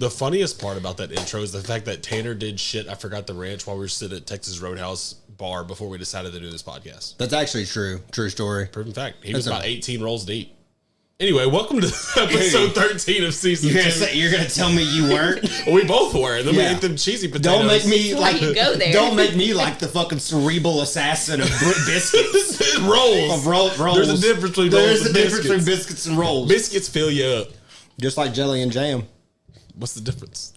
The funniest part about that intro is the fact that Tanner did shit I Forgot the Ranch while we were sitting at Texas Roadhouse bar before we decided to do this podcast. That's actually true. True story. Proven fact. He was about 18 rolls deep. Anyway, welcome to episode 13 of season 2. You're gonna tell me you weren't? Well, we both were, and then we ate them cheesy potatoes. Don't make me like go there. Don't make me like the fucking cerebral assassin of biscuits. rolls. Of rolls. There's a difference between rolls and biscuits. Between biscuits and rolls. Biscuits fill you up. Just like jelly and jam. What's the difference?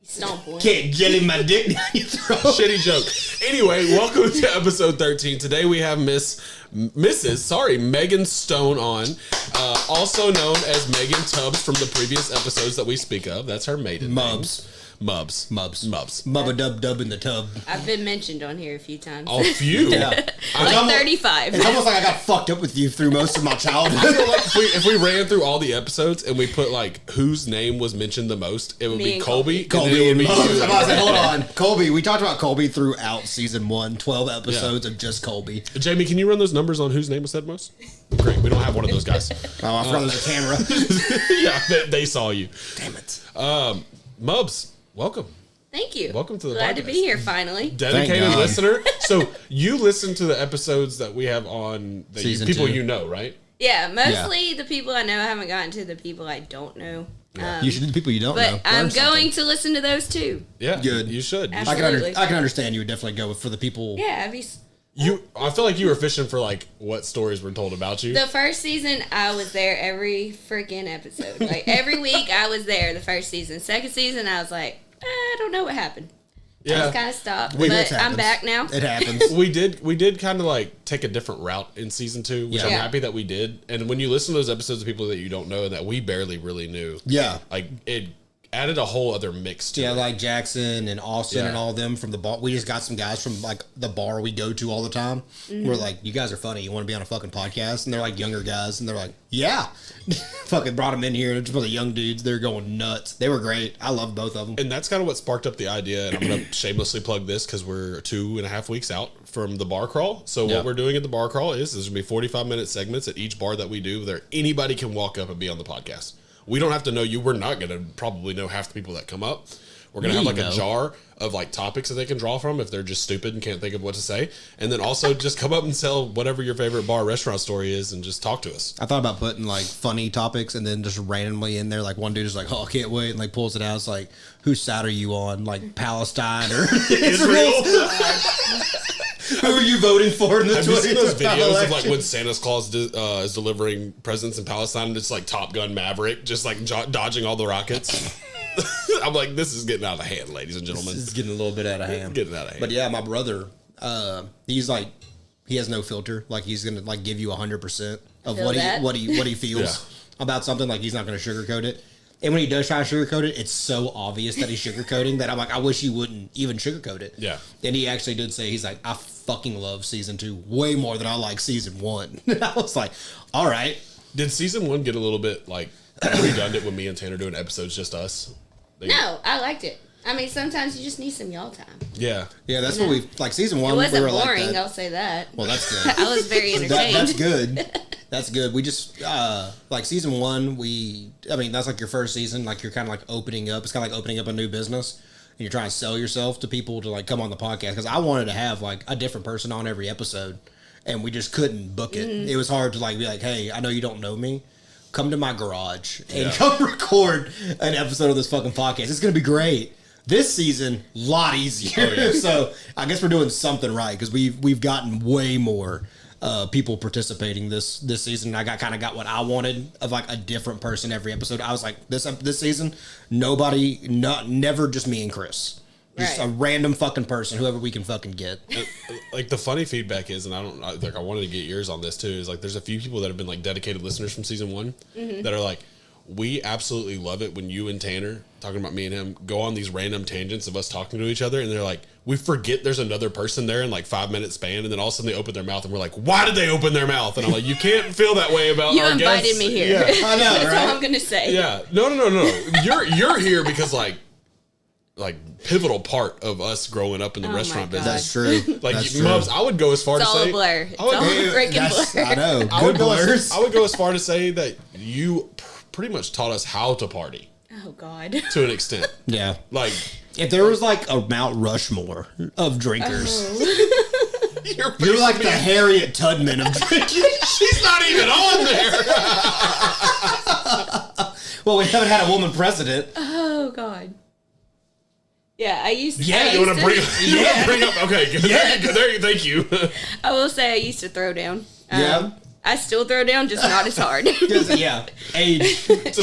Stomp one. Can't jelly my dick down your throat. Shitty joke. Anyway, welcome to episode 13. Today we have Mrs. Megan Stone on, also known as Megan Tubbs from the previous episodes that we speak of. That's her maiden name. Mubs. Mubba dub in the tub. I've been mentioned on here a few times. A few? Yeah. Like 35. It's almost like I got fucked up with you through most of my childhood. I feel like if we ran through all the episodes and we put like whose name was mentioned the most, it would be Colby. Colby and Mubs. I was like, hold on. Colby. We talked about Colby throughout season 1, 12 episodes of just Colby. Jamie, can you run those numbers on whose name was said most? Great. We don't have one of those guys. Oh, I forgot there's a camera. Yeah, they saw you. Damn it. Mubs, welcome. Thank you. Welcome to the Glad podcast. to be here finally. Dedicated listener. So you listen to the episodes that we have on the Season people 2. you know, right? Yeah, mostly the people I know. I haven't gotten to the people I don't know. You should do the people you don't know. But I'm going to listen to those too. Yeah, Good. You should. I can understand you would definitely go for the people. Yeah, I feel like you were fishing for like what stories were told about you. the first season, I was there every freaking episode. Like every week, I was there the first season. Second season, I was like, I don't know what happened. I just kind of stopped. But I'm back now. It happens. We did kind of like take a different route in season 2, which I'm happy that we did. And when you listen to those episodes of people that you don't know and that we barely really knew, like it added a whole other mix to it. Like Jackson and Austin and all of them from the bar. We just got some guys from like the bar we go to all the time. Mm-hmm. We're like, you guys are funny. You want to be on a fucking podcast? And they're like younger guys, and they're like, yeah. Fucking brought them in here. It's for the young dudes. They're going nuts. They were great. I loved both of them. And that's kind of what sparked up the idea. And I'm going to shamelessly plug this because we're 2.5 weeks out from the bar crawl. So what we're doing at the bar crawl is there's going to be 45-minute segments at each bar that we do. There, anybody can walk up and be on the podcast. We don't have to know you. We're not going to probably know half the people that come up. We're going to have like a jar of like topics that they can draw from if they're just stupid and can't think of what to say. And then also just come up and tell whatever your favorite bar or restaurant story is and just talk to us. I thought about putting like funny topics and then just randomly in there. Like one dude is like, oh, I can't wait. And like pulls it out. It's like, whose side are you on? Like Palestine or Israel? Who are you voting for in the Have you seen those videos election? of like when Santa Claus is delivering presents in Palestine and it's like Top Gun Maverick just like dodging all the rockets? I'm like, this is getting out of hand, ladies and gentlemen. This is getting a little bit out of hand. But yeah, my brother, he's like, he has no filter. Like he's gonna like give you 100% of what he feels about something. Like he's not gonna sugarcoat it. And when he does try to sugarcoat it, it's so obvious that he's sugarcoating that I'm like, I wish he wouldn't even sugarcoat it. Yeah. And he actually did say, he's like, I fucking love season 2 way more than I like season 1. And I was like, all right. Did season 1 get a little bit like redundant when me and Tanner doing episodes just us? No, I liked it. I mean, sometimes you just need some y'all time. Yeah. Yeah, that's what we like. Season 1, It wasn't we were boring, like that. I'll say that. Well, that's good. I was very entertained. That's good. That's good. We just, like season 1, that's like your first season. Like you're kind of like opening up. It's kind of like opening up a new business. And you're trying to sell yourself to people to like come on the podcast. Because I wanted to have like a different person on every episode. And we just couldn't book it. It was hard to like be like, hey, I know you don't know me. Come to my garage and come record an episode of this fucking podcast. It's going to be great. This season, a lot easier. Oh, yeah. So I guess we're doing something right because we've gotten way more people participating this season. I got what I wanted of like a different person every episode. I was like, this season, never just me and Chris. Just a random fucking person, whoever we can fucking get. Like the funny feedback is, and I wanted to get yours on this too, is like there's a few people that have been like dedicated listeners from season 1 that are like, we absolutely love it when you and Tanner, talking about me and him, go on these random tangents of us talking to each other, and they're like, we forget there's another person there in like 5-minute span, and then all of a sudden they open their mouth, and we're like, why did they open their mouth? And I'm like, you can't feel that way about you our invited guests. me here. Yeah. I know, That's right? all I'm gonna say. Yeah, no. You're here because like pivotal part of us growing up in the restaurant business. That's true. Like That's true. Mubs, I would go as far It's to all say a blur. It's all a freaking blur. I know. I Good would, blurs. I would go as far to say that you pretty much taught us how to party. Oh God. To an extent. Yeah. Like, if there was like a Mount Rushmore of drinkers, you're like the Harriet Tubman of drinking. She's not even on there. Well, we haven't had a woman president. Oh, God. Yeah, I used to. Yeah, you want to bring up? Yeah. Bring up? Okay, good. Yeah. There, thank you. I will say I used to throw down. Yeah. I still throw down, just not as hard. Yeah. Age. It's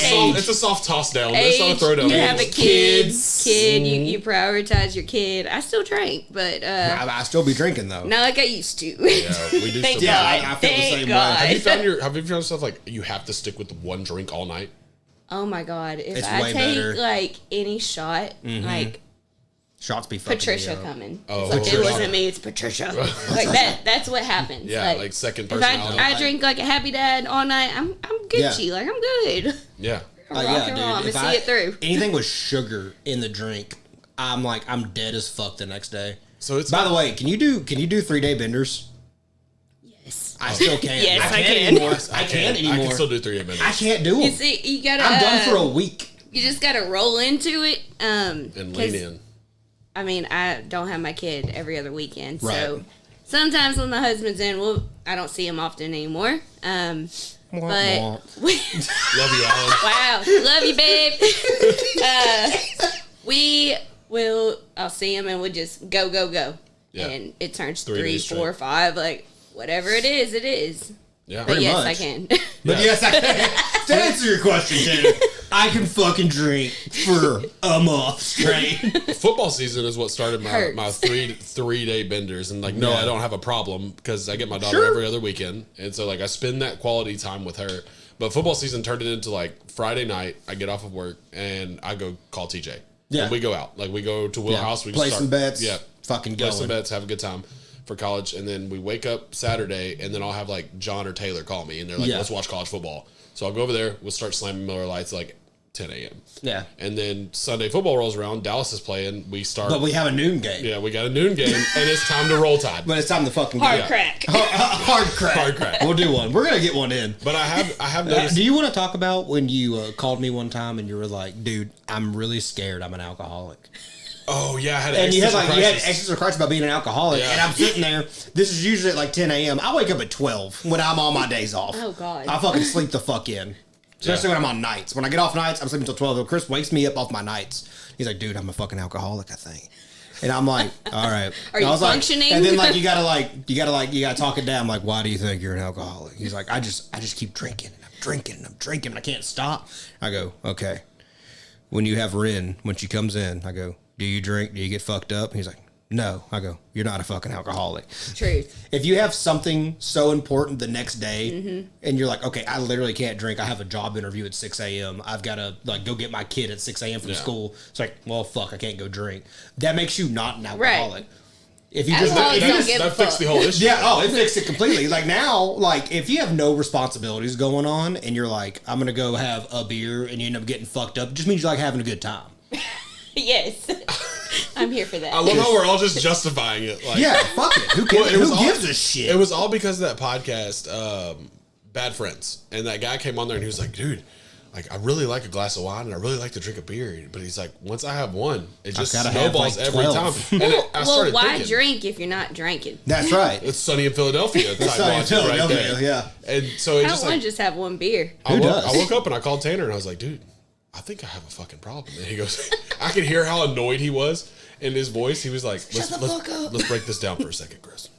a soft toss down. It's not a throw down. You have a kid. You prioritize your kid. I still drink, but I still be drinking though. not like I used to. Yeah, we do. Thank still God. I feel the Thank same God. way. Have you found yourself like you have to stick with one drink all night? Oh my God! If It's I way take better. like any shot, like Shots be fucking Patricia me up. coming. Oh, It's like, Patricia. it wasn't me. It's Patricia. Like that. That's what happens. Yeah, like second If personality. I drink like a happy dad all night, I'm Gucci. Yeah. Like I'm good. Yeah. I'm rock and roll. I'm gonna see it through. Anything with sugar in the drink, I'm dead as fuck the next day. So it's By the way, can you do 3-day benders? Yes. I still can't. Yes, I can't can. anymore. I can't I anymore. can still do 3 minutes. I can't do them. You see, you gotta. I'm done for a week. You just gotta roll into it. And lean in. I mean, I don't have my kid every other weekend, Right. so sometimes when my husband's in, I don't see him often anymore. But Love you, Alan. wow, love you, babe. I'll see him and we'll just go, Yeah. and it turns 3 3, days 4, 5, like whatever it is, it is. Yeah. But Pretty yes, much. I can. But yes, I can. To answer your question, Tanner, I can fucking drink for a month straight. Football season is what started my Hurts. 3-day benders, and like no, Yeah. I don't have a problem because I get my daughter Sure. every other weekend, and so like I spend that quality time with her. But football season turned it into like Friday night. I get off of work and I go call TJ. Yeah. And we go out. Like we go to Wheelhouse. We Play just some bets. Yeah. Fucking Play some going. bets. Have a good time for college, and then we wake up Saturday, and then I'll have like John or Taylor call me, and they're like, Yeah. "Let's watch college football." So I'll go over there. We'll start slamming Miller Lights like 10 a.m. Yeah. And then Sunday football rolls around. Dallas is playing. We start. But we have a noon game. Yeah, we got a noon game, and it's time to roll tide. But it's time to fucking Hard go. crack. Hard crack. Hard crack. We'll do one. We're going to get one in. But I have noticed. Do you want to talk about when you called me one time and you were like, dude, I'm really scared I'm an alcoholic? Oh yeah, I had an And you had crisis. existential crisis about being an alcoholic. Yeah. And I'm sitting there. This is usually at like 10 a.m. I wake up at 12 when I'm on my days off. Oh, God. I fucking sleep the fuck in. Especially when I'm on nights. When I get off nights, I'm sleeping until 12. Chris wakes me up off my nights. He's like, dude, I'm a fucking alcoholic, I think. And I'm like, all right. Are you I was like- functioning? and then like you gotta talk it down. Like, why do you think you're an alcoholic? He's like, I just keep drinking and I'm drinking and I can't stop. I go, okay. When you have Ren, when she comes in, I go, do you drink? Do you get fucked up? He's like, no. I go, you're not a fucking alcoholic. Truth. If you have something so important the next day and you're like, okay, I literally can't drink. I have a job interview at 6 a.m. I've got to like go get my kid at 6 a.m. from school. It's like, well, fuck, I can't go drink. That makes you not an alcoholic. If you just, Alcoholics if you don't just give a that fixed fuck. the whole issue. yeah, oh, it fixed it completely. Like now, like if you have no responsibilities going on and you're like, I'm gonna go have a beer and you end up getting fucked up, it just means you're like having a good time. Yes. I'm here for that. I love how we're all just justifying it. Like, Yeah, fuck it. Who cares? Well, Who gives a shit? It was all because of that podcast, Bad Friends, and that guy came on there and he was like, "Dude, like I really like a glass of wine and I really like to drink a beer, but he's like, once I have one, it just gotta have, snowballs like, every 12. time." And I well, started why thinking, drink if you're not drinking? That's right. It's sunny in Philadelphia type sunny in logic right Philadelphia, there. yeah. And so it I just don't want like to just have one beer. I does? woke up and I called Tanner and I was like, "Dude, I think I have a fucking problem." And he goes, I could hear how annoyed he was in his voice. He was like, let's break this down for a second, Chris.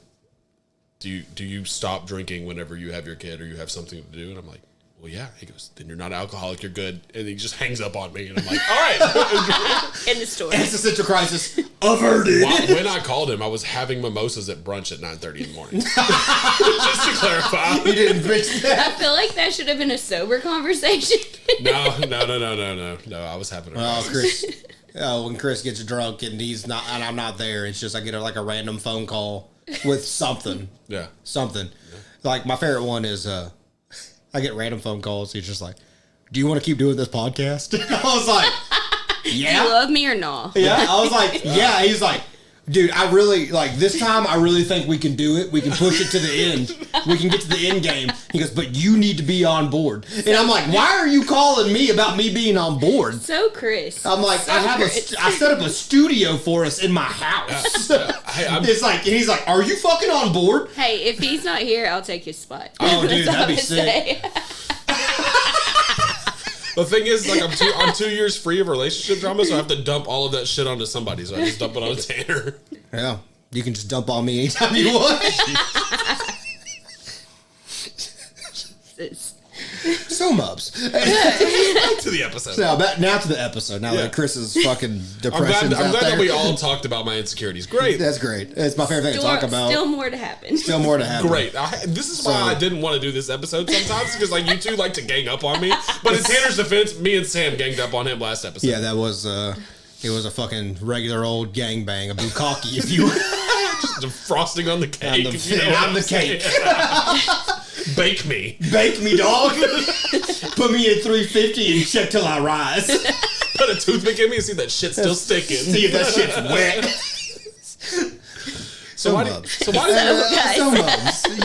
Do you stop drinking whenever you have your kid or you have something to do? And I'm like, well, yeah. He goes, then you're not an alcoholic, you're good. And he just hangs up on me. And I'm like, all right. In the store. Existential crisis averted. When I called him, I was having mimosas at brunch at 9:30 in the morning. Just to clarify. You didn't bitch that. I feel like that should have been a sober conversation. No. I was having a Oh, Chris. When Chris gets drunk and he's not, and I'm not there, it's just I get like a random phone call with something. Yeah. Something. Like my favorite one is I get random phone calls. He's just like, "Do you want to keep doing this podcast?" I was like, Do "Yeah." you love me or not? Yeah. I was like, "Yeah." He's like, Dude, I really, like, this time, I really think we can do it. We can push it to the end. We can get to the end game. He goes, but you need to be on board. And I'm like, why are you calling me about me being on board? So Chris. I'm like, I set up a studio for us in my house. It's like, and he's like, are you fucking on board? Hey, if he's not here, I'll take his spot. Oh, dude, that'd be sick. The thing is, like, I'm 2 years free of relationship drama, so I have to dump all of that shit onto somebody. So I just dump it on Tanner. Yeah, you can just dump on me anytime you want. So Mubs. Back to the episode. So now to the episode. Now that Chris's fucking depression. I'm glad that we all talked about my insecurities. Great. That's great. It's my favorite thing to talk about. Still more to happen. Great. This is why I didn't want to do this episode sometimes, because like you two like to gang up on me. But in Tanner's defense, me and Sam ganged up on him last episode. Yeah, that was it was a fucking regular old gangbang, a bukkake, if you will. Just the frosting on the cake. I'm the cake. Bake me. Bake me, dog. Put me in 350 and check till I rise. Put a toothpick in me and see that shit's still sticking. See if that shit's wet. So Mubs,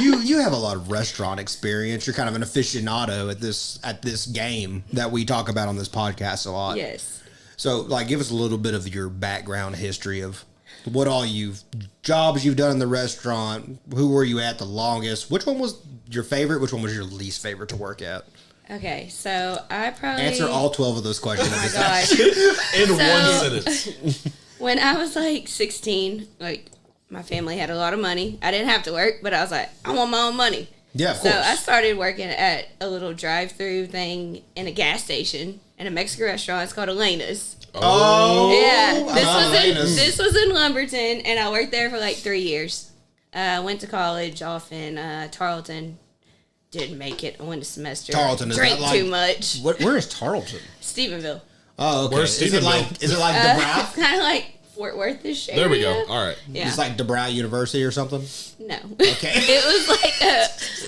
you have a lot of restaurant experience. You're kind of an aficionado at this game that we talk about on this podcast a lot. Yes. So, like, give us a little bit of your background history of what all jobs you've done in the restaurant. Who were you at the longest? Which one was your favorite? Which one was your least favorite to work at? Okay, so I probably answer all 12 of those questions. Oh my gosh. In one sentence. When I was like 16, like my family had a lot of money. I didn't have to work, but I was like, I want my own money. Yeah, of course. So I started working at a little drive-through thing in a gas station in a Mexican restaurant. It's called Elena's. Oh, yeah. This was in Lumberton, and I worked there for like 3 years. Went to college off in Tarleton. Didn't make it. I went a semester. Tarleton, is drank that like, too much. Where is Tarleton? Stephenville. Oh, okay. Where's Stephenville? Is it like DeBrow? Kind of like Fort Worth-ish area. There we go. All right. Yeah. It's like DeBrow University or something? No. Okay. It was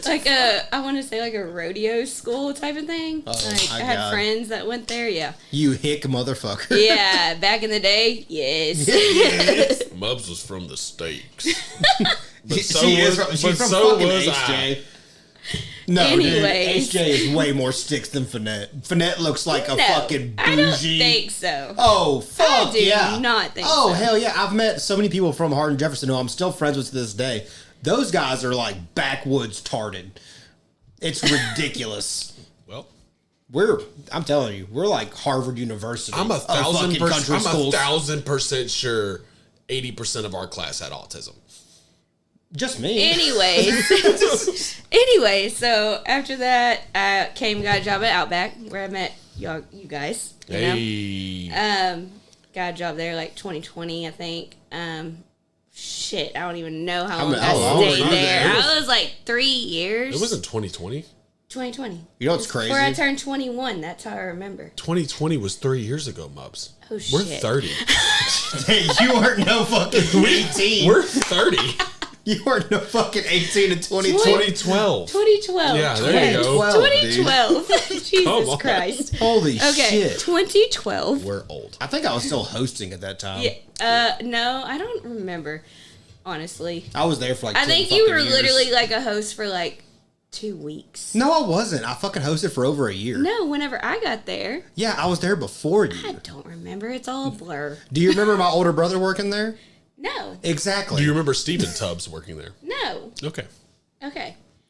like a I want to say like a rodeo school type of thing. Oh, like my I had God. friends that went there. Yeah. You hick motherfucker. Yeah. Back in the day, yes. Mubs was from the Stakes. But She's so from fucking was HJ. No, Anyways. dude, HJ is way more sticks than Finette. Finette looks like a fucking bougie. I don't think so. Oh, fuck, I do not think so. Oh, hell yeah. I've met so many people from Hardin Jefferson who I'm still friends with to this day. Those guys are like backwoods tarded. It's ridiculous. Well, I'm telling you, we're like Harvard University. I'm 1,000% country 1,000% sure 80% of our class had autism. Just me. Anyway, so after that, I got a job at Outback where I met you guys. You know? Got a job there like 2020, I think. Shit, I don't even know how long I stayed there. I was like 3 years. It wasn't 2020. 2020. You know what's crazy? Before I turned 21, that's how I remember. 2020 was 3 years ago, Mubs. Oh, shit. We're 30. Hey, you weren't no fucking 18. We're 30. You weren't no fucking 18 in 2020. 2012. 2012. Yeah, there you go. 2012. Jesus Christ. Holy shit. 2012. We're old. I think I was still hosting at that time. Yeah. No, I don't remember, honestly. I was there for like 10 I think you were years. literally like a host for like 2 weeks. No, I wasn't. I fucking hosted for over a year. No, whenever I got there. Yeah, I was there before you. I don't remember. It's all a blur. Do you remember my older brother working there? No. Exactly. Do you remember Steven Tubbs working there? No. Okay.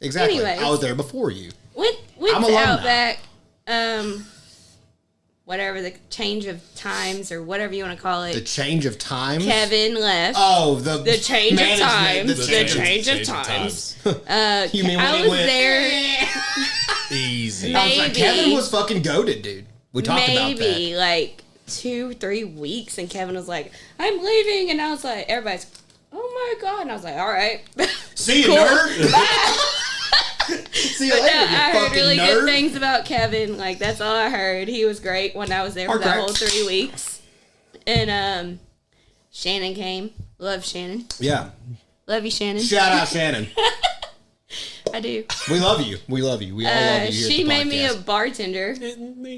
Exactly. Anyways, I was there before you. Went I'm to alumni. Outback. Whatever the change of times or whatever you want to call it. The change of times? Kevin left. Oh, the change of times. The change of times. You mean when I was there. Easy. I was like, Kevin was fucking goated, dude. We talked about that. Maybe like 2-3 weeks, and Kevin was like, "I'm leaving," and I was like, "Everybody's, oh my god!" And I was like, "All right, see you, nerd." See you later, I heard really nerd. good things about Kevin. Like that's all I heard. He was great when I was there for that whole 3 weeks. And Shannon came. Love Shannon. Yeah. Love you, Shannon. Shout out Shannon. I do. We love you. We love you. We all love you. She made me a bartender.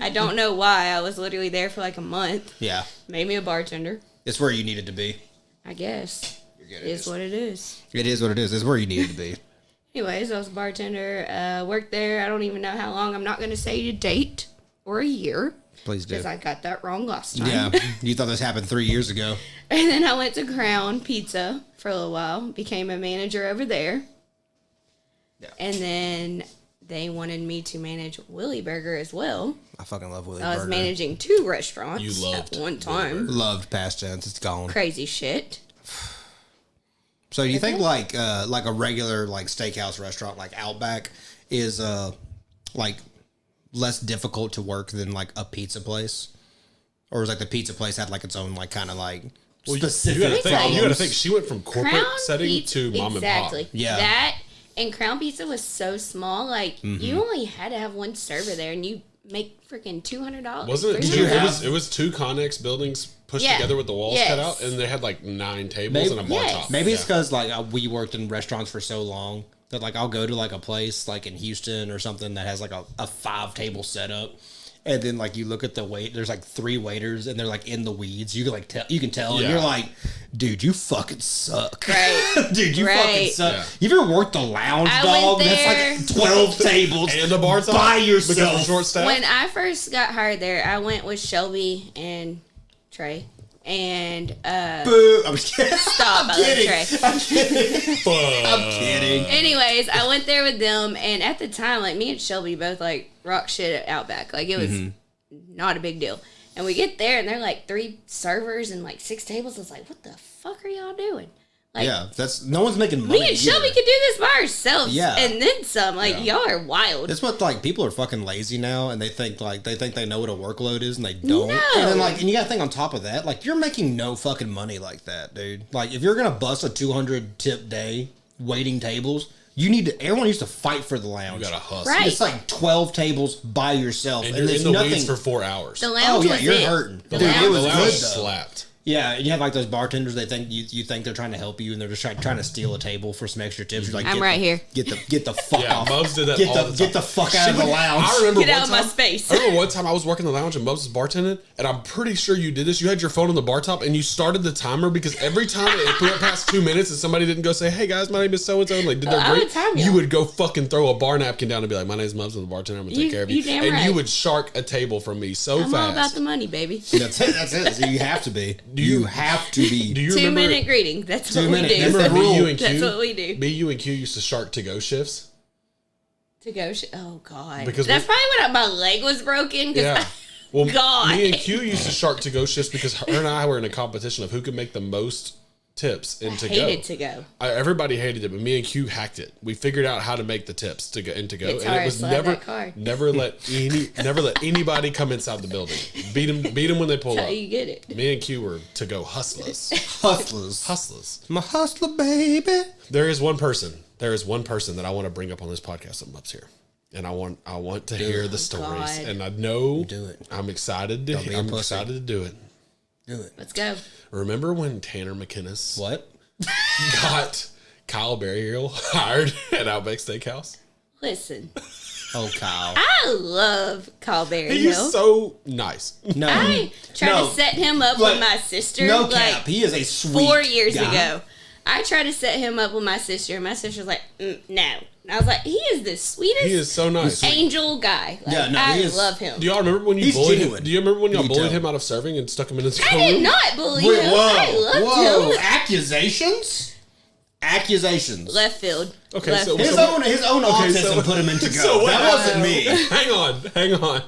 I don't know why. I was literally there for like a month. Yeah. Made me a bartender. It's where you needed to be. I guess. It is what it is. It is what it is. It's where you need to be. Anyways, I was a bartender. Worked there. I don't even know how long. I'm not going to say a date or a year. Please do. Because I got that wrong last time. Yeah. You thought this happened 3 years ago. And then I went to Crown Pizza for a little while. Became a manager over there. Yeah. And then they wanted me to manage Willy Burger as well. I fucking love Willy Burger. I was managing 2 restaurants at one time. Loved past tense. It's gone. Crazy shit. So do you think like a regular like steakhouse restaurant like Outback is like less difficult to work than like a pizza place? Or was like the pizza place had like its own like kind of like specific you gotta think she went from corporate Crown setting Pizza, to mom and pop. Yeah. That and Crown Pizza was so small, like you only had to have one server there and you make freaking $200. Wasn't it? It was 2 Connex buildings pushed together with the walls cut out, and they had like 9 tables and a bar top. Maybe it's because like we worked in restaurants for so long that like I'll go to like a place like in Houston or something that has like a 5-table setup, and then like you look at the wait, there's like 3 waiters and they're like in the weeds. You can like tell, and you're like, dude, you fucking suck. Right. Dude, you fucking suck. Yeah. You ever worked the lounge, dog? That's like 12 tables and a bar top by yourself. Short staff. When I first got hired there, I went with Shelby and Trey. And boo! I'm just kidding. Stop! I love Trey. I'm kidding. Anyways, I went there with them, and at the time, like me and Shelby both like rock shit at Outback. Like it was not a big deal. And we get there, and they're like 3 servers and like 6 tables. I was like, what the fuck are y'all doing? Like, yeah, that's no one's making money. Me and Shelby could do this by ourselves. Yeah. And then some. Like y'all are wild. That's what like people are fucking lazy now, and they think they know what a workload is, and they don't. No. And then like, and you gotta think on top of that, like you're making no fucking money like that, dude. Like if you're gonna bust a 200 tip day waiting tables, everyone needs to fight for the lounge. You gotta hustle. Right. It's like 12 tables by yourself, And and you're there's in the nothing weeds for 4 hours. The lounge was you're it. hurting. The Dude, lounge it was the good lounge though. slapped. Yeah, and you have like those bartenders. They think you think they're trying to help you, and they're just trying to steal a table for some extra tips. You're like, I'm right here. Get the fuck Yeah, off. Mubs did that Get all the the time. get the fuck out of the lounge. I remember Get one out of my time- space. I remember one time I was working the lounge and Mubs was bartending, and I'm pretty sure you did this. You had your phone on the bar top and you started the timer because every time it went past 2 minutes and somebody didn't go say, "Hey guys, my name is so and so," and like did their I would great, time you. you would go fucking throw a bar napkin down and be like, "My name's Mubs, I'm the bartender. I'm gonna take care of you," you damn and right. you would shark a table from me so I'm fast. all about the money, baby. That's it. So you have to be. You have to be. Do you 2 remember? minute greeting. That's what 2 we minutes. do. Remember Me, you, and Q, That's what we do. Me, you, and Q used to shark to go shifts. To go. Oh God. Because That's probably when my leg was broken. Yeah. Well, God. me and Q used to shark to go shifts because her and I were in a competition of who could make the most tips in to go. Hated to go. Everybody hated it, but me and Q hacked it. We figured out how to make the tips to go and to go, It's and hard it was to slide that card. never let anybody come inside the building. Beat them when they pull That's up. how you get it. Me and Q were to go hustlers. Hustlers. I'm a hustler, baby. There is one person that I want to bring up on this podcast that Mup's here. And I want to hear the stories. God. And I know Do it. I'm excited to be a pussy. excited to do it. Do it. Let's go. Remember when Tanner McKinnis What? got Kyle Berryhill hired at Outback Steakhouse? Listen, Oh, Kyle. I love Kyle Berryhill. He's so nice. No. I tried No. to set him up Like, with my sister. No like, cap. He is a sweet 4 years guy. ago. I tried to set him up with my sister, and my sister was like, no. And I was like, he is the sweetest He is so nice. angel guy. Like, Yeah, no, I he is- love him. Do y'all remember when you He's bullied genuine. him? Do you remember when y'all You can bullied tell. him out of serving and stuck him in his I coat did room? not bully Wait, him. whoa. I loved him. Accusations? Accusations. Left field. Okay, Left so- field. His own autism put him into go. So what That wasn't happened? me. Hang on.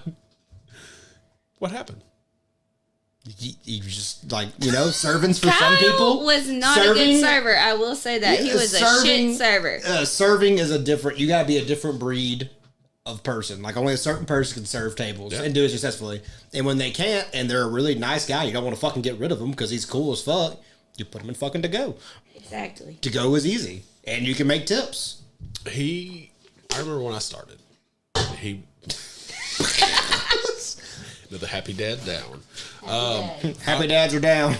What happened? He was just like, servings for Kyle some people. was not a good server. I will say that. He Yeah, was a shit server. Serving is you gotta be a different breed of person. Like only a certain person can serve tables and do it successfully. And when they can't, and they're a really nice guy, you don't want to fucking get rid of him because he's cool as fuck. You put him in fucking to go. Exactly. To go is easy, and you can make tips. I remember when I started. He the happy dad down. Happy dads are down.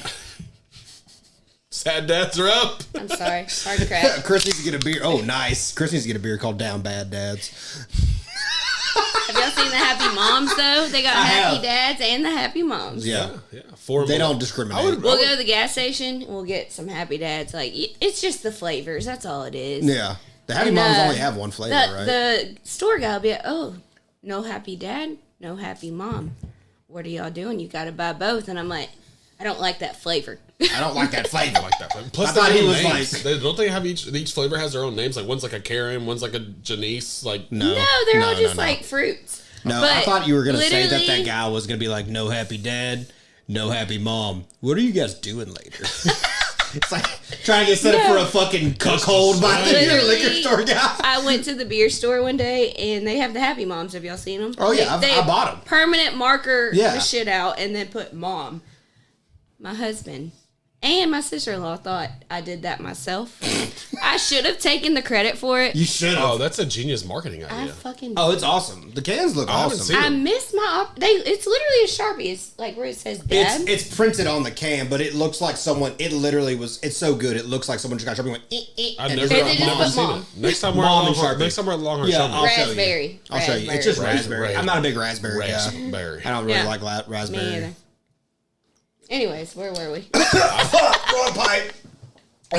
Sad dads are up. I'm sorry. Hard crack. Chris needs to get a beer. Oh, nice. Chris needs to get a beer called Down Bad Dads. Have y'all seen the Happy Moms though? They got Happy Dads and the Happy Moms. Yeah. They don't discriminate. We'll go to the gas station. We'll get some Happy Dads. Like it's just the flavors. That's all it is. Yeah. The Happy Moms only have one flavor, right? The store guy will be like, oh, no Happy Dad, no Happy Mom. What are y'all doing? You got to buy both. And I'm like, I don't like that flavor. I don't like that flavor. Plus, I thought he was names. Don't they have each flavor has their own names? Like one's like a Karen, one's like a Janice. Like no, they're all just like fruits. No, but I thought you were gonna say that guy was gonna be like, no Happy Dad, no Happy Mom. What are you guys doing later? It's like trying to get set up for a fucking cuckold by the liquor store guy. I went to the beer store one day and they have the Happy Moms. Have y'all seen them? Oh yeah, I bought them. Permanent marker the shit out and then put Mom. My husband and my sister-in-law thought I did that myself. I should have taken the credit for it. You should have. Oh, that's a genius marketing idea. It's awesome. The cans look awesome. I missed my... it's literally a Sharpie. It's like where it says Dad. It's printed on the can, but it looks like someone... It literally was... It's so good. It looks like someone just got Sharpie and went... I've never seen it. Next time we're at Longhorn, show me. Raspberry. I'll show you. It's just raspberry. I'm not a big raspberry guy. I don't really like raspberry. Me either. Anyways, where were we? Wrong pipe. Are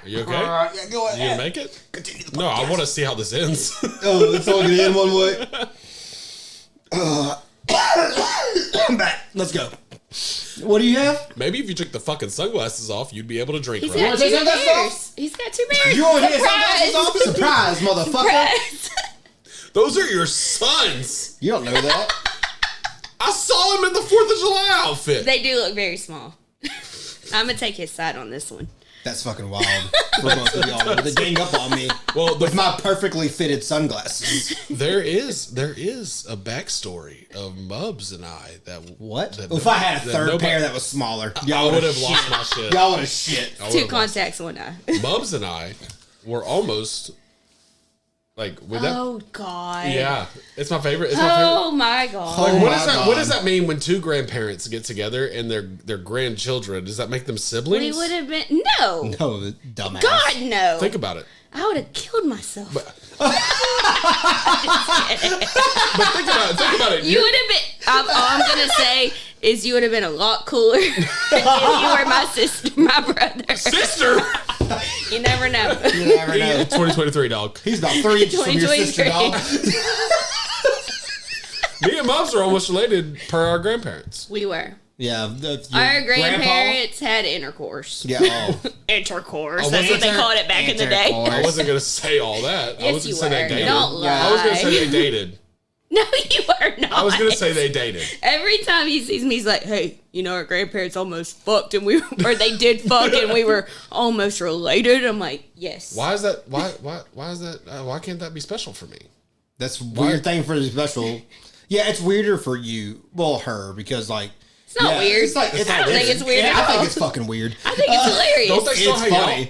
you okay? Yeah, go ahead. You gonna make it? Continue the podcast. No, I want to see how this ends. It's only gonna end one way. I'm back. Let's go. What do you have? Maybe if you took the fucking sunglasses off, you'd be able to drink. He's got 2 bears. He's got 2 bears. You want to get sunglasses off? Surprise, motherfucker. Surprise. Those are your sons. You don't know that. I saw him in the 4th of July outfit. They do look very small. I'm going to take his side on this one. That's fucking wild. For both of y'all. They gang up on me with my perfectly fitted sunglasses. There is a backstory of Mubs and I that... What? If I had a third pair that was smaller, y'all would have lost my shit. Y'all would have shit. 2 contacts, 1 eye. Mubs and I were almost... God. Yeah. It's my favorite. My God. What does that mean when 2 grandparents get together and their grandchildren? Does that make them siblings? We would have been... No. No, dumbass. God, no. Think about it. I would have killed myself. But think about it. You would have been... all I'm going to say is you would have been a lot cooler if you were my sister, my brother. Sister? You never know. You never know. 2023, dog. He's about 3 inches from your sister, dog. Me and Mubs are almost related per our grandparents. We were. Yeah. Our grandparents had intercourse. Yeah. Intercourse. That's what they called it back in the day. I wasn't going to say all that. Yes, I was going to say they dated. Don't lie. I was going to say they dated. No, you are not. I was going to say they dated. Every time he sees me, he's like, hey, our grandparents almost fucked and or they did fuck and we were almost related. I'm like, yes. Why is that? Why is that? Why can't that be special for me? That's a weird thing for the special. Yeah, it's weirder for you. Well, her, because it's not weird. I don't think it's weird at all. I think it's fucking weird. I think it's hilarious. Don't they still hang out?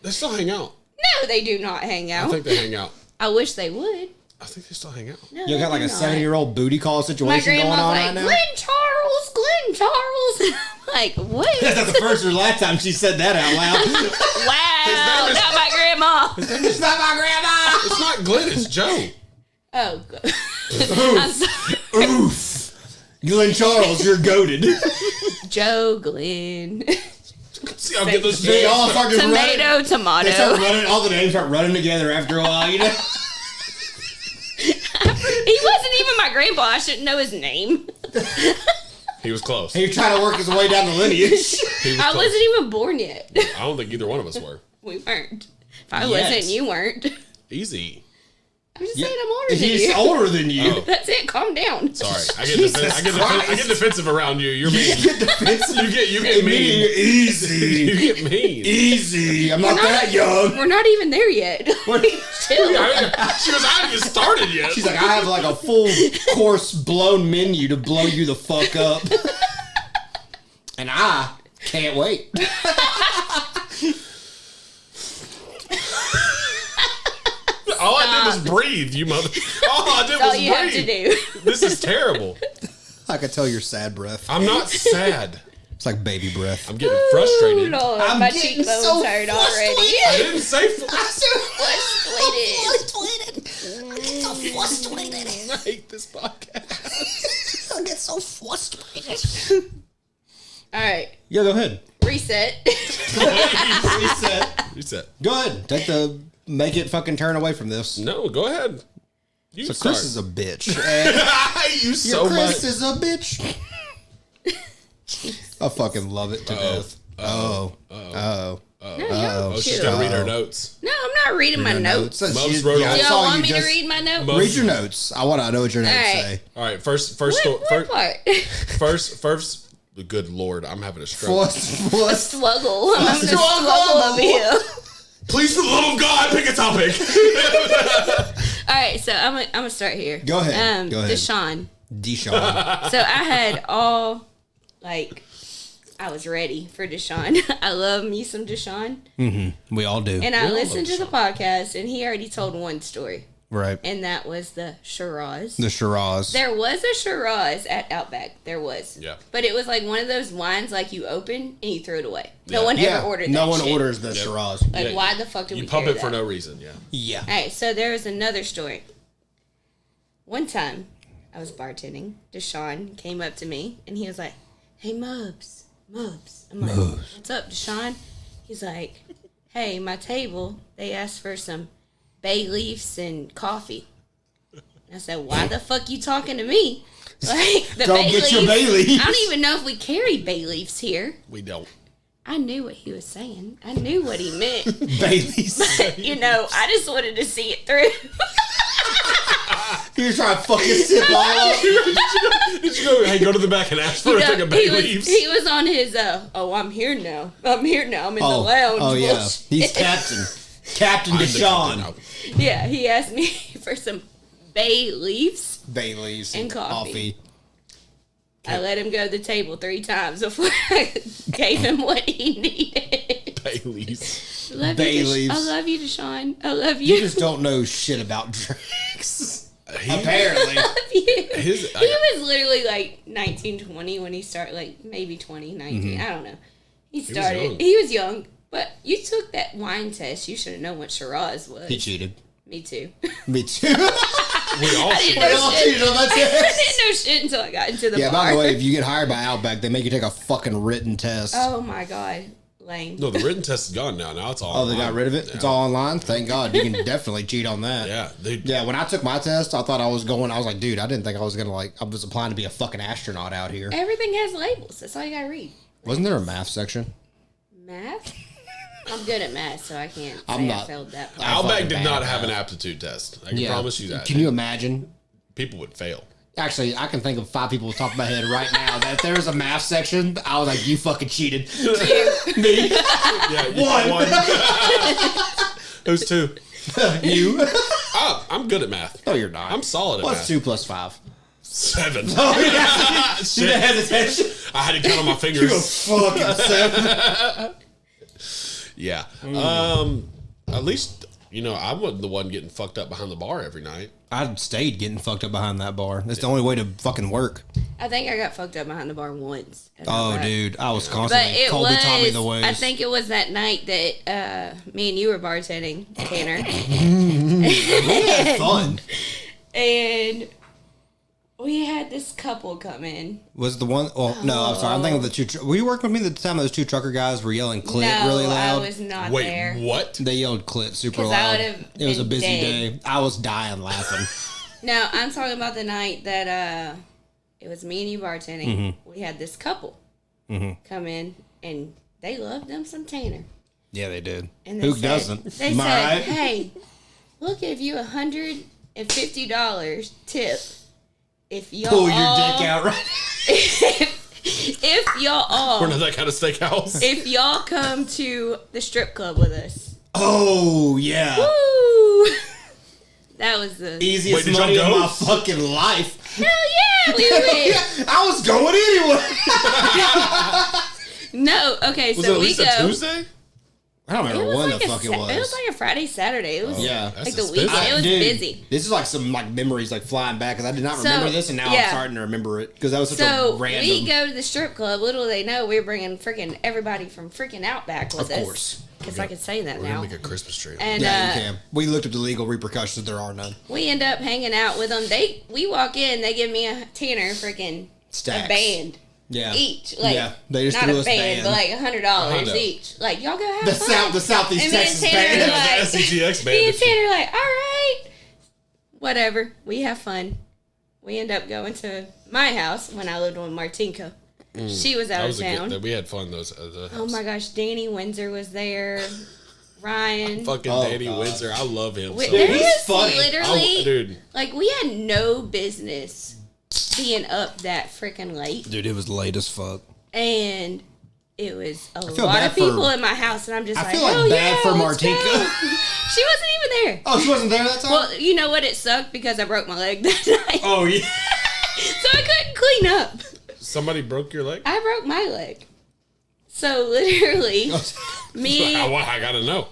They still hang out. No, they do not hang out. I think they hang out. I wish they would. I think they still hang out. No, you got like a 70-year-old booty call situation going on right now? Glenn Charles. I'm like, what? That's not the first or last time she said that out loud. Wow, not my grandma. It's not my grandma. It's not Glenn, it's Joe. Oh, good. I'm sorry. Oof. Glenn Charles, you're goated. Joe, Glenn. See, I'll get this. They all start tomato. They start running. All the names start running together after a while, you know? He wasn't even my grandpa. I shouldn't know his name. He was close. He was trying to work his way down the lineage. I wasn't even born yet. I don't think either one of us were. We weren't. If I wasn't, you weren't. Easy. I'm just saying I'm older than you. He's older than you. Oh. That's it. Calm down. Sorry. I get defensive around you. You're mean. You get defensive. You get mean. Easy. You get mean. Easy. I'm not that young. We're not even there yet. Chill. She goes, I haven't even started yet. She's like, I have like a full course blown menu to blow you the fuck up. And I can't wait. All I did was breathe, you mother. All I did was breathe. That's all you have to do. This is terrible. I could tell you're sad breath. I'm not sad. It's like baby breath. I'm getting frustrated. Lord, I'm my getting cheekbones so hurt already. I didn't say Frustrated. It's so frustrated. I hate this podcast. I get so frustrated. All right. Yeah, go ahead. Reset. Reset. Go ahead. Make it fucking turn away from this. No, go ahead. You so start. Chris is a bitch. I hate you so much. Chris is a bitch. I fucking love it to death. No, She's gonna read her notes. No, I'm not reading my notes. Mubs wrote Do y'all want me to read my notes? Read your notes. I want to know what your notes say. All right, first part? First. Good Lord, I'm having a stroke. Struggle. I'm having a struggle over here. Please, for the love of God, pick a topic. All right, so I'm gonna start here. Go ahead. Deshaun. So I had I was ready for Deshaun. I love me some Deshaun. Mm-hmm. We all do. And I listened to the podcast, and he already told one story. Right. And that was the Shiraz. There was a Shiraz at Outback. There was. Yeah. But it was like one of those wines like you open and you throw it away. No one ever ordered that No one shit. orders the Shiraz. Like, why the fuck do we You pump carry it for that? no reason, yeah. Yeah. All right, so there was another story. One time, I was bartending. Deshaun came up to me, and he was like, "Hey, Mubs. I'm like, what's up, Deshaun?" He's like, "Hey, my table, they asked for some bay leaves and coffee." And I said, "Why the fuck you talking to me?" Like, the Don't get your bay leaves. I don't even know if we carry bay leaves here. We don't. I knew what he was saying. I knew what he meant. Babies. But, I just wanted to see it through. He was trying to fucking sip all up. Did you go to the back and ask for a thing of bay leaves? He was on his, I'm here now. I'm in the lounge. Oh, yeah. Bullshit. He's Captain. Captain Deshaun. Yeah, he asked me for some bay leaves. Bay leaves and coffee. I let him go to the table 3 times before I gave him what he needed. Bay leaves. Bay leaves. I love you, Deshaun. I love you. You just don't know shit about drinks. Apparently. He was literally like 19, 20 when he started, like maybe 20, 19. Mm-hmm. I don't know. He was young, but you took that wine test. You should have known what Shiraz was. He cheated. Me too. Me too. We all cheated on that test. I didn't know shit until I got into the bar. Yeah, by the way, if you get hired by Outback, they make you take a fucking written test. Oh my God. Lame. No, the written test is gone now. Now it's all online. They got rid of it? Yeah. It's all online? Thank God. You can definitely cheat on that. Yeah. When I took my test, I thought I was like, dude, I didn't think I was going to I was applying to be a fucking astronaut out here. Everything has labels. That's all you got to read. Wasn't there a math section? Math? I'm good at math, so I can't say I failed that part. Outback did not have an aptitude test. I can promise you that. Can you imagine? People would fail. Actually, I can think of 5 people off the top of my head right now that if there was a math section, I was like, you fucking cheated. Me? Yeah, one. Who's 2? You? Oh, I'm good at math. No, you're not. I'm solid at math. What's 2 plus 5? 7. Oh, yeah. See the hesitation? I had to count on my fingers. You fucking 7. Yeah. At least, I wasn't the one getting fucked up behind the bar every night. I stayed getting fucked up behind that bar. That's the only way to fucking work. I think I got fucked up behind the bar once. Oh, dude. I was constantly. Colby taught me the ways. I think it was that night that me and you were bartending, Tanner. We had fun. And we had this couple come in. Was the one... Oh, no, I'm sorry. I'm thinking of the 2... Were you working with me at the time those 2 trucker guys were yelling clit really loud? No, I was not there. Wait, what? They yelled clit super loud. It was a busy day. I was dying laughing. No, I'm talking about the night that it was me and you bartending. Mm-hmm. We had this couple come in, and they loved them some Tanner. Yeah, they did. And Who doesn't? They said, right? Hey, we'll give you $150 tip. If y'all pull your dick out right. if y'all we're not that kind of steakhouse. If y'all come to the strip club with us. Oh yeah. Woo! That was the easiest money of my fucking life. Hell yeah, we went. I was going anyway. No, okay, was so it at we least go. A Tuesday? I don't remember when the fuck it was. It was like a Friday, Saturday. It was like the weekend. It was busy. This is like some memories flying back because I did not remember this, and now I'm starting to remember it because that was such a random. We go to the strip club. Little they know we're bringing freaking everybody from freaking Outback with us. Of course. because I can say that We're now. gonna make a Christmas tree. And Yeah, you can. We looked at the legal repercussions. There are none. we end up hanging out with them. We walk in. They give me a Tanner freaking Stacks. a band. Yeah. Each, like, yeah, they just not threw a us band, but like $100 each. Like, y'all go have the fun. the Southeast And me and Texas Tanner band. are like, The SCTX band. me and Tanner are like, all right, whatever. We have fun. We end up going to my house when I lived with Martinka. She was out of town. We had fun those. Oh my gosh, Danny Windsor was there. Ryan. Fucking Danny Windsor. I love him. So There He's is funny. literally, dude. like, we had no business being up that freaking late. Dude, it was late as fuck. And it was a feel lot bad of people for- in my house, and I'm just I like, feel like oh bad yeah, for let's Martinka. go. She wasn't even there. Oh, she wasn't there that time? Well, you know what? It sucked because I broke my leg that night. oh, yeah. So I couldn't clean up. Somebody broke your leg? I broke my leg. So literally, me, I gotta know.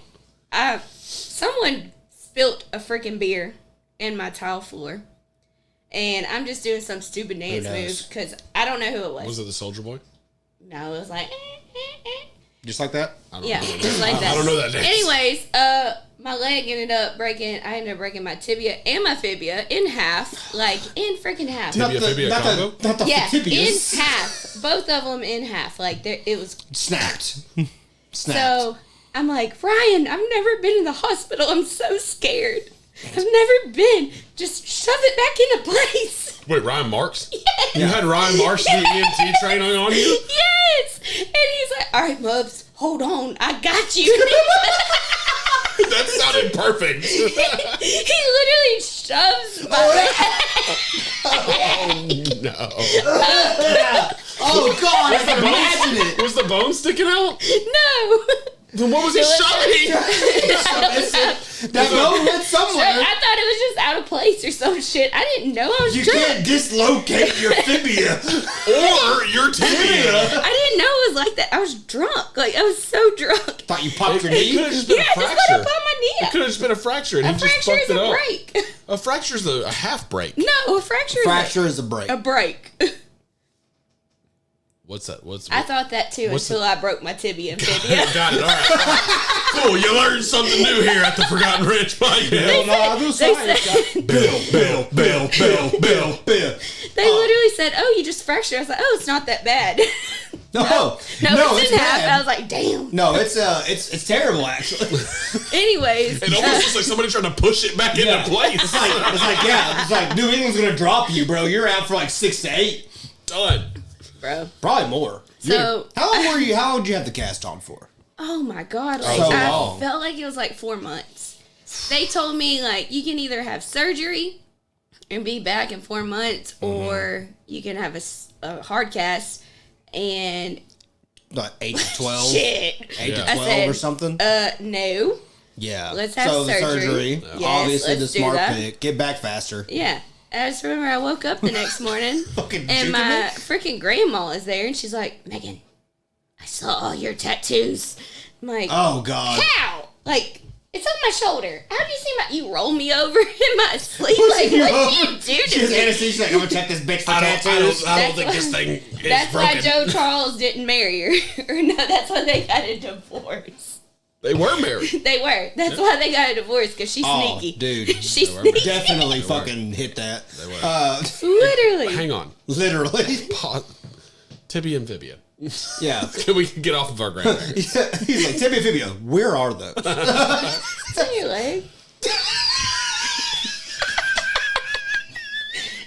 someone spilt a freaking beer in my tile floor. And I'm just doing some stupid dance move because I don't know who it was. Was it the Soldier Boy? No, it was like, Just like that? yeah, just like that. I don't know that dance. Anyways, my leg ended up breaking. I ended up breaking my tibia and my fibia in half, like in freaking half. Tibia, fibia, combo? Not the Yeah, tibias. in half. Both of them in half. Like it was. Snapped. So I'm like, Ryan, I've never been in the hospital. I'm so scared. I've never been. Just shove it back into place. Wait, Ryan Marks? Yes. You had Ryan Marks the EMT training on you? Yes. And he's like, all right, Mubs, hold on. I got you. That sounded perfect. He literally shoves my leg. No. Oh, God, I can imagine it. Was the bone sticking out? No. Then what was he shoving? That bone went somewhere. I thought it was just out of place or some shit. I didn't know I was You drunk. can't dislocate your tibia. Or your tibia. I didn't know it was like that. I was drunk. Like, I was so drunk. Thought you popped your It knee. could have just been Yeah, a I just fracture. went up on my knee. It could have just been a fracture, and A he just fracture fucked is it a up. break. A fracture's a half break. No, a fracture is Fracture is a break. a break. What's that? I thought that too What's until I broke my tibia and fibia. Got it. All right. Cool. You learned something new here at the Forgotten Ridge podcast. Bill. They literally said, "Oh, you just fractured." I was like, "Oh, it's not that bad." No, it's in half. bad. I was like, "Damn." No, it's terrible actually. Anyways, It almost looks like somebody trying to push it back into place. It's like New England's gonna drop you, bro. You're out for like 6 to 8. Done. bro. Probably more. So How long were you? How long did you have the cast on for? oh my god, like So I long. felt like it was like 4 months. They told me like you can either have surgery and be back in 4 months, or you can have a hard cast and Like 8 to 12. shit. 8 to Yeah. 12 I said, or something. No. Yeah. let's have so surgery. the surgery. Yes, Obviously, the let's do smart that. pick. Get back faster. Yeah. I just remember I woke up the next morning Fucking and juking my me? freaking grandma is there and she's like, Megan, I saw all your tattoos. I'm like, Oh God. how? Like, it's on my shoulder. How do you see my? You roll me over in my sleep? Like, you what over? do you do to She has me? anesthesia. She's like, I'm gonna check this bitch for I tattoos. don't think this thing is That's broken. why Joe Charles didn't marry her. Or no, that's why they got a divorce. They were married. They were. That's why they got a divorce, because she's Oh, sneaky. dude. She's were sneaky. Definitely fucking hit that. They were. Literally. Hang on. Literally. Tibia and fibia. Yeah. Can we get off of our ground there? He's like, tibia fibia, where are those? It's on your leg.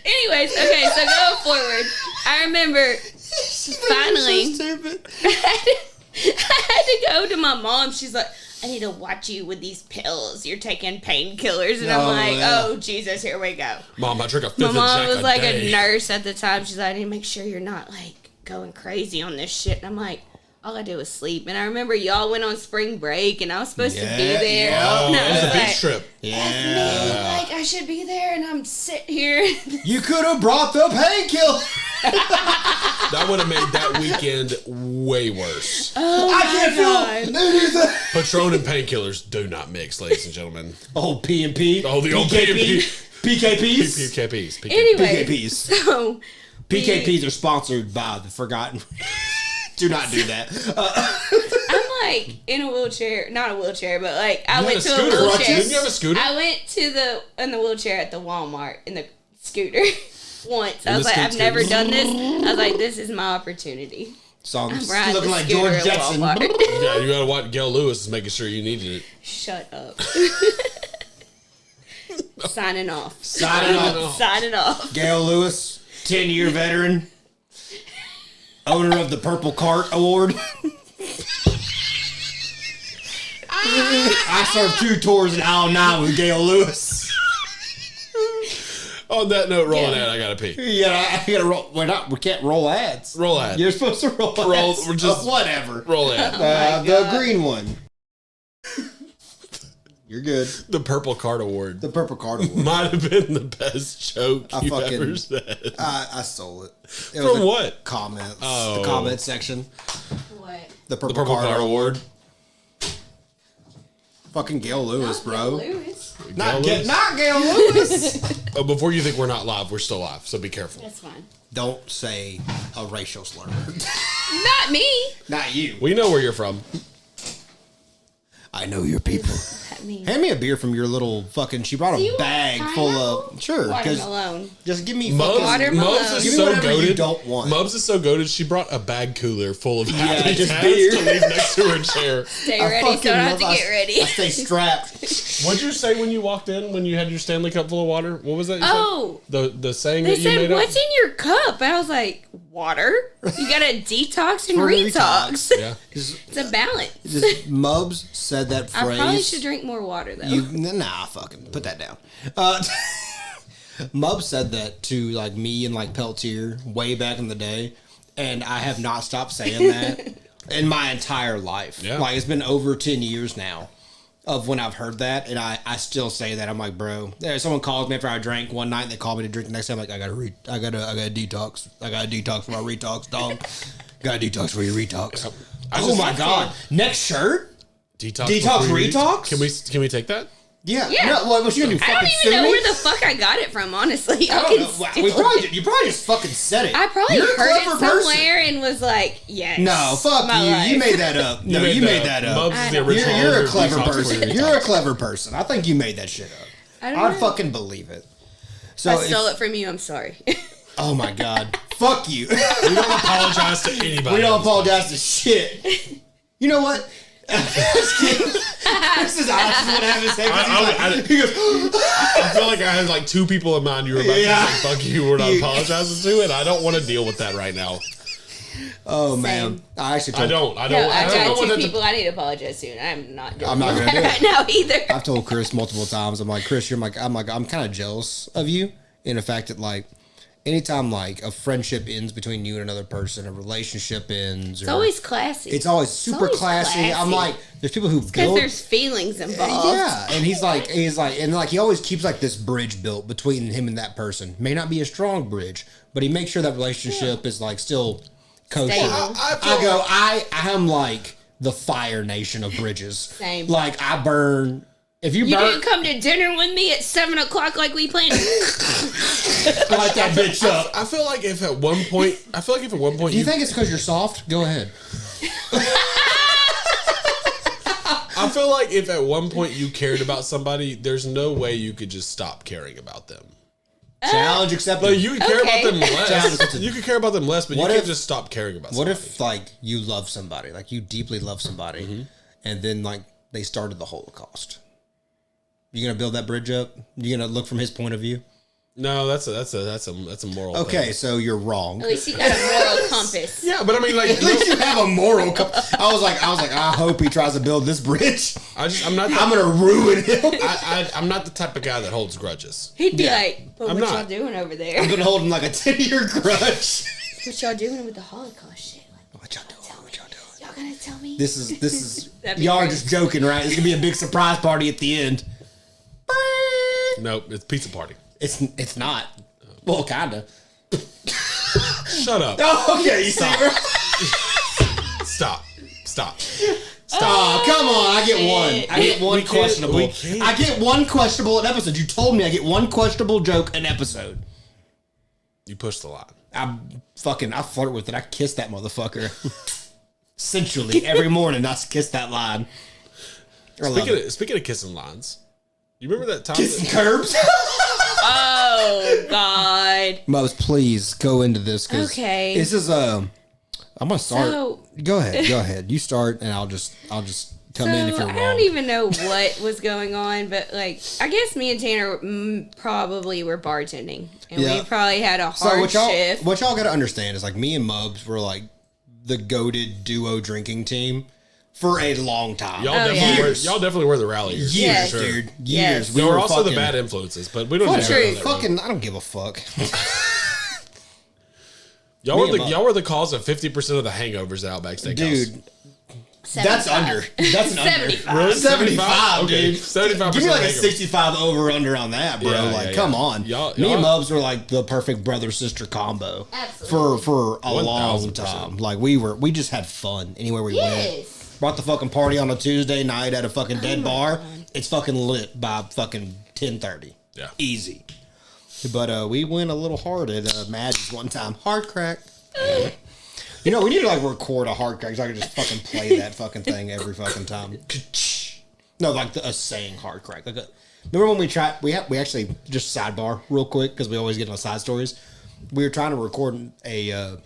Anyways, okay, so going forward, I remember finally So stupid. I had to go to my mom. She's like, I need to watch you with these pills. You're taking painkillers. And I'm Oh, like, yeah. oh, Jesus, here we go. Mom, I drink a fifth My of mom Jack was like day. a nurse at the time. She's like, I need to make sure you're not like going crazy on this shit. And I'm like, all I do is sleep. And I remember y'all went on spring break and I was supposed to be Yeah, there. yeah. And Oh, I it was a was beach like, trip. Yeah. like, I should be there and I'm sitting here. You could have brought the painkiller. That would have made that weekend way worse. Oh, I can't feel anything. Patron and painkillers do not mix, ladies and gentlemen. Old P&P. Oh, the old PKP. PKPs. PKPs. Anyway, PKPs. so PKPs are sponsored by the Forgotten. Do not do that. I'm like in a wheelchair, not a wheelchair, but like I went to a scooter. wheelchair. Didn't you have a scooter? I went to in the wheelchair at the Walmart in the scooter once. I In was the like, I've scooter. never done this. I was like, this is my opportunity. Songs riding looking the like scooter George at Jetson. Walmart. Yeah, you gotta watch. Gail Lewis is making sure you needed it. Shut up. Signing off. Signing off. Gail Lewis, 10-year veteran, owner of the Purple Cart Award. I served 2 tours in aisle 9 with Gail Lewis. On that note, rolling ad, I gotta pee. Yeah, I gotta roll. We can't roll ads. Roll ad. You're supposed to roll ads. We're just whatever. roll ad. The green one. You're good. The Purple Card Award. The Purple Card Award. Might have been the best joke you've fucking- ever said. I stole it. It From was what? Comments. Oh. The comment section. What? The Purple, The Purple Card, Card Award. Award. Fucking Gail Lewis, bro. Lewis. Not Gail Lewis. Gail Lewis. Oh, before you think we're not live, we're still live, so be careful. That's fine. Don't say a racial slur. Not me. Not you. We know where you're from. I know your people. Not me. Hand me a beer from your little fucking. She brought Do you a bag want full pineapple? of. Sure. 'cause Watermelon. Just give me Mubs, fucking. Watermelon. Mubs is Give me so whatever you goated. don't want. Mubs is so goated. She brought a bag cooler full of happy just tabs beer. to leave next to her chair. Stay I ready, so I fucking don't have to love- get ready. I stay strapped. What'd you say when you walked in? When you had your Stanley Cup full of water? What was that? You Oh. said? The saying They that you said, made "What's up. in your cup?" And I was like, "Water. You gotta detox and For retox. Yeah. It's a balance." Just Mubs said that I phrase. probably should drink more water though. Nah, fucking put that down. Mub said that to like me and like Peltier way back in the day, and I have not stopped saying that in my entire life. Yeah. Like it's been over 10 years now of when I've heard that, and I still say that. I'm like, bro, someone calls me after I drank one night, and they call me to drink the next day. I'm like, I gotta detox. I gotta detox for my retox, dog. Gotta detox for your retox. Oh my god! Next shirt. Detox Detox retox? Can we take that? Yeah. Yeah. No, what you gonna do? I don't Fucking even sue know me? where the fuck I got it from. Honestly, I I don't can know. Wow, steal you probably just fucking said it. I probably You're a heard it clever somewhere and was like, "Yes." No, fuck my you. life. You made that up. No, you made that up. Mubs is the I know. original. You're owner a of clever Detox for person. Your You're a Detox. clever person. I think you made that shit up. I don't I'd know. fucking believe it. So I stole it from you. I'm sorry. Oh my god. Fuck you. We don't apologize to anybody. We don't on this apologize to shit. You know what? This is honestly what happened. He goes, I feel like I had like 2 people in mind you were about Yeah. to say fuck you, we're not apologizing to, and I don't want to deal with that right now. oh Same. man. I actually I told don't. No, I've I don't got want 2 that to- people I need to apologize to, and I'm not doing I'm not gonna that do it. right now either. I've told Chris multiple times. I'm like, Chris, I'm kind of jealous of you in the fact that like, anytime like a friendship ends between you and another person, a relationship ends, It's always classy. it's always super always classy. I'm classy. like, there's people who because build. there's feelings involved. Yeah, and he's like, and like he always keeps like this bridge built between him and that person. May not be a strong bridge, but he makes sure that relationship is like still kosher. Stable. I'm like the Fire Nation of bridges. Same. Like I burn. If you You burn, didn't come to dinner with me at 7:00 like we planned. light that bitch up. I feel like if at one point Do you think it's because you're soft? Go ahead. I feel like if at one point you cared about somebody, there's no way you could just stop caring about them. Challenge accepted. Like you could care Okay. about them less. Challenge. You could care about them less, but What you can't if- just stop caring about What somebody. if like you love somebody, like you deeply love somebody, and then like they started the Holocaust? You gonna build that bridge up? You gonna look from his point of view? No, that's a moral Okay, thing. so you're wrong. At least you got a moral compass. Yeah, but I mean like At least you have a moral. I was like, I hope he tries to build this bridge. I'm not I'm gonna ruin him. I'm not the type of guy that holds grudges. He'd be Yeah. like, "But I'm what y'all not. doing over I've there? been holding like a 10-year grudge. What y'all doing with the Holocaust shit? Like, What y'all doing? What y'all doing? y'all gonna tell me?" This is That'd be y'all are great. just joking, right? It's gonna be a big surprise party at the end. Nope, it's pizza party. It's not. Well, kinda. Shut up. Oh, okay. You see, bro? Stop. Oh, come on. I get shit. one. I get one We can't- questionable. we can't. I get one questionable an episode. You told me I get one questionable joke an episode. You pushed the line. I flirt with it. I kiss that motherfucker. sensually every morning. I kiss that line. Speaking of kissing lines, you remember that time? Kissing curbs? Oh, God. Mubs, please go into this. Okay. This is, I'm going to start. So, go ahead. You start, and I'll just come in if you're wrong. I don't even know what was going on, but like, I guess me and Tanner probably were bartending, and we probably had a hard shift. What y'all got to understand is like me and Mubs were like the goated duo drinking team for a long time. Y'all definitely were the ralliers. Years, dude. Years. Yes. We were also the bad influences, but we don't need to go fucking. I don't give a fuck. Y'all were the cause of 50% of the hangovers at Outback Steakhouse. Dude. 75. That's an under. 75. Really? 75, okay. dude. 75%. Give me like a hangovers. 65 over under on that, bro. Yeah, Come on. Me and Mubs were like the perfect brother sister combo. Absolutely. For a long 1000%. time. Like we just had fun anywhere we went. Brought the fucking party on a Tuesday night at a fucking dead bar. God. It's fucking lit by fucking 10:30. Yeah. Easy. But we went a little hard at Maddie's one time. Hard crack. You know, we need to like record a hard crack so I can just fucking play that fucking thing every fucking time. No, like us saying hard crack. Like remember when we actually just sidebar real quick because we always get on side stories. We were trying to record a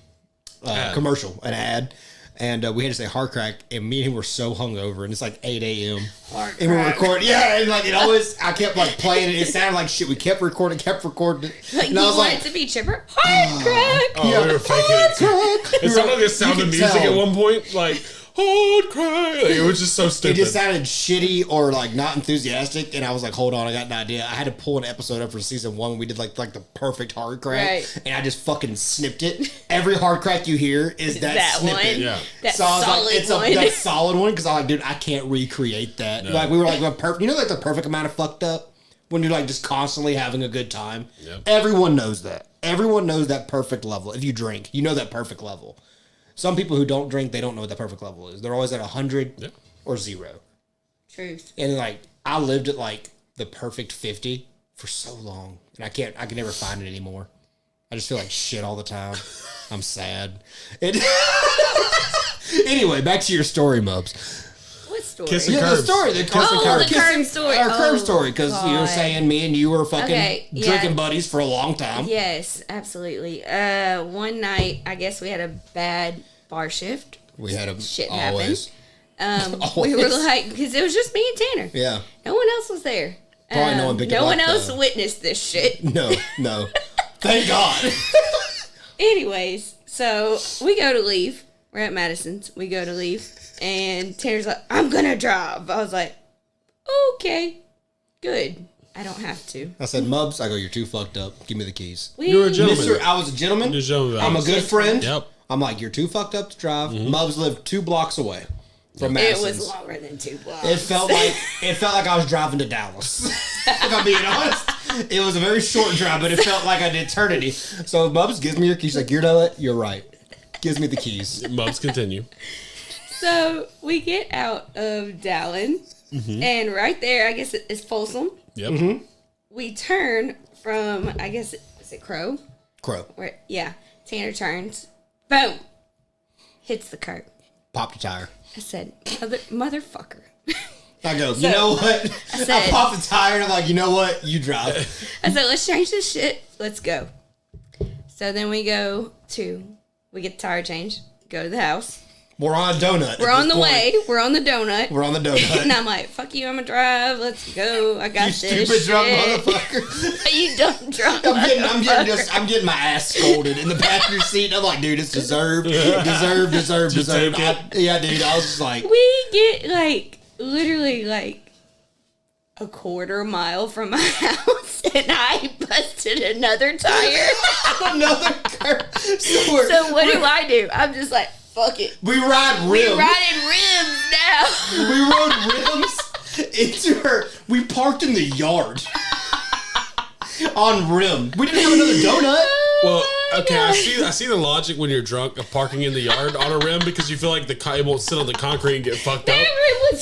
commercial, an ad. And we had to say hard crack, and me and him were so hungover, and it's like 8 a.m. And we're recording, and like it always, I kept like playing it. It sounded like shit. We kept recording. Like and I was you want it to be chipper. Hard crack. We were faking it. It sounded like the sound of music at one point, like hard crack. Like, it was just so stupid. It just sounded shitty or like not enthusiastic, and I was like, hold on, I got an idea. I had to pull an episode up for season 1 when we did like the perfect hard crack, and I just fucking snipped it. Every hard crack you hear is that snippet. One. Yeah. That so I was solid like, it's one. that solid one because I'm like, dude, I can't recreate that. No. Like we were like, you know, like the perfect amount of fucked up when you're like just constantly having a good time. Yep. Everyone knows that. Everyone knows that perfect level. If you drink, you know that perfect level. Some people who don't drink, they don't know what the perfect level is. They're always at 100 or 0. Truth. And like I lived at like the perfect 50 for so long, and I can never find it anymore. I just feel like shit all the time. I'm sad. Anyway, back to your story, Mubs. What story? Kissing The story. The curb story. Our curb story, because you were saying me and you were fucking drinking buddies for a long time. Yes, absolutely. One night, I guess we had a bad bar shift. We had a shit always. happened. We were like, because it was just me and Tanner. Yeah. No one else was there. Probably no one picked up. No one else witnessed this shit. No. Thank God. Anyways, so we go to leave. We're at Madison's. We go to leave. And Tanner's like, I'm going to drive. I was like, okay, good. I don't have to. I said, Mubs, I go, you're too fucked up. Give me the keys. You're a gentleman. I was a gentleman. You're a gentleman. I'm a good friend. Yep. I'm like, you're too fucked up to drive. Mubs lived 2 blocks away from Madison's. It was longer than 2 blocks. It felt like I was driving to Dallas. If I'm being honest. It was a very short drive, but it felt like an eternity. So Mubs gives me your keys. She's like, you know what? You're right. Gives me the keys. Mubs, continue. So we get out of Dallin, and right there, I guess it's Folsom. Yep. Mm-hmm. We turn from, I guess, is it Crow? Crow. Yeah. Tanner turns. Boom. Hits the curb. Popped a tire. I said, motherfucker. I go, you know what? I popped the tire and I'm like, you know what? You drive. I said, let's change this shit. Let's go. So then we get the tire change, go to the house. We're on a donut. We're on the way. We're on the donut. We're on the donut. And I'm like, fuck you, I'm gonna drive. Let's go. I got you this. Stupid drunk motherfucker. You dumb drunk I'm getting my ass scolded in the passenger seat. I'm like, dude, it's deserved. Deserved. Yeah, dude. I was just like, we get like literally like a quarter mile from my house, and I busted another tire. Another curve. So what do? I'm just like, fuck it. We ride rims. We riding rims now. We rode rims into her. We parked in the yard on rim. We didn't have another donut. Well, okay, I see the logic when you're drunk of parking in the yard on a rim because you feel like it won't sit on the concrete and get fucked up.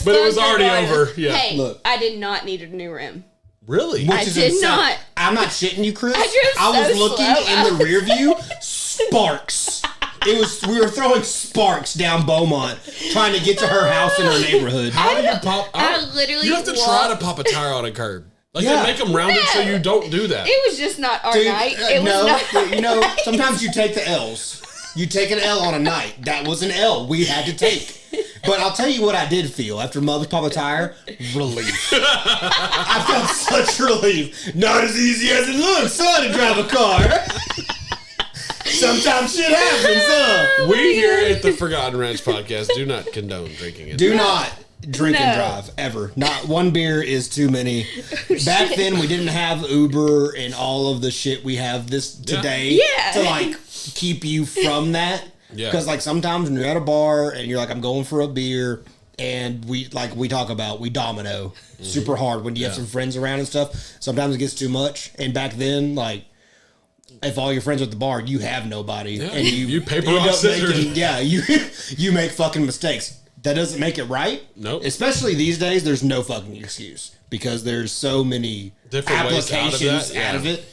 But it was already over. Yeah. Hey, look, I did not need a new rim. Really? I did not. I'm not shitting you, Chris. I was looking in the rear view. Sparks We were throwing sparks down Beaumont, trying to get to her house in her neighborhood. How do you pop? I literally You have to try to pop a tire on a curb. Like Yeah. they make them rounded so you don't do that. It was just not our night. It was not. You know, sometimes you take the L's. You take an L on a night. That was an L we had to take. But I'll tell you what I did feel after Mubs pop a tire. Relief. I felt such relief. Not as easy as it looks, son, to drive a car. Sometimes shit happens, huh? We here at the Forgotten Ranch podcast do not condone drinking and Do not drink and drive, ever. Not one beer is too many. Back then, we didn't have Uber and all of the shit we have this today to, like, keep you from that. Yeah. Because, like, sometimes when you're at a bar and you're like, I'm going for a beer, and we talk about, we domino super hard when you have some friends around and stuff. Sometimes it gets too much. And back then, like, if all your friends are at the bar, you have nobody. Yeah. And You paper, rock, scissors. You make fucking mistakes. That doesn't make it right. Nope. Especially these days, there's no fucking excuse. Because there's so many Different ways applications out out of of it.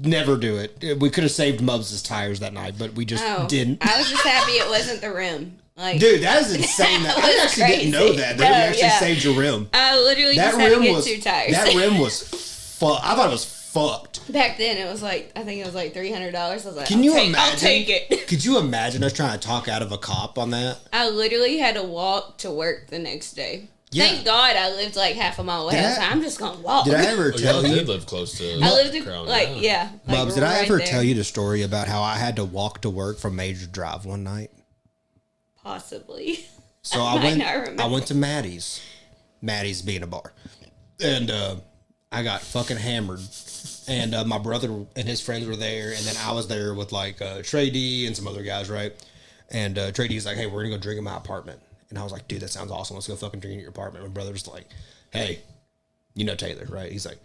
Never do it. We could have saved Mubs' tires that night, but we just didn't. I was just happy it wasn't the rim. Like, Dude, that is insane. That I was actually crazy. didn't know that. That you actually saved your rim. I literally That just had to rim get was 2 tires. That rim was I thought it was fucked. Back then, it was like, I think it was like $300. I was like, Can you I'll imagine? take it. Could you imagine us trying to talk out of a cop on that? I literally had to walk to work the next day. Yeah. Thank God I lived like half a mile away. Did I was like, I'm just gonna walk. Did I ever Oh, tell y'all you? did live close to I lived in, Crown, like, yeah. Like, Bubs, did I right ever there. tell you the story about how I had to walk to work from Major Drive one night? Possibly. So I might not remember. I went to Maddie's. Maddie's being a bar. And I got fucking hammered. And my brother and his friends were there. And then I was there with like Trey D and some other guys, right? And Trey D's like, hey, we're going to go drink in my apartment. And I was like, dude, that sounds awesome. Let's go fucking drink in your apartment. My brother's like, hey, you know Taylor, right? He's like,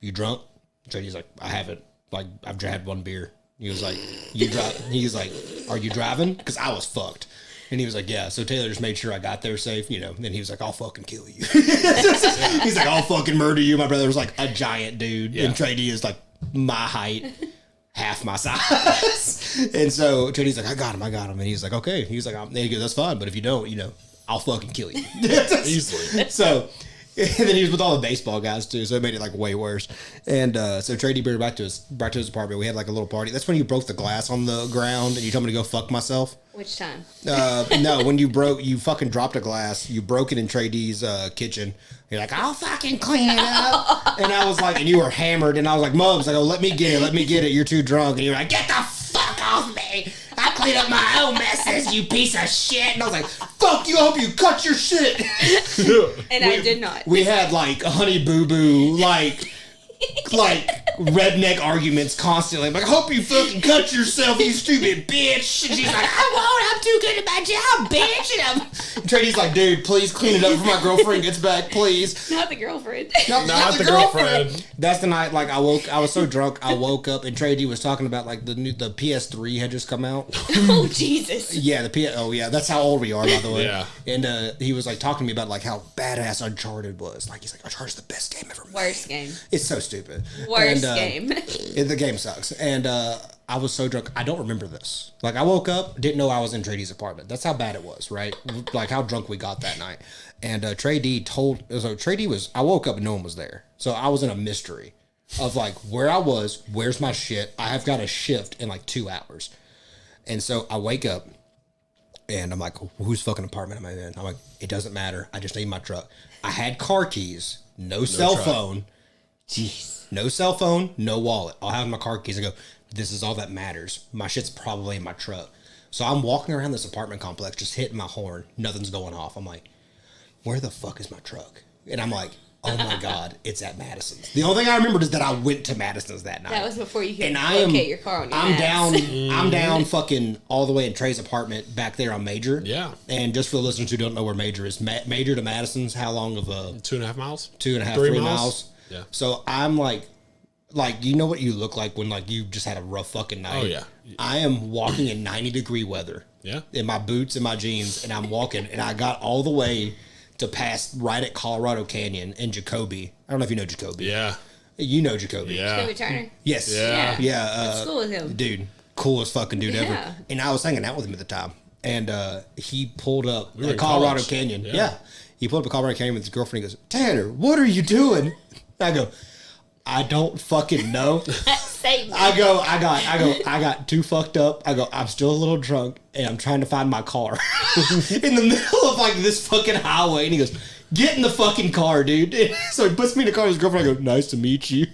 you drunk? Trey D's like, I haven't. Like, I've had one beer. He was like, you drive? He was like, are you driving? Because I was fucked. And he was like, yeah. So Taylor just made sure I got there safe, you know. And he was like, I'll fucking kill you. He's like, I'll fucking murder you. My brother was like a giant dude. Yeah. And Trey D is like my height, half my size. And so Trey D's like, I got him. And he's like, okay. He was like, he goes, that's fine. But if you don't, you know, I'll fucking kill you. easily. So, and then he was with all the baseball guys too, so it made it like way worse. And so Trey D brought back to his apartment. We had like a little party. That's when you broke the glass on the ground and you told me to go fuck myself. Which time? No, when you fucking dropped a glass, you broke it in Trey D's kitchen. You're like, I'll fucking clean it up. And I was like, and you were hammered, and I was like, Mubs, I go, let me get it. You're too drunk. And you were like, get the fuck off me. I clean up my own messes, you piece of shit. And I was like, fuck you, I hope you cut your shit. And I did not. We had like Honey Boo Boo, like redneck arguments constantly. I'm like, I hope you fucking cut yourself, you stupid bitch. And she's like, I won't, I'm too good at my job, bitch. And Trady's like, dude, please clean it up before my girlfriend gets back, please. Not the girlfriend. Not the girlfriend. That's the night, like, I was so drunk, I woke up and Trady was talking about like the PS3 had just come out. Oh, Jesus. Yeah, that's how old we are, by the way. Yeah. And he was like talking to me about like how badass Uncharted was. Like, he's like, Uncharted's the best game ever made. Worst game. It's so stupid. Worst game. game. The game sucks. And I was so drunk. I don't remember this. Like, I woke up, didn't know I was in Trady's apartment. That's how bad it was, right? Like, how drunk we got that night. And Trey D I woke up and no one was there. So I was in a mystery of like where I was, where's my shit? I have got a shift in like 2 hours. And so I wake up and I'm like, whose fucking apartment am I in? I'm like, it doesn't matter. I just need my truck. I had car keys, no cell truck. phone. Jeez. No cell phone, no wallet. I'll have my car keys. I go, this is all that matters. My shit's probably in my truck. So I'm walking around this apartment complex, just hitting my horn. Nothing's going off. I'm like, where the fuck is my truck? And I'm like, oh my God, it's at Madison's. The only thing I remembered is that I went to Madison's that night. That was before you could And locate your car on your I'm maps. I'm down fucking all the way in Trey's apartment back there on Major. Yeah. And just for the listeners who don't know where Major is, Major to Madison's, how long of a... 2.5 miles? 2.5, 3 3 miles. Yeah. So I'm like, you know what you look like when like you just had a rough fucking night? Oh, yeah. I am walking in 90-degree weather. Yeah. In my boots and my jeans, and I'm walking, and I got all the way to pass right at Colorado Canyon in Jacoby. I don't know if you know Jacoby. Yeah. You know Jacoby. Yeah. Toby Turner. Yes. Yeah. Yeah. Went to school with him. Dude, coolest fucking dude ever. And I was hanging out with him at the time. And he pulled up Colorado Canyon. Yeah. He pulled up a Colorado Canyon with his girlfriend. He goes, Tanner, what are you doing? I go, I don't fucking know. I got too fucked up. I go, I'm still a little drunk and I'm trying to find my car in the middle of like this fucking highway. And he goes, get in the fucking car, dude. So he puts me in the car with his girlfriend. I go, nice to meet you.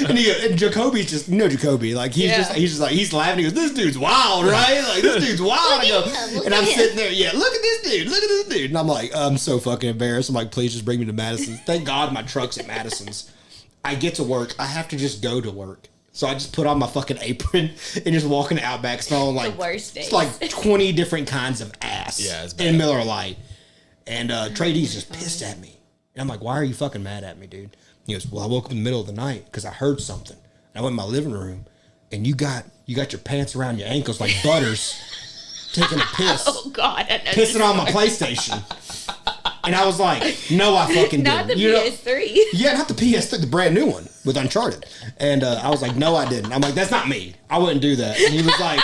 and Jacoby's just, Jacoby, like he's just like, he's laughing. He goes, this dude's wild, right? Like this dude's wild. I go, and I'm sitting there, look at this dude. And I'm like, I'm so fucking embarrassed. I'm like, please just bring me to Madison's. Thank God my truck's at Madison's. I get to work. I have to just go to work. So I just put on my fucking apron and just walk in the Outback smelling like, the worst days. It's like 20 different kinds of ass. Yeah, it's bad. In Miller Lite. And Trey D's just pissed at me. And I'm like, why are you fucking mad at me, dude? He goes, well, I woke up in the middle of the night because I heard something. I went in my living room and you got your pants around your ankles like Butters taking a piss. Oh, God. Pissing on my PlayStation. And I was like, no, I fucking didn't. Not the PS3. Yeah, not the PS3, the brand new one with Uncharted. And I was like, no, I didn't. I'm like, that's not me. I wouldn't do that. And he was like,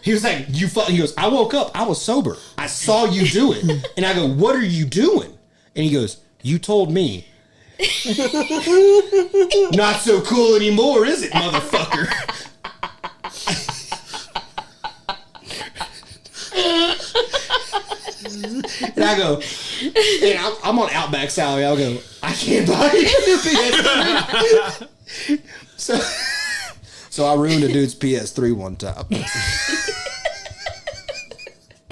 you fuck. He goes, I woke up. I was sober. I saw you do it. And I go, what are you doing? And he goes, you told me. Not so cool anymore, is it, motherfucker? And I go, and I'm on Outback salary. I'll go, I can't buy a new PS3. So I ruined a dude's PS3 one time.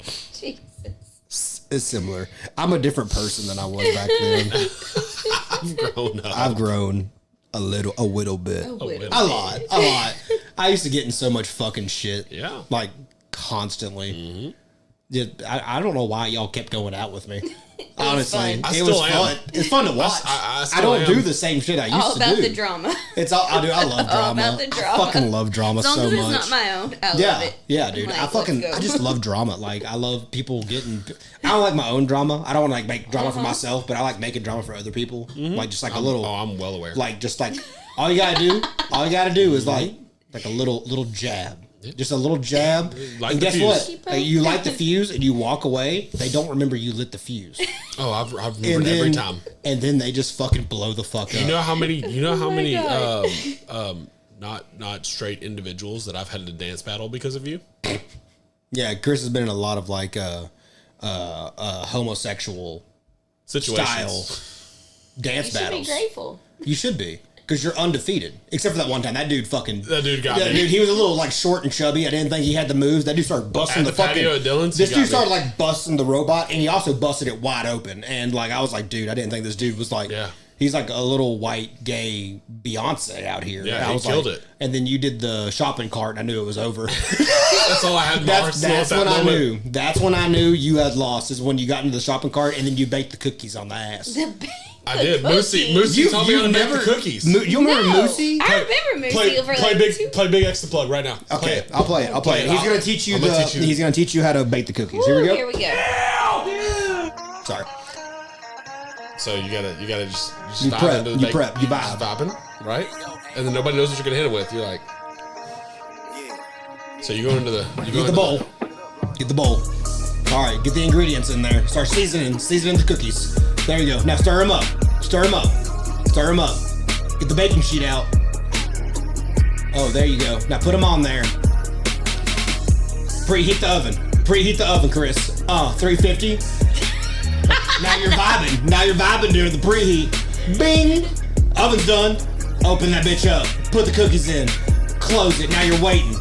Jesus. It's similar. I'm a different person than I was back then. I've grown up. I've grown a little bit. A lot. I used to get in so much fucking shit. Yeah. Like, constantly. Mm-hmm. I don't know why y'all kept going out with me. Honestly, it was fun. It's fun to watch. I don't do the same shit I used to do. All about the drama. It's all I do. I love drama. All about the drama. I fucking love drama so much. As long as it's not my own, I love it. Yeah, dude. Like, I just love drama. Like, I love people getting. I don't like my own drama. I don't want to like make drama for myself, but I like making drama for other people. Mm-hmm. Like just like a little. Oh, I'm well aware. Like just like all you gotta do is like a little jab. Just a little jab. Like and guess fuse. What? You light the fuse and you walk away. They don't remember you lit the fuse. Oh, I've remembered every time. And then they just fucking blow the fuck up. You know how many not straight individuals that I've had to dance battle because of you? Yeah, Chris has been in a lot of like homosexual situations. Style dance battles. You should be grateful. You should be. Because you're undefeated. Except for that one time. That dude got me. Dude, he was a little like short and chubby. I didn't think he had the moves. That dude started busting the fucking... patio at Dylan's, this dude started like busting the robot, and he also busted it wide open. And like, I was like, dude, I didn't think this dude was like... Yeah. He's like a little white gay Beyonce out here. Yeah, he killed it. And then you did the shopping cart, and I knew it was over. That's all I had. That's when I knew. That's when I knew you had lost, is when you got into the shopping cart, and then you baked the cookies on the ass. I did. Moosey taught me how to make the cookies. You remember Moosey? I remember Moosey. Play Big X to Plug right now. Okay, I'll play it. He's gonna teach you He's gonna teach you how to bake the cookies. Here we go. Here we go. Sorry. So you gotta just you vibe prep, into the you bake, prep, you vibe. just vibing, right? And then nobody knows what you're gonna hit it with. You're like, so you go into the get the bowl. Get the bowl. All right, get the ingredients in there. Start seasoning the cookies. There you go. Now stir them up. Stir them up. Stir them up. Get the baking sheet out. Oh, there you go. Now put them on there. Preheat the oven. Preheat the oven, Chris. 350. Now you're vibing during the preheat. Bing! Oven's done. Open that bitch up. Put the cookies in. Close it. Now you're waiting.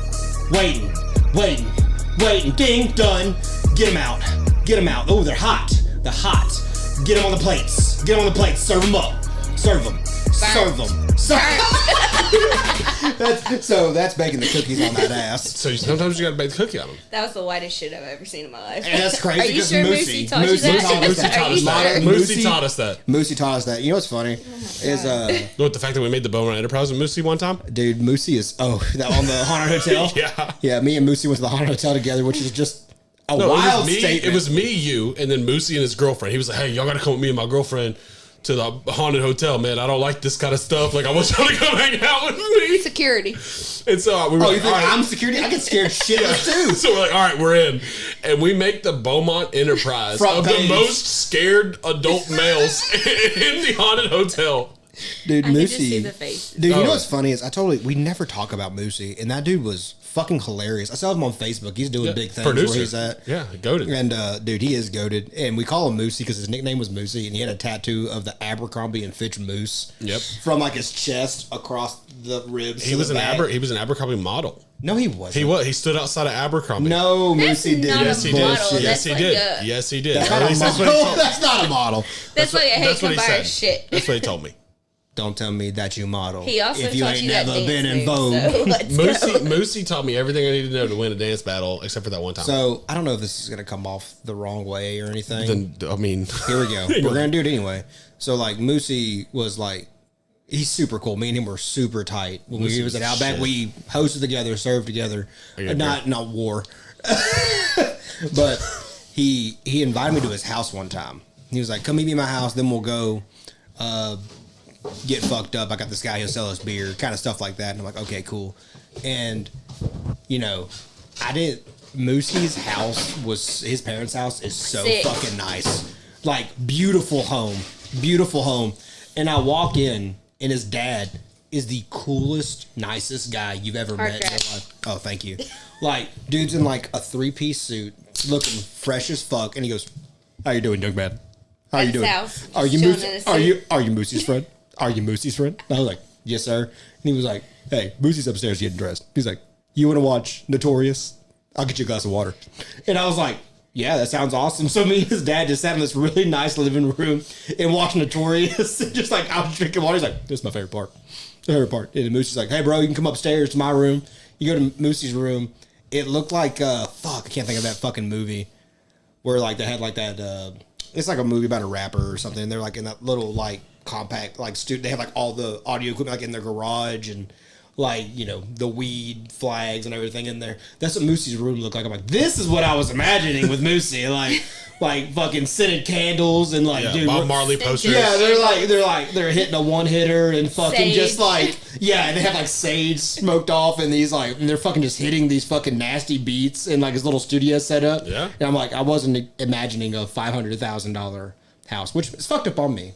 Ding! Done. Get them out. Oh, they're hot. Get them on the plates. Serve them up. Serve them. That's baking the cookies on that ass. So sometimes you gotta bake the cookie on them. That was the whitest shit I've ever seen in my life. And that's crazy. Are you sure Moosey taught you that? Moosey taught us that. Moosey taught us that. You know what's funny is the fact that we made the Beaumont Enterprise with Moosey one time. Dude, Moosey is that on the Haunted Hotel. Yeah. Me and Moosey went to the Haunted Hotel together, which is just wild statement. It was me, you, and then Moosey and his girlfriend. He was like, "Hey, y'all gotta come with me and my girlfriend to the haunted hotel, man, I don't like this kind of stuff. Like, I want y'all to come hang out with me. Security. And so we were you think I'm security? I get scared shitless too. So we're like, all right, we're in. And we make the Beaumont Enterprise of the most scared adult males in the haunted hotel. Dude, I can just Moosey. see the face. Dude, you know what's funny is we never talk about Moosey, and that dude was fucking hilarious. I saw him on Facebook. He's doing big things where he's at. Yeah, goated. And dude, he is goated. And we call him Moosey because his nickname was Moosey, and he had a tattoo of the Abercrombie and Fitch moose. Yep. From like his chest across the ribs. He was an Abercrombie model. No, he wasn't. He was. He stood outside of Abercrombie. No, That's Moosey did. not Yes, a he did. model. Yes, he That's did. like a- Yes, he did. That's Or at not a least that's what he model. told me. That's not a model. That's why I hate That's what he Kumbaya said. shit. That's what he told me. Don't tell me that you model. He also if you taught ain't you that never dance been in move, Vogue. so let's go. Moosey taught me everything I need to know to win a dance battle, except for that one time. So I don't know if this is gonna come off the wrong way or anything. then, I mean, Here we go. We're gonna do it anyway. So like Moosey was like, he's super cool. Me and him were super tight when he was at Outback. shit. We hosted together, served together. Okay, Not war, but he invited me to his house one time. He was like, "Come meet me at my house, then we'll go get fucked up. I got this guy who'll sell us beer, kind of stuff like that." And I'm like, "Okay, cool." And you know, I didn't. Moosey's house was his parents' house is so Sick. fucking nice, like beautiful home. And I walk in, and his dad is the coolest, nicest guy you've ever met in your crash. life. Oh, thank you. Like, dude's in like a 3-piece suit, looking fresh as fuck, and he goes, "How you doing, young man? How At you doing? his house, Are you chilling in Moosey? his Are you suit. Moosey's friend? Are you Moosey's friend?" And I was like, "Yes, sir." And he was like, "Hey, Moosey's upstairs getting dressed." He's like, "You want to watch Notorious? I'll get you a glass of water." And I was like, "Yeah, that sounds awesome." So me and his dad just sat in this really nice living room and watched Notorious. Just like I was drinking water. He's like, "This is my favorite part. The favorite part." And Moosey's like, "Hey, bro, you can come upstairs to my room." You go to Moosey's room. It looked like fuck. I can't think of that fucking movie where like they had like that. It's like a movie about a rapper or something. And they're like in that little like compact like they have like all the audio equipment like in their garage and like, you know, the weed flags and everything in there. That's what Moosey's room looked like. I'm like, this is what I was imagining with Moosey. Like fucking scented candles and like, yeah, dude, Bob Marley posters. yeah, they're hitting a one hitter and fucking Sage. just like, yeah, they have like sage smoked off and these like, and they're fucking just hitting these fucking nasty beats in like his little studio setup. Yeah. And I'm like, I wasn't imagining a $500,000 house, which is fucked up on me.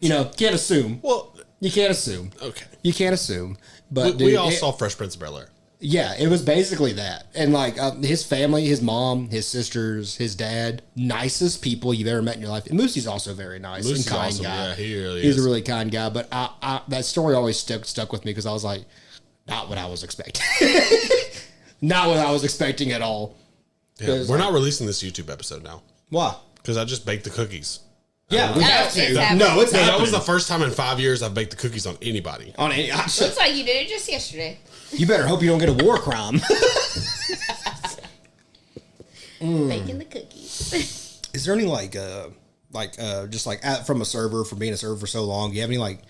You know, can't assume. Well, You can't assume. okay. You can't assume. But We dude, all it- saw Fresh Prince of Bel-Air. yeah, it was basically that. And like his family, his mom, his sisters, his dad, nicest people you've ever met in your life. And Moosey's also very nice Moosey's and kind awesome. guy. Yeah, he really He's is. a really kind guy. But I that story always stuck with me because I was like, not what I was expecting. Not what I was expecting at all. Yeah, we're not releasing this YouTube episode now Why? because I just baked the cookies. Yeah, we No, have it's to. happening. No, it's No, that happening. was the first time in 5 years I've baked the cookies on anybody. On any, Looks like you did it just yesterday. you better hope you don't get a war crime. Baking the cookies. Is there any just like from a server, from being a server for so long, do you have any like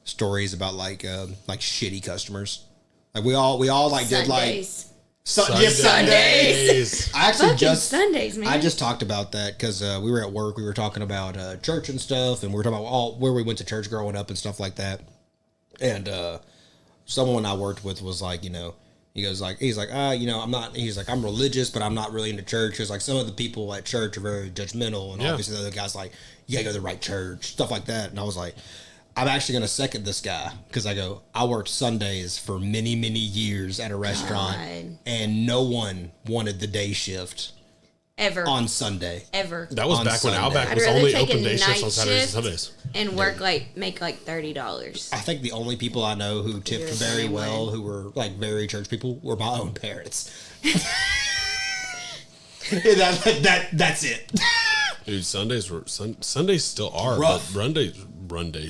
stories about like shitty customers? Like we all like did like Sundays. Sundays. I actually Fucking just Sundays, man. I just talked about that because we were at work. We were talking about church and stuff, and we were talking about where we went to church growing up and stuff like that. And someone I worked with was like, you know, he's like, I'm not. He's like, I'm religious, but I'm not really into church. He's like, some of the people at church are very judgmental, and Yeah. obviously the other guys like, you gotta go to the right church, stuff like that. And I was like, I'm actually going to second this guy because I worked Sundays for many, many years at a restaurant God. and no one wanted the day shift Ever. on Sunday. Ever. That was On back when Sunday. Outback I'd was rather only take open a day shifts night on Saturdays shift and Sundays. and make like $30. I think the only people I know who tipped You're the very same well, way. who were like very church people, were my own parents. That's it. Dude, Sundays still are, Rough. but run days. Run Run it.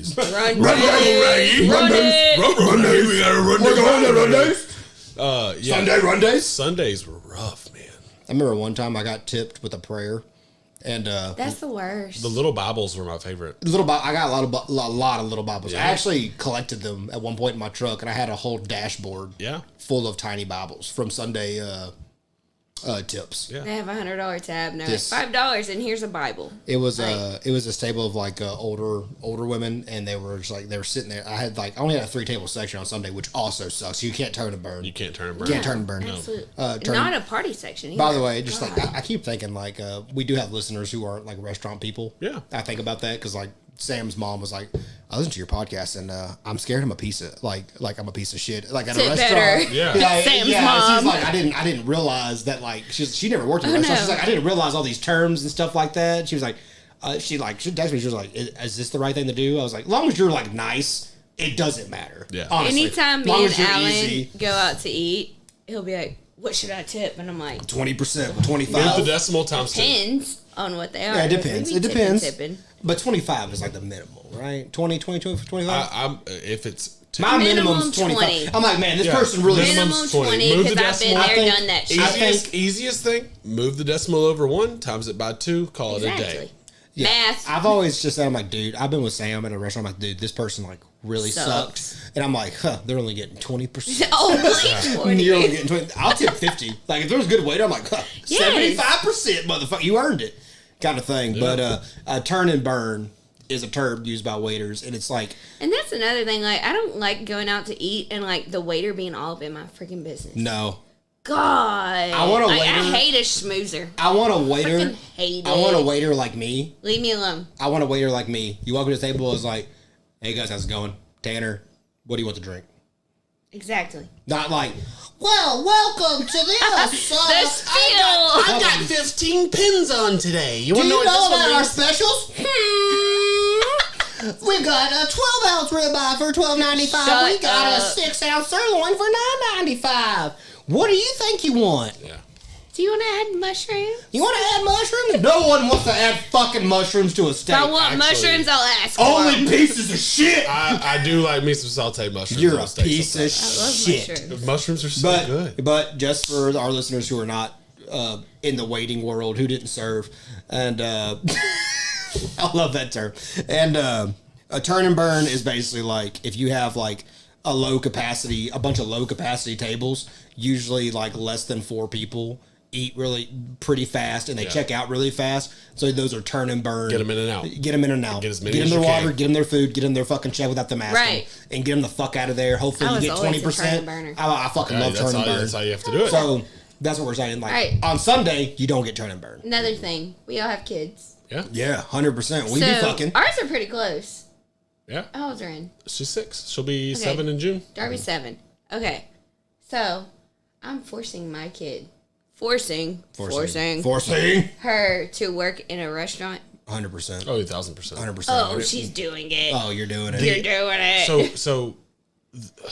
We gotta run We're going to run days. Yeah. Sunday run days. Sundays were rough, man. I remember one time I got tipped with a prayer, and That's the worst. The little Bibles were my favorite. I got a lot of little Bibles. Yeah. I actually collected them at one point in my truck, and I had a whole dashboard Yeah. full of tiny Bibles from Sunday Tips. Yeah. They have $100 tab and they're like $5 and here's a Bible. It was a stable of like older women, and they were sitting there. I only had a 3-table section on Sunday, which also sucks. You can't turn and burn. You can't turn and burn. Can't turn and burn. Absolutely. Not a party section either. By the way, just like I keep thinking, like we do have listeners who aren't like restaurant people. Yeah, I think about that because like Sam's mom was like, I listen to your podcast and I'm scared I'm a piece of I'm a piece of shit like at a restaurant. Better. Yeah, Sam's mom. She's like, I didn't realize that like she never worked in a restaurant. She's like, I didn't realize all these terms and stuff like that. She was like, she texted me. She was like, is this the right thing to do? I was like, as long as you're like nice, it doesn't matter. Yeah. Honestly, anytime me and Alan go out to eat, he'll be like, what should I tip? And I'm like, 20%, 25. Move the decimal times 2. Depends on what they are. Yeah, it depends. It depends. Tipping. But 25 is like the minimal, right? 20, 25? If it's... My minimum's 25. I'm like, man, this person really... Minimum 20, because I've been there, done that shit. Easiest thing, move the decimal over 1, times it by 2, call it a day. Yeah. Math. I've always just said, I'm like, dude, I've been with Sam at a restaurant. I'm like, dude, this person like really sucks. And I'm like, they're only getting 20%. Oh, 20. You're only getting 20. I'll tip 50. Like, if there's a good waiter, I'm like, 75%, motherfucker. You earned it. Kind of thing. Yeah. But turn and burn is a term used by waiters, and it's like... And that's another thing. Like, I don't like going out to eat and like the waiter being all up in my freaking business. No. God, I want a waiter. I hate a schmoozer. I want a waiter. Hate it. I want a waiter like me. Leave me alone. I want a waiter like me. You walk to the table, it's like, hey guys, how's it going? Tanner, what do you want to drink? Exactly. Not like, well, welcome to this. The spiel. I got 15 pins on today. You want to know about our specials? We got a 12-ounce ribeye for $12.95. We got a 6-ounce sirloin for $9.95. What do you think you want? Yeah. Do you want to add mushrooms? You want to add mushrooms? No one wants to add fucking mushrooms to a steak. If I want mushrooms, I'll ask. Only pieces of shit. I do like me some sauteed mushrooms. You're a piece of shit. Mushrooms. Mushrooms are so good. But just for our listeners who are not in the waiting world, who didn't serve, and I love that term. And a turn and burn is basically like if you have like a bunch of low capacity tables, usually like less than 4 people eat really pretty fast and they check out really fast. So those are turn and burn. Get them in and out. Get them in and out. Get as many Get as them their you water. can. Get them their food. Get them their fucking check without them asking. Right. And get them the fuck out of there. Hopefully you get 20%. I fucking love turn and burn. That's how you have to do it. So that's what we're saying. Like on Sunday, you don't get turn and burn. Another thing, we all have kids. Yeah. Yeah, 100%. We be fucking. Ours are pretty close. Yeah. How old's Ren? She's 6. She'll be 7 in June. Darby's 7. Okay. So, I'm forcing my kid. Forcing her to work in a restaurant. 100%. Oh, 1,000%. 100%. Oh, she's doing it. Oh, you're doing it. You're doing it. So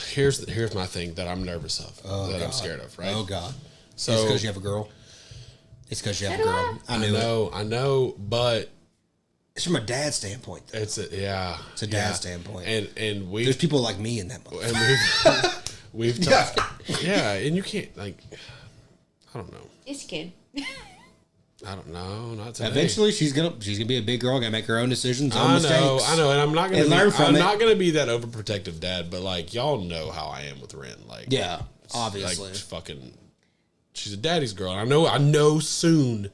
here's my thing that I'm nervous of. I'm scared of, right? Oh, God. So, it's because you have a girl. It's because you have a girl. I know, but it's from a dad standpoint, though. It's a dad standpoint. And there's people like me in that book. And we've talked. Yeah, and you can't like I don't know. It's a kid. I don't know, not today. Eventually she's gonna be a big girl, gonna make her own decisions, mistakes. I know, and I'm not gonna learn from it. not gonna be that overprotective dad, but like y'all know how I am with Ren. Like obviously. Like fucking she's a daddy's girl. And I know soon,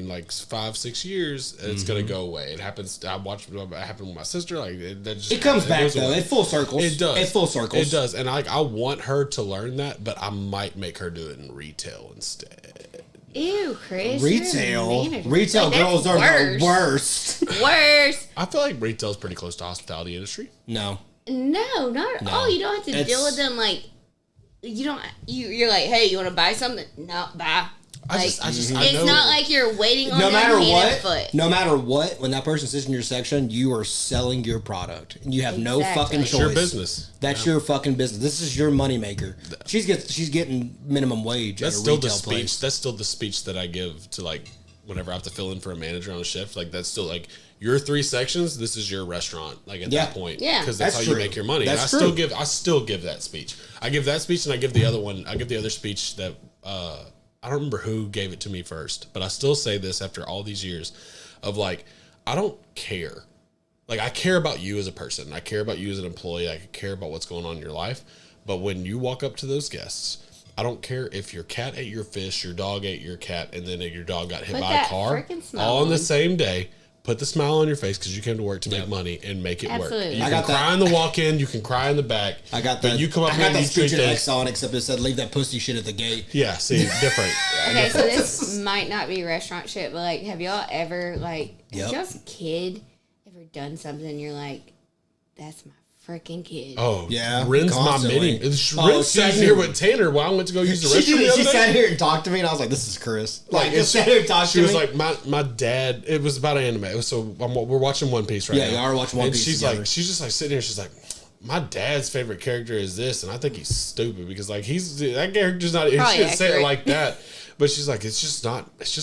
like 5-6 years, it's gonna go away. It happens. I watched it happen with my sister. Like it comes back though. It full circles. It does. It full circles. It does. And I want her to learn that, but I might make her do it in retail instead. Ew, Chris. Retail girls are the worst. Worst. I feel like retail is pretty close to hospitality industry. No, not at all. You don't have to deal with them like. You don't. You're like, hey, you want to buy something? No, bye. It's not like you're waiting on them hand and foot. No matter what, when that person sits in your section, you are selling your product, and you have no fucking choice. It's your business. That's your fucking business. This is your moneymaker. She's getting minimum wage. That's at a still retail the speech. place. That's still the speech that I give to like whenever I have to fill in for a manager on a shift. Like that's still like your 3 sections. This is your restaurant. Like at that point, because that's how you make your money. That's and true. I still give that speech. I give that speech, and I give the other one. I give the other speech that. I don't remember who gave it to me first, but I still say this after all these years of like, I don't care. Like, I care about you as a person. I care about you as an employee. I care about what's going on in your life. But when you walk up to those guests, I don't care if your cat ate your fish, your dog ate your cat, and then your dog got hit Put by a that car. frickin' smile All on the on. same day. Put the smile on your face because you came to work to make money and make it work. Absolutely. You I can got that. cry in the walk-in. You can cry in the back. I got but that. you come up I here got and that you treat stupid this. X on, except it said leave that pussy shit at the gate. Yeah, see, different. Okay, so this might not be restaurant shit, but like, have y'all ever like, Yep. has y'all's kid ever done something you're like, that's my freaking kid? Oh, Yeah, Ren's my constantly. mini. Ren Oh, sat she's here a- with Tanner while I went to go use the She restroom did. the She other sat day. here and talked to me, and I was like, "This is Chris." Like, just it's- sat here and talked She to was me. like, my dad. It was about anime. So we're watching One Piece right Yeah, now. y'all are watching One and Piece she's together. like, she's just like sitting here. She's like, my dad's favorite character is this, and I think he's stupid because like that character's not. She Probably didn't say it accurate. like that. But she's like, it's just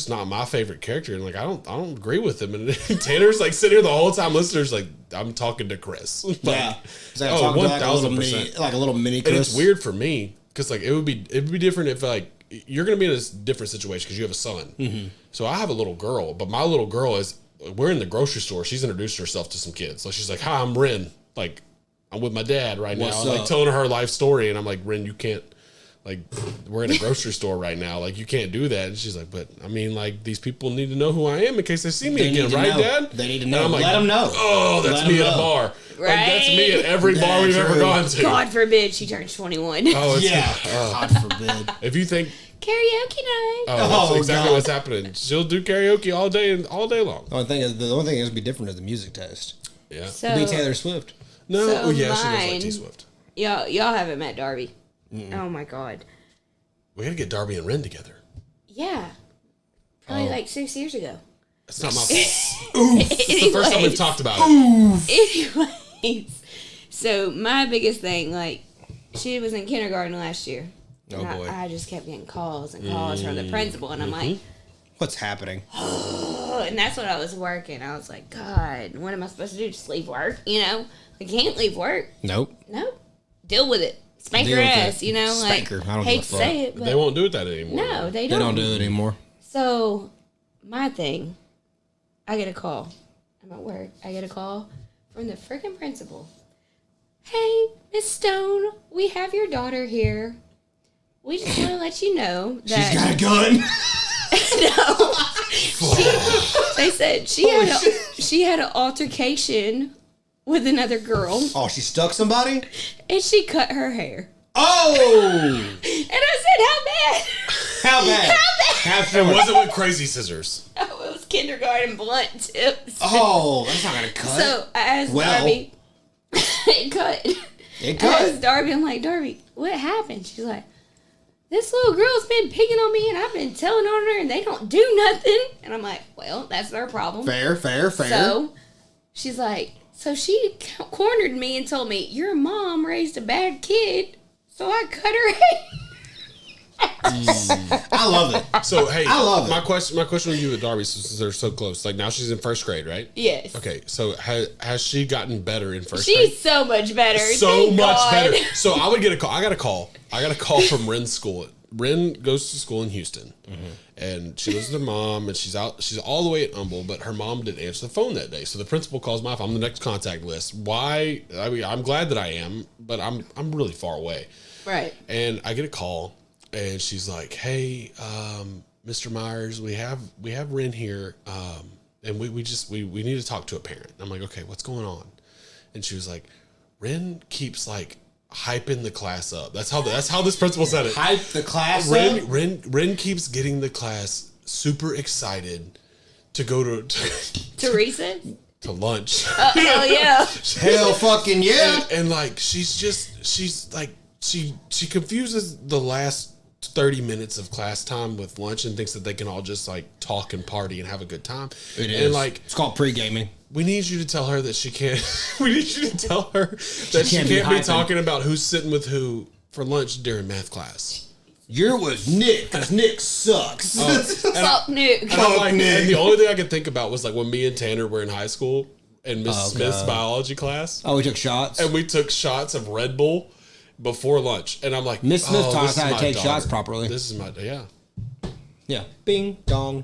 not my favorite character, and like I don't agree with him. And Tanner's like sitting here the whole time, listeners like I'm talking to Chris. Like, yeah, it's like, oh, talking to like a little 1000%. mini, like a little mini And Chris. it's weird for me because like it'd be different if like you're gonna be in a different situation because you have a son. Mm-hmm. So I have a little girl, but my little girl is we're in the grocery store. She's introduced herself to some kids. So she's like, "Hi, I'm Ren. Like I'm with my dad right now." What's I'm like up? telling her life story, and I'm like, "Ren, you can't." Like we're in a grocery store right now. Like you can't do that. And she's like, "But I mean, like these people need to know who I am in case they see me They again, need to right, know. Dad?" They need to And know. I'm like, Let them know. "Oh, that's Let me 'em at a know. bar. Like that's me Right. at every bar we've ever true. gone to." God forbid she turns 21. Oh, it's, Yeah, God forbid. If you think Karaoke night. oh, that's Oh, exactly God. what's happening. She'll do karaoke all day and all day long. The only thing is be different is the music test. Yeah. So Be Taylor Swift. No. so Oh yeah, she does like mine- T Swift. y'all haven't met Darby. Oh my God. We gotta get Darby and Ren together. Yeah. Probably like 6 years ago. That's not my. It's the first time we've talked about it. Anyways, so my biggest thing, like, she was in kindergarten last year. Oh, And boy. I just kept getting calls and calls from the principal, and I'm like, What's happening? oh, and that's what I was working. I was like, God, what am I supposed to do? Just leave work? You know, I can't leave work. Nope. Nope. Deal with it. Spank Deal her with ass. it. You know, Spank like her. I don't hate give a to fuck. say it, But but they won't do it that anymore. no, they They don't. don't do it anymore. So, my thing, I get a call. I'm at work. I get a call from the freaking principal. Hey, Miss Stone, we have your daughter here. We just want to let you know that She's got a gun. they said she had an altercation with another girl, Oh, she stuck somebody? and she cut her hair. Oh! And I said, "How bad?" How bad? How It wasn't with crazy scissors. Oh, it was kindergarten blunt tips. Oh, that's not gonna cut. So I asked Well. Darby. It cut. It I asked cut. Darby, I'm like, Darby, what happened? She's like, this little girl's been picking on me and I've been telling on her and they don't do nothing. And I'm like, well, that's their problem. Fair. So she's like, so she cornered me and told me, your mom raised a bad kid, so I cut her hair. I love it. So hey, I love it. My question with you with Darby, since they're so close. Like now she's in first grade, right? Yes. Okay, so has she gotten better in first She's grade? so much better. So Thank much God. better. So I would get a call. I got a call from Ren's school. Ren goes to school in Houston, and she lives with her mom, and she's all the way at Humble, but her mom didn't answer the phone that day. So the principal calls my phone. I'm the next contact list. Why? I mean, I'm glad that I am, but I'm really far away. Right. And I get a call, and she's like, "Hey, Mr. Myers, we have Ren here, and we need to talk to a parent." I'm like, "Okay, what's going on?" And she was like, "Ren keeps like hyping the class up." That's how this principal said it. Hype the class up. Ren keeps getting the class super excited to go To recess? to lunch. Hell yeah. Hell fucking yeah. And like she confuses the last 30 minutes of class time with lunch and thinks that they can all just like talk and party and have a good time. It is. And like It's called pre-gaming. we need you to tell her that she can't we need you to tell her that she can't be can't be hyping. talking about who's sitting with who for lunch during math class. You're with Nick, because Nick sucks. Fuck Nick. And I'm like, Nick. and the only thing I could think about was like when me and Tanner were in high school in Miss Oh, Smith's God. biology class, Oh, we took shots. and we took shots of Red Bull before lunch, and I'm like, Miss Smith taught us this is how to my take daughter. shots properly. This is my Yeah. Bing dong.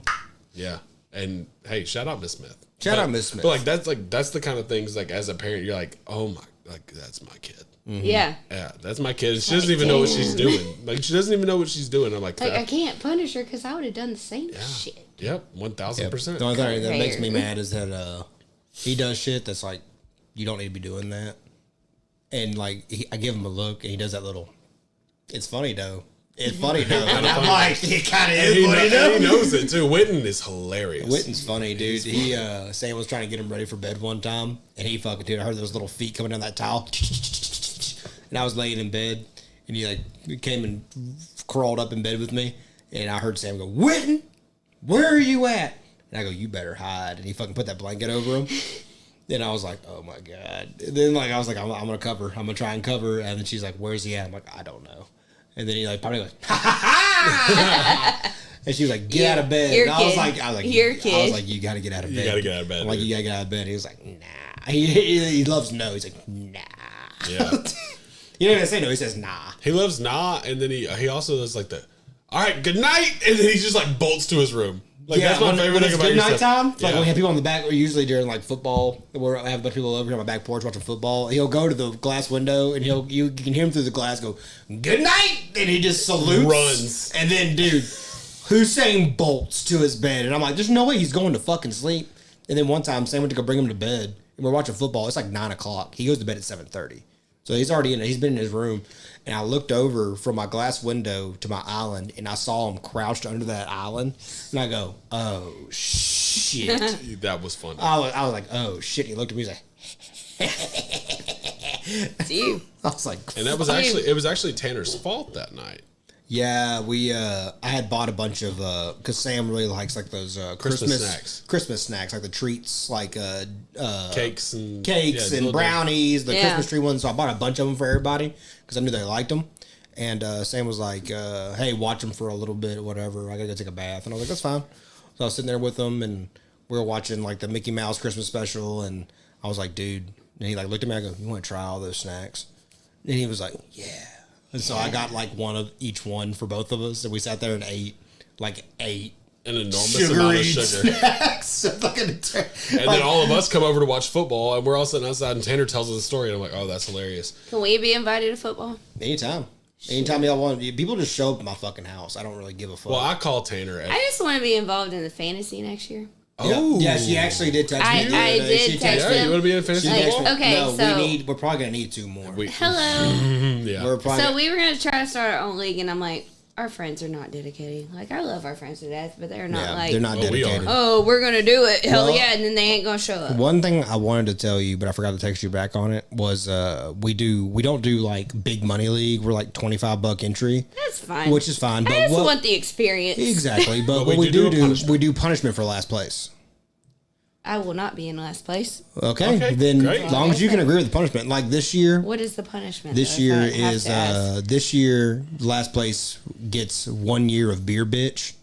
yeah, and hey, shout out Miss Smith. Shout out Miss Smith. But like that's the kind of things like as a parent you're like, oh my, like that's my kid. Yeah. Yeah, that's my kid. She doesn't even know what she's doing. Like, she doesn't even know what she's doing. I'm like I can't punish her because I would have done the same shit. Yep, 1,000%. The only thing that makes me mad is that he does shit that's like, you don't need to be doing that. And like, I give him a look, and he does that little. It's funny though. It's funny though. And I'm like, it kind of is funny though. He knows it too. Witten is hilarious. Witten's funny, dude. He Sam was trying to get him ready for bed one time, and he fucking dude. I heard those little feet coming down that towel, and I was laying in bed, and he like came and crawled up in bed with me, and I heard Sam go, "Witten, where are you at?" And I go, "You better hide." And he fucking put that blanket over him. Then I was like, "Oh my god!" And then like I was like, "I'm gonna cover. I'm gonna try and cover." And then she's like, "Where's he at?" I'm like, "I don't know." And then he like probably goes, "Ha ha ha!" And she was like, "Get out of bed." And I was like, "You gotta get out of bed. You gotta get out of bed." I'm like, "You gotta get out of bed." He was like, "Nah." He loves no. He's like, "Nah." Yeah. You don't even say no. He says nah. He loves nah, and then he also does like the, all right, good night, and then he just like bolts to his room. Like that's my favorite thing about good night time. Yeah. Like when we have people on the back, usually during like football, where I have a bunch of people over here on my back porch watching football. He'll go to the glass window and you can hear him through the glass go, "Good night," and he just salutes, runs, and then dude, Hussein bolts to his bed, and I'm like, there's no way he's going to fucking sleep. And then one time, Sam went to go bring him to bed, and we're watching football. It's like 9:00. He goes to bed at 7:30, so he's already he's been in his room. And I looked over from my glass window to my island, and I saw him crouched under that island. And I go, "Oh, shit." That was funny. I was like, "Oh, shit." He looked at me, he's like, It's you. I was like, and that was actually Tanner's fault that night. yeah, I had bought a bunch of, because Sam really likes like those Christmas snacks, like the treats, like cakes and brownies, the Christmas tree ones. So I bought a bunch of them for everybody because I knew they liked them. And Sam was like, "Hey, watch them for a little bit or whatever. I gotta go take a bath." And I was like, "That's fine." So I was sitting there with them, and we were watching like the Mickey Mouse Christmas special. And I was like, "Dude," and he like looked at me. I go, "You want to try all those snacks?" And he was like, "Yeah." And so I got like one of each one for both of us, and we sat there and ate an enormous amount of sugar. Snacks. And then all of us come over to watch football, and we're all sitting outside, and Tanner tells us a story, and I'm like, "Oh, that's hilarious." Can we be invited to football? Anytime y'all want. People just show up at my fucking house. I don't really give a fuck. Well, I call Tanner. I just want to be involved in the fantasy next year. Oh, yeah, she actually did text me. I did text him. You want to be in fantasy football? Okay, no, so we're probably gonna need 2 more. Hello. Yeah. So we were gonna try to start our own league, and I'm like, our friends are not dedicated. Like, I love our friends to death, but they're not they're not dedicated. We're gonna do it. Hell yeah, and then they ain't gonna show up. One thing I wanted to tell you, but I forgot to text you back on it, was we don't do like big money league. We're like $25 entry. That's fine. Which is fine. But I just want the experience. Exactly. But what we do we do punishment for last place. I will not be in last place. Okay then great. As long as you can agree with the punishment. Like this year. What is the punishment? This year last place gets 1 year of beer bitch.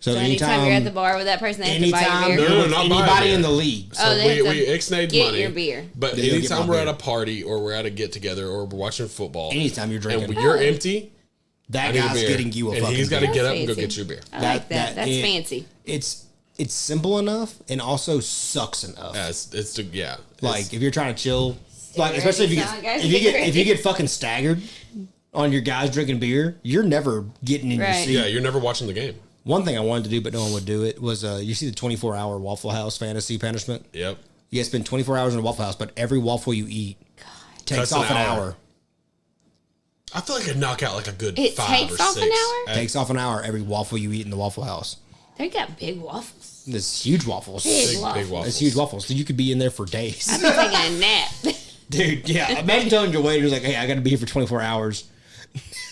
So anytime you're at the bar with that person, they have to buy your beer. No, not anybody in the league. So we ixnayed get money. Your beer. But anytime we're at a party or we're at a get together or we're watching football, anytime you're drinking, and you're empty, that guy's getting you a fucking beer. And he's got to get up and go get you a beer. I like that. That's fancy. It's simple enough and also sucks enough. Yeah, like if you're trying to chill, like especially if you get fucking staggered on your guys drinking beer, you're never getting in your seat. Yeah, you're never watching the game. One thing I wanted to do, but no one would do it, was you see the 24-hour Waffle House fantasy punishment? Yep. You guys spend 24 hours in a Waffle House, but every waffle you eat takes off an hour. I feel like it'd knock out like a good 5 or 6. It takes off an hour? Takes off an hour every waffle you eat in the Waffle House. They got big waffles. There's huge waffles. Big waffles. It's huge waffles. So you could be in there for days. I'd be taking a nap. Dude, yeah. Imagine telling your waiters, like, "Hey, I got to be here for 24 hours."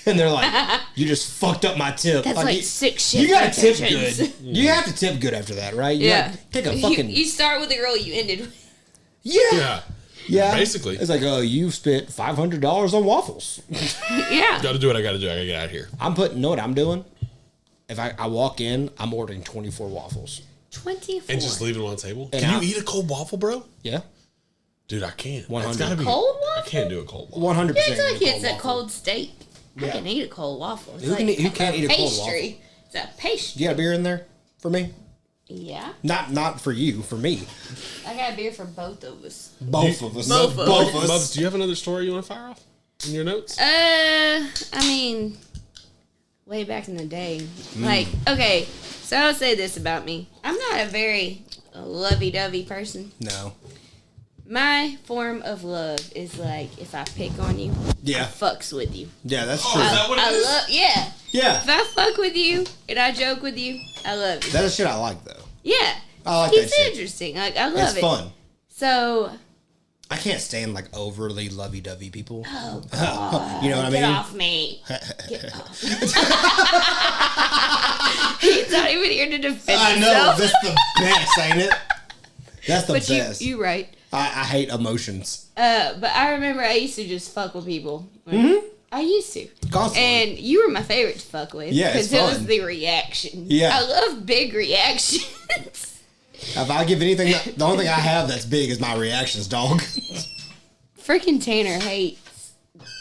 And they're like, "You just fucked up my tip." That's like 6 shifts. You got to tip good. You have to tip good after that, right? Take a fucking... You start with the girl you ended with. Yeah. Basically. It's like, "Oh, you've spent $500 on waffles." Yeah. Got to do what I got to do. I got to get out of here. Know what I'm doing? If I walk in, I'm ordering 24 waffles. 24. And just leave it on the table. Can you eat a cold waffle, bro? Yeah. Dude, I can't. 100. Cold waffle? I can't do a cold waffle. 100%. It's like it's a cold steak. I can eat a cold waffle. It's who can't eat a cold waffle? It's a pastry. You got a beer in there for me? Yeah. Not for you, for me. I got a beer for both of us. Both of us. Bubs, do you have another story you want to fire off in your notes? I mean, way back in the day. Like, okay, so I'll say this about me. I'm not a very lovey-dovey person. No. My form of love is like, if I pick on you, Yeah. I fucks with you. Yeah, that's true. Is that what it is? Yeah. Yeah. If I fuck with you and I joke with you, I love you. That's shit I like, though. Yeah. I like It's that shit. interesting. Like, I love It's it. fun. So, I can't stand, like, overly lovey-dovey people. oh, God. You know what I Get mean? off me. Get off. He's not even here to defend I know. himself. That's the best, ain't it? That's the But best. you're right. I hate emotions. But I remember I used to just fuck with people. Like, I used to. Constantly. And you were my favorite to fuck with. Yeah, it's because it was fun. the reaction. Yeah. I love big reactions. If I give anything, the only thing I have that's big is my reactions, dog. Freaking Tanner hates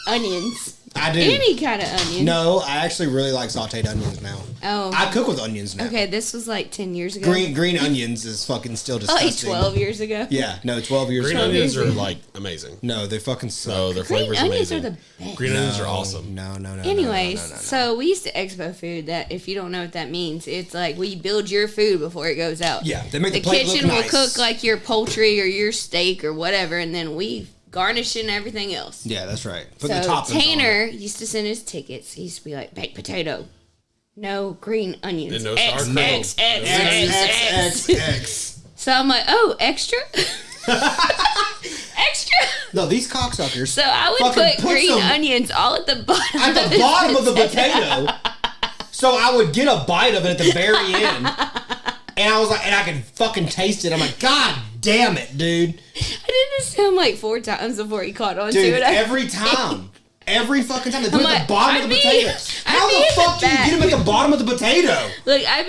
onions. I do. Any kind of onion. No, I actually really like sauteed onions now. Oh. I cook with onions now. Okay, this was like 10 years ago. Green onions is fucking still Like disgusting. 12 years ago. Yeah, no, 12 years Green ago. onions are like amazing. No, they fucking suck. No, their Green flavor's onions amazing. are the best. Green onions are awesome. No. Anyways, no. so we used to expo food. That if you don't know what that means, it's like we build your food before it goes out. Yeah, they make the the plate look kitchen will nice. cook like your poultry or your steak or whatever, and then we garnish and everything else. Yeah, that's right. Put So the toppings on Tanner it. used to send his tickets. He used to be like, baked potato, no green onions, And no X, sour X, cream. X, No X, X, X. X. So I'm like, oh, extra, extra. No, these cocksuckers. So I would fucking put green some onions all at the bottom. at the bottom of the potato. So I would get a bite of it at the very end. And I was like, and I could fucking taste it. I'm like, God damn it, dude. I did this to him like 4 times before he caught on Dude, to it. every time. Every fucking time. They put it I'm at like, the bottom of I'd the be- potato. I'd How be the in the fuck do you back. get them at the bottom of the potato? Look, I'd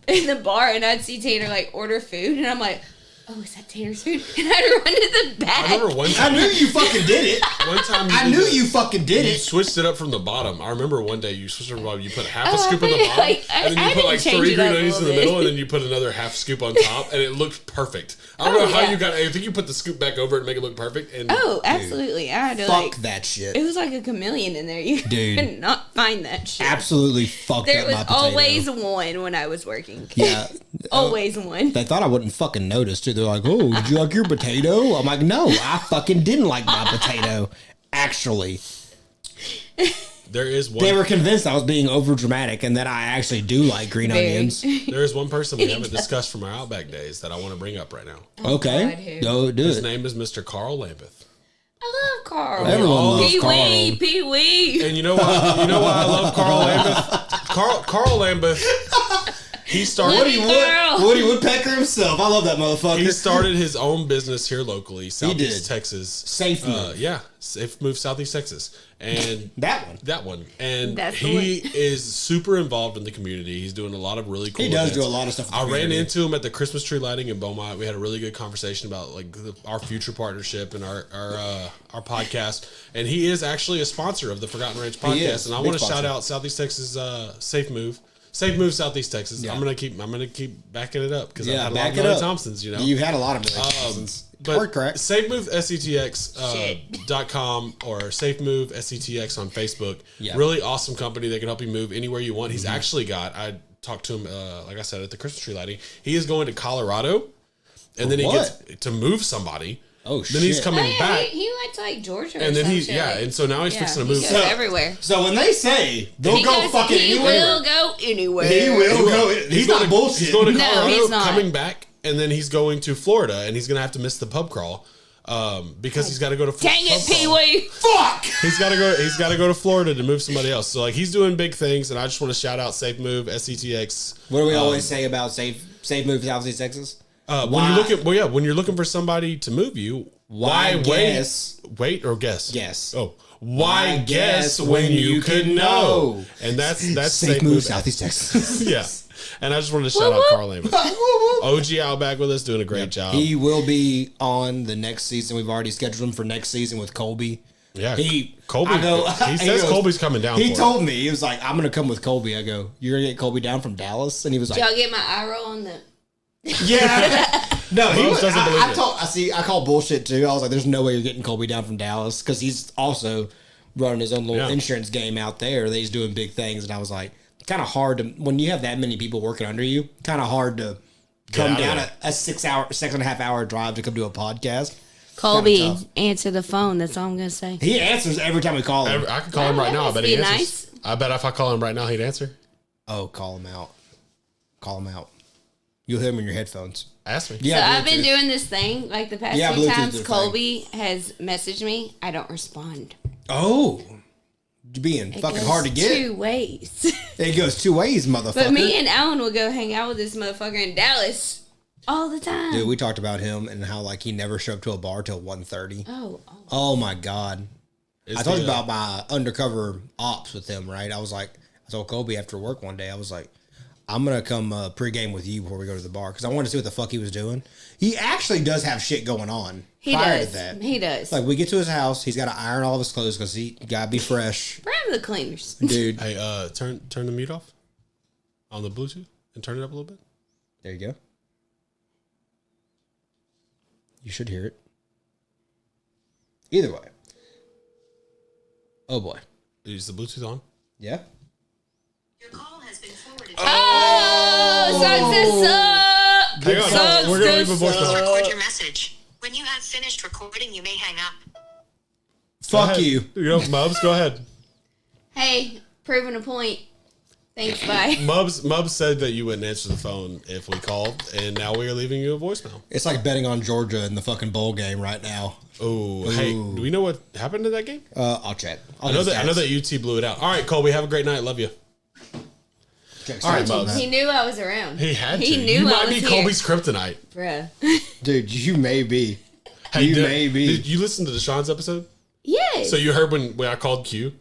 be in the bar and I'd see Tanner like order food and I'm like, oh, is that Tanner's food? And I'd run to the back. I remember one I time. knew you fucking did it. One time I did knew that. you fucking did You it. switched it up from the bottom. I remember one day you switched it from the bottom. You put half Oh, a scoop on the I bottom, like- and then I you put didn't like change 3 it green up a onions in the little middle, bit. and then you put another half scoop on top, and it looked perfect. I don't know how yeah. you got. I think you put the scoop back over it and make it look perfect. And Oh, absolutely. I had to Fuck like, that shit. it was like a chameleon in there. You Dude. could not find that shit. Absolutely fucked There up was my potato. always one when I was working. Yeah. Always one. They thought I wouldn't fucking notice too. They're like, "Oh, did you like your potato?" I'm like, "No, I fucking didn't like my potato." Actually, there is one. they were convinced I was being over dramatic and that I actually do like green Very. onions. There is one person we haven't discussed from our Outback days that I want to bring up right now. Okay, God, go do His it. name is Mr. Carl Lambeth. I love Carl. Everyone loves Pee Carl. wee, Pee wee. And you know why? You know why I love Carl Lambeth? Carl Lambeth. He started. Woody Girl. Woody Woodpecker himself. I love that motherfucker. He started his own business here locally, Southeast did. Texas. Safe Move. Yeah, Safe Move, Southeast Texas, and that one. And That's the he is super involved in the community. He's doing a lot of really cool. He does events. do a lot of stuff in the I ran community. into him at the Christmas tree lighting in Beaumont. We had a really good conversation about like our future partnership and our podcast. And he is actually a sponsor of the Forgotten Ranch He is. podcast. And I Big want to sponsor. shout out Southeast Texas Safe Move. Safe Move Southeast Texas. Yeah. I'm gonna keep backing it up because I Yeah, had a lot back of it Millie up. Thompsons. You know, You've had a lot of Millie Thompsons. but Correct. SafeMoveSETX.com or SafeMoveSETX on Facebook. Yeah. Really awesome company. They can help you move anywhere you want. He's actually got, I talked to him, like I said, at the Christmas tree lighting. He is going to Colorado and then he what? gets to move somebody. Oh, Then he's shit. coming Oh, yeah, back. he went to like Georgia or And then some shit. and so now he's fixing to move. he goes everywhere. So when they say they'll He go goes- fucking he anywhere, will go anywhere. he will go. He's not going bullshit. He's going to No, Colorado, he's not. coming back, and then he's going to Florida, and he's going to have to miss the pub crawl because he's got to go to Dang it, pub Pee crawl. Wee. Fuck. He's got to go to Florida to move somebody else. So like he's doing big things, and I just want to shout out Safe Move SETX. What do we always say about safe move Southeast Texas? When you're looking for somebody to move you, why guess? wait or guess? Guess. Oh, why guess when you could know? And that's Safe move Southeast Texas. Yeah. And I just wanted to shout out Carl Lambert. OG Outback with us, doing a great job. He will be on the next season. We've already scheduled him for next season with Colby. Yeah, Colby. He says Colby's coming down. He for told me, he was like, "I'm gonna come with Colby." I go, "You're gonna get Colby down from Dallas?" And he was Did like, y'all get my eye roll on the Yeah. No, he Mubs doesn't believe it. I call bullshit too. I was like, there's no way you're getting Colby down from Dallas because he's also running his own little insurance game out there. That he's doing big things, and I was like, kind of hard to when you have that many people working under you. Kind of hard to come down a 6 and a half hour drive to come do a podcast. Colby, answer the phone. That's all I'm gonna say. He answers every time we call him. I could call him right now. I bet he answers. Nice. I bet if I call him right now, he'd answer. Oh, call him out. Call him out. You'll hear him in your headphones. Ask me. Yeah, so I've been doing this thing like the past few Bluetooth times. Colby has messaged me. I don't respond. Oh, you're being fucking hard to get. 2 ways. It goes 2 ways, motherfucker. But me and Alan will go hang out with this motherfucker in Dallas all the time. Dude, we talked about him and how like he never showed up to a bar till 1:30. Oh my god. I talked about my undercover ops with him, right? I told Colby after work one day, I was like, I'm going to come pregame with you before we go to the bar because I wanted to see what the fuck he was doing. He actually does have shit going on. He does. Like, we get to his house. He's got to iron all of his clothes because he got to be fresh. Bring him the cleaners. Dude. Hey, turn the mute off on the Bluetooth and turn it up a little bit. There you go. You should hear it. Either way. Oh, boy. Is the Bluetooth on? Yeah. Your call has been forwarded. Sucks. Hang on, we're going to leave a voicemail. Record your message. When you have finished recording, you may hang up. Fuck you. Mubs, go ahead. Hey, proving a point. Thanks, bye. Mubs said that you wouldn't answer the phone if we called, and now we are leaving you a voicemail. It's like betting on Georgia in the fucking bowl game right now. Oh, hey, do we know what happened to that game? I'll check. I know that UT blew it out. All right, Colby, have a great night. Love you. All right, Mubs. He knew I was around. He had to. He knew you I might was be here. Colby's kryptonite. Bruh. Dude, you may be. Hey, you may be. Did you listen to Deshaun's episode? Yes. So you heard when I called Q?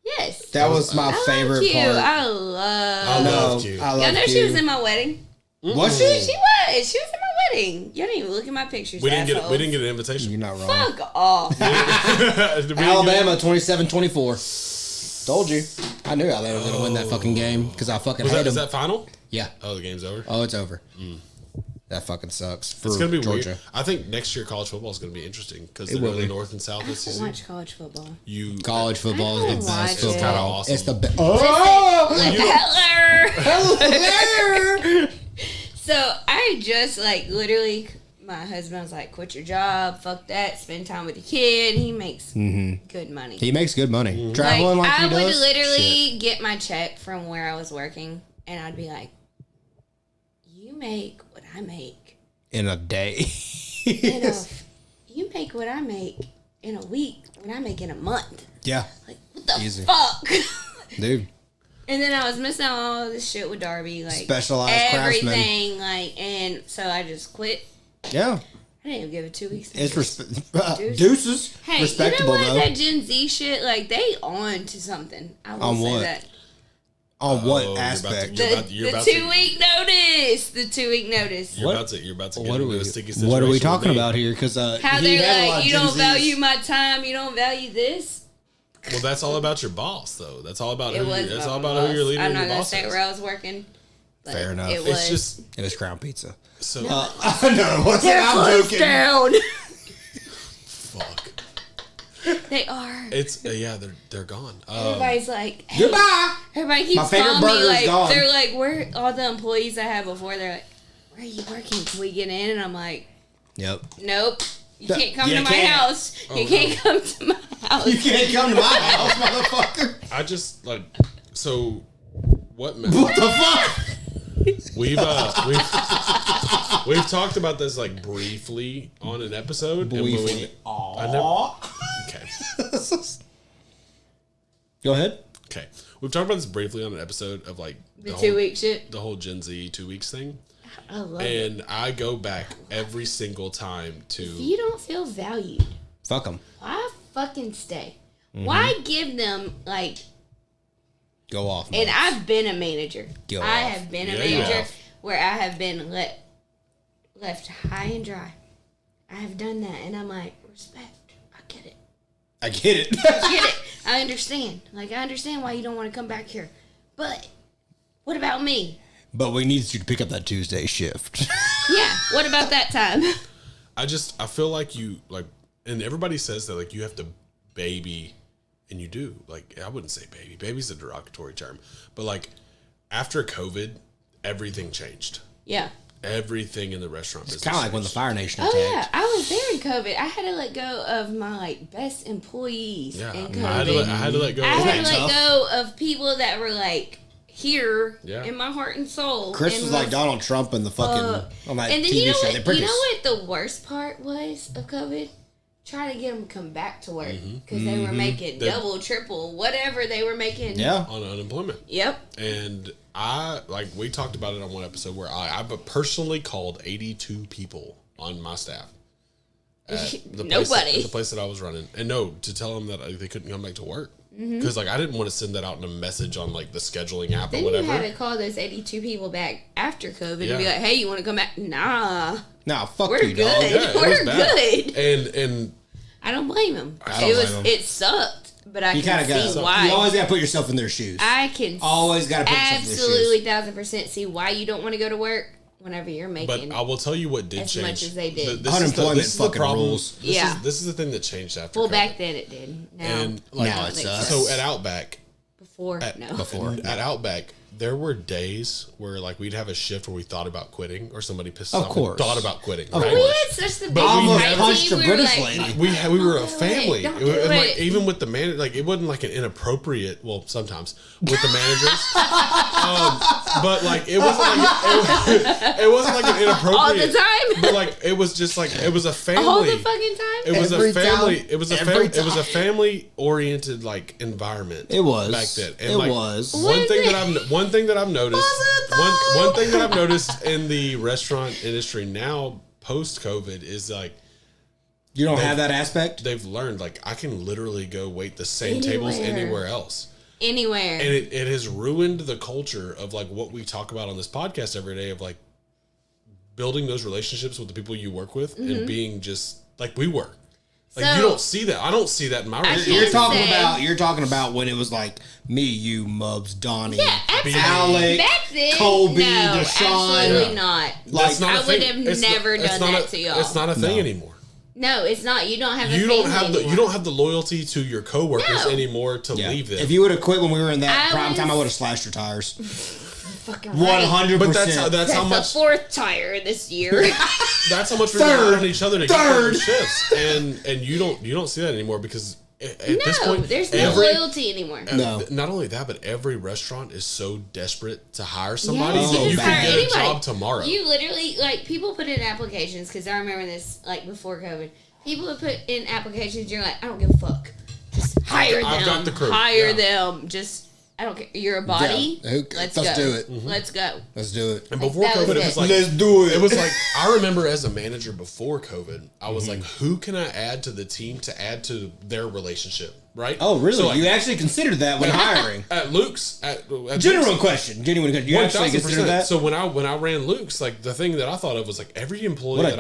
Yes. That was my favorite Q. part. I love Q. I love Y'all know Q. she was in my wedding. Was she? She was in my wedding. You don't even look at my pictures. We didn't get an invitation. You're not wrong. Fuck off. Alabama 27-24. Told you. I knew Alabama was going to win that fucking game because I fucking hate them. Is that final? Yeah. Oh, the game's over? Oh, it's over. That fucking sucks. It's going to be Georgia. weird. I think next year college football is going to be interesting because they're going to North and South this season. Watch college football. College football is the best. It's kind of awesome. It's the best. Oh! Hello. So I just literally, my husband was like, quit your job, fuck that, spend time with the kid. He makes good money. He makes good money. Traveling like he does. I would literally get my check from where I was working, and I'd be like, you make what I make. In a day. You make what I make in a week, what I make in a month. Yeah. Like, what the Easy. fuck? Dude. And then I was missing out on all this shit with Darby, specialized everything, and so I just quit. Yeah. I didn't even give it 2 weeks. It's deuces. Hey, Respectable, you know what? though. That Gen Z shit, they on to something. I will say what? that. On what aspect? The 2 week notice. The 2 week notice. You're about to get into a sticky situation. What are we talking about here? Because how they're like, you don't value my time, you don't value this. Well, that's all about your boss, though. That's all about who I'm you're leading. not your gonna boss say is. where I was working. But Fair enough. It was Crown Pizza. So No, what's they're I'm closed joking. down. fuck. They are. It's they're gone. Everybody's like, hey. Goodbye. Everybody keeps My favorite calling me burger's like, gone. they're like, where all the employees I had before? They're like, where are you working? Can we get in? And I'm like, Yep. nope. You can't come You to my can't. house. You can't come to my house. You can't come to my house, motherfucker. I just so what? What the fuck? We've talked about this briefly on an episode. Briefly. Okay. Go ahead. Okay. We've talked about this briefly on an episode of the 2 week shit. the whole Gen Z 2 weeks thing. I love it. And I go back every single time to. If you don't feel valued, Fuck them. why fucking stay? Why give them Go off. And I've been a manager. Go I off. have been a Yeah, you manager have. where I have been left high and dry. I have done that, and I'm like, respect. I get it. I get it. I get it. I understand. I understand why you don't want to come back here. But what about me? But we need you to pick up that Tuesday shift. Yeah. What about that time? I feel like and everybody says that like you have to baby, and you do. Like, I wouldn't say baby. Baby's a derogatory term, but like after COVID, everything changed. Yeah. Everything in the restaurant business. It's kind of like when the Fire Nation attacked. Oh yeah, I was there in COVID. I had to let go of my like best employees in COVID. I had to let go. I had to let go of people that were like here in my heart and soul. Chris was like Donald Trump in the fucking on that and then TV show. You know what the worst part was of COVID? Try to get them to come back to work because they were making double, triple, whatever they were making. Yeah, on unemployment. Yep. And we talked about it on one episode where I personally called 82 people on my staff. Nobody. At the place that I was running, and to tell them that they couldn't come back to work because like I didn't want to send that out in a message on like the scheduling app or whatever. You had to call those 82 people back after COVID and be like, "Hey, you want to come back?" Nah, fuck we're you, good. dog. Yeah, we're good. And I don't blame them. Blame It sucked, but I can see why. You always got to put yourself in their shoes. I can always got to put yourself in their shoes. 1000% see why you don't want to go to work whenever you're making. But I will tell you what did as change. Much as they did. Unemployment fucking rules. This is the thing that changed after. Well, COVID. back then it did. Now it sucks. So at Outback. Before. At Outback, there were days where like we'd have a shift where we thought about quitting, or somebody thought about quitting. Right? We had such the big almost punched a British lady. We were a family. Don't do it. Like, even with the manager, like it wasn't like an inappropriate. Well, sometimes with the managers, but like it wasn't like an inappropriate all the time. But like it was just like it was a family. All the fucking time. It was Every a family. time. It was a family. It was a family oriented like environment. It was back then. And it like, was one thing that I've noticed. One thing that I've noticed in the restaurant industry now post COVID is like you don't have that aspect. They've learned like I can literally go wait the same tables anywhere else. Anywhere. And it has ruined the culture of like what we talk about on this podcast every day of like building those relationships with the people you work with and being just like we were. Like you don't see that. I don't see that in my relationship. You're talking about when it was like me, you, Mubs, Donnie, Alec, Colby, no, Deshaun. Absolutely not. Like I would have never done that to y'all. It's not a thing anymore. No, it's not. You don't have. You don't have the loyalty to your coworkers anymore to leave them. If you would have quit when we were in that prime time, I would have slashed your tires. 100%. But that's how much the fourth tire this year. That's how much we rely on each other to get through shifts, and you don't see that anymore because at this point there's no loyalty anymore. No, not only that, but every restaurant is so desperate to hire somebody you that you can can get anybody. a job tomorrow. You literally like people put in applications because I remember this like before COVID. People would put in applications. You're like, I don't give a fuck. Just hire them. I've got the crew. Hire them. Just. I don't care. You're a body. Yeah. Let's do it. Mm-hmm. Let's go. Let's do it. And before COVID, it was like, let's do it. It was like, I remember as a manager before COVID, I was like, who can I add to the team to add to their relationship? Right? Oh, really? So like, you actually considered that when hiring? At Luke's. Genuine question. You actually considered that? So when I ran Luke's, like the thing that I thought of was like every employee what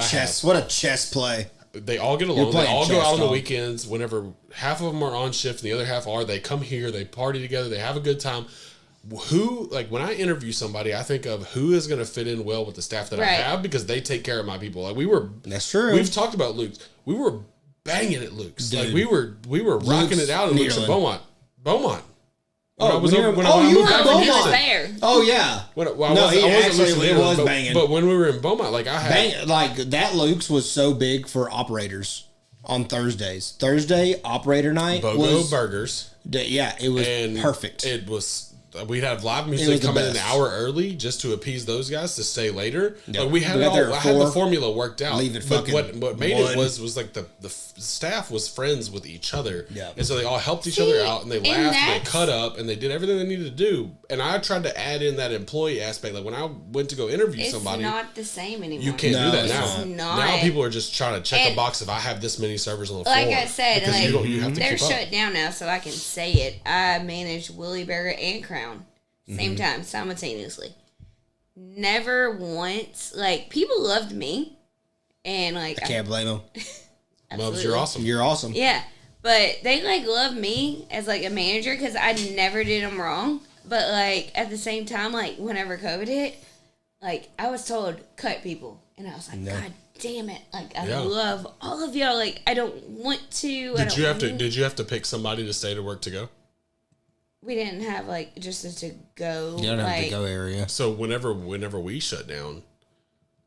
a chess play. They all get along. They all go out on the dog. weekends. Whenever half of them are on shift and the other half are, they come here, they party together, they have a good time. Who, like when I interview somebody, I think of who is going to fit in well with the staff that I have because they take care of my people. Like that's true. We've talked about Luke's. We were banging at Luke's. Dude. Like we were rocking it out at Luke's in Beaumont. When I moved back from Houston. Oh yeah. It was banging. But when we were in Beaumont, like I had like that Luke's was so big for operators on Thursdays. Thursday operator night BOGO burgers. Yeah, it was perfect. It was. We'd have live music come in an hour early just to appease those guys to stay later. Yep. Like we had I had the formula worked out. But what made it was like the staff was friends with each other. Yeah. And so they all helped each other out and they laughed and they cut up and they did everything they needed to do. And I tried to add in that employee aspect. Like when I went to go interview somebody. It's not the same anymore. You can't do that now. It's not. Now people are just trying to check a box if I have this many servers on the floor. Like I said, like, you have to they're keep shut down now, so I can say it. I managed Willie Burger and Crown. Same time, simultaneously. Never once, like, people loved me. And, like, I can't blame them. Mubs, you're awesome. You're awesome. Yeah. But they, like, loved me as, like, a manager because I never did them wrong. But, like, at the same time, like, whenever COVID hit, like, I was told, cut people. And I was like, God damn it. Like, I Yeah. love all of y'all. Like, I don't want to. Did you have to pick somebody to stay to work to go? We didn't have, like, just a to-go. You don't have like, to go area. So whenever we shut down,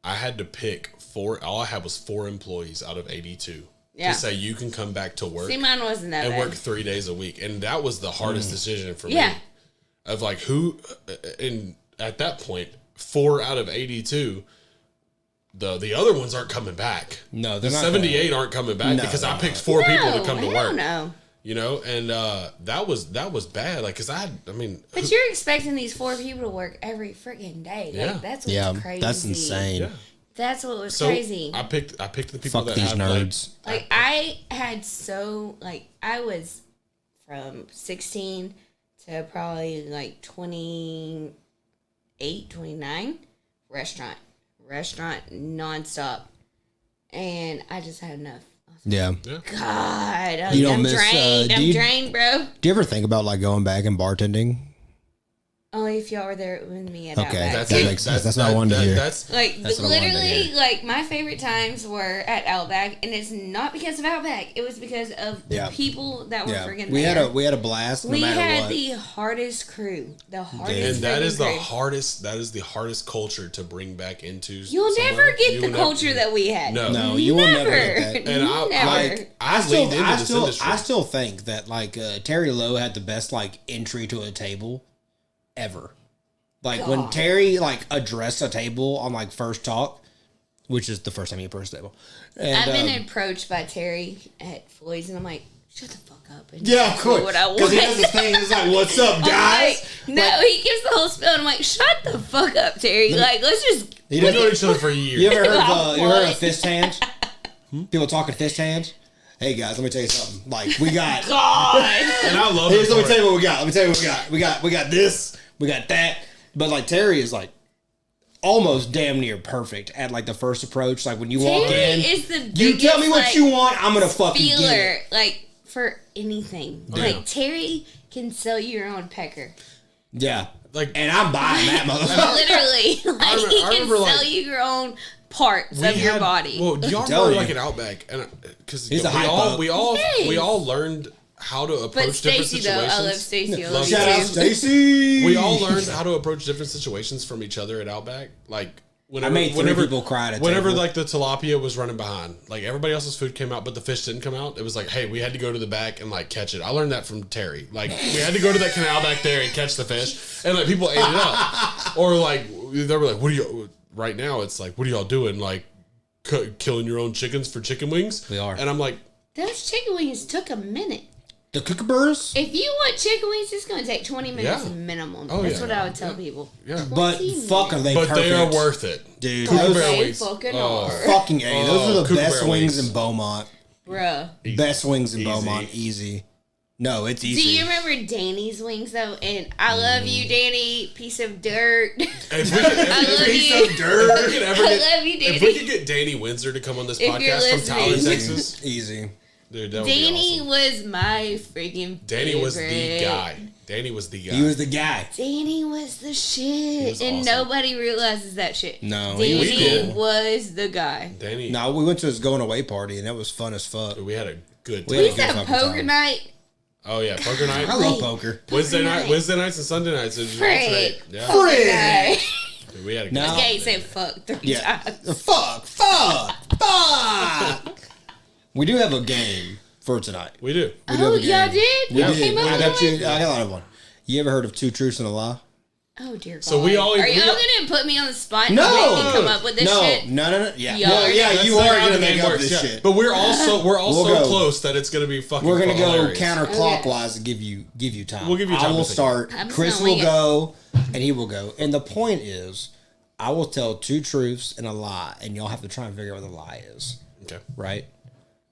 I had to pick 4. All I had was 4 employees out of 82 Yeah. to say you can come back to work See, mine wasn't that and bad. work 3 days a week, and that was the hardest decision for Yeah. me. Of like who, and at that point, 4 out of 82. The other ones aren't coming back. No, the they're not 78 aren't coming back No, because I they're picked 4 people to come to hell work. No. You know, and that was bad. Like, cause I mean, But you're expecting these 4 people to work every freaking day. Like, Yeah. that's what's crazy. That's insane. yeah. That's what was So crazy. I picked the people Fuck that these have nerds. Like, I had I was from 16 to probably like 28, 29, restaurant nonstop. And I just had enough. Yeah. God, You don't I'm miss, drained. do I'm you- drained, bro. Do you ever think about like going back and bartending? Only if y'all were there with me at Okay, Outback. that makes sense. That's what I wanted to hear. That's Like, That's what I wanted to literally, hear. like, my favorite times were at Outback, and it's not because of Outback. It was because of the Yeah. people that were Yeah, friggin' we there. had a blast. No We matter had what. the hardest crew. The hardest and that friggin' is the crew. hardest. That is the hardest culture to bring back into. You'll somewhere. never get You the will never- culture that we had. No. You will never get that. And I- never. like, I leaned into this industry. I still think that like Terry Lowe had the best like entry to a table ever. Like when God. Terry like addressed a table on like First Talk, which is the first time he approached the table. And, I've been approached by Terry at Floyd's, and I'm like, shut the fuck up. And yeah, of ask me course. what I want. Because he does this thing. He's like, "What's up, I'm guys?" like, no, he gives the whole spiel, and I'm like, shut the fuck up, Terry. Like, let's just. He We've does. known each other for years. You ever heard of you ever heard of What? fist hands? People talking fist hands. Hey guys, let me tell you something. Like we got. God. And I love Here's, it. let me tell you what we got. Let me tell you what we got. We got this. We got that. But like Terry is like almost damn near perfect at like the first approach. Like when you walk Terry in, is the biggest, you tell me what like, you want, I'm gonna fucking get feeler, it. like, for anything. Yeah. Like, Terry can sell you your own pecker. Yeah, Like, and I'm buying that motherfucker. Literally. Like, he I can remember, sell like, you your own parts of your body. Well, y'all I'm telling remember like you. an Outback, and because He's a hype up. we Yes. all learned how to approach But different Stacy, situations. though, I love Stacy. I Love love you Shout out too. Stacy. We all learned how to approach different situations from each other at Outback. Like whenever, made three people cry at a whenever table. like the tilapia was running behind, like everybody else's food came out, but the fish didn't come out. It was like, hey, we had to go to the back and like catch it. I learned that from Terry. Like we had to go to that canal back there and catch the fish, and like people ate it up. Or like they were like, what are you? Right now, it's like, what are y'all doing? Like killing your own chickens for chicken wings? We are. And I'm like, Those chicken wings took a minute. The kookaburras. If you want chicken wings, it's going to take 20 minutes Yeah. minimum. Oh, That's yeah. what I would tell people. yeah, But 20 fuck, are they but perfect? they are worth it. Dude, Cougar those Bear They wings. fucking Oh. are. fucking A. Those are the Cougar best Bear wings wings. in Beaumont. Bruh. Best wings in Easy. Beaumont. Easy. No, it's Do easy. you remember Danny's wings, though? And I love you, Danny, piece of dirt. If we could, I love if you. we could ever I get, love you, if we Danny. could get Danny Windsor to come on this If you're podcast from Tyler, listening. Texas, Easy. dude, that would be Danny awesome. was my freaking Danny was the favorite. guy. Danny was the guy. He was the guy. Danny was the shit. was And awesome. nobody realizes that shit. No, he was Danny cool. was the guy. Danny. No, we went to his going away party and that was fun as fuck. We had a good We time. We used to good have fucking poker time. night. Oh yeah, poker night. I love poker. Wednesday night. Wednesday nights and Sunday nights. Is Frick. Yeah, Poker Frick. night. we had a good No. time. Okay, say fuck 3 Yeah. times. Fuck. We do have a game for tonight. We do. We do have Oh, a game. y'all did? We Y'all did. came up I got with you. one? I got one. You ever heard of Two Truths and a Lie? Oh dear God. So we all- Are we y'all all- gonna put me on the spot and No. make me come up with this no, shit? no. Yeah, Y'all well, are- yeah. That's You not are how gonna the make game up works, this yeah. shit. But we're also We'll go. close that it's gonna be fucking. We're gonna go hilarious. counterclockwise to give you time. We'll give you time I to will think. start. I'm Chris just will gonna wing go, and he will go. And the point is, I will tell 2 truths and a lie, and y'all have to try and figure out what the lie is. Okay. Right?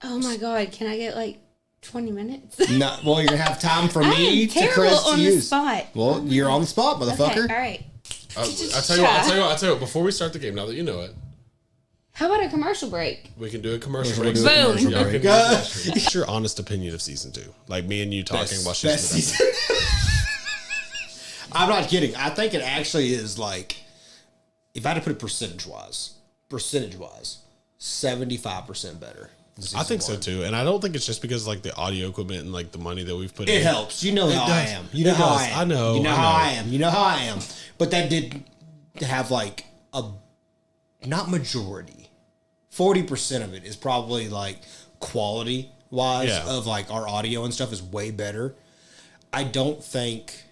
Oh my God, can I get like 20 minutes? No, well, you're gonna have time for I me am to terrible Chris to on the use. spot. Well, you're on the spot, motherfucker. Okay, all right. I'll tell you what. Before we start the game, now that you know it, How about a commercial break? we can do a commercial We'll break. do a Boom. commercial Y'all break. can- What's your honest opinion of season 2? Like me and you talking about shit. Best season. I'm not kidding. I think it actually is like, if I had to put it percentage wise, percentage-wise, 75% better. I think so too, and I don't think it's just because like the audio equipment and like the money that we've put in. It helps. You know how I am. You know how I am. I know. You know how I am. You know how I am. But that did have like a not majority. 40% of it is probably like quality wise of like our audio and stuff is way better. I don't think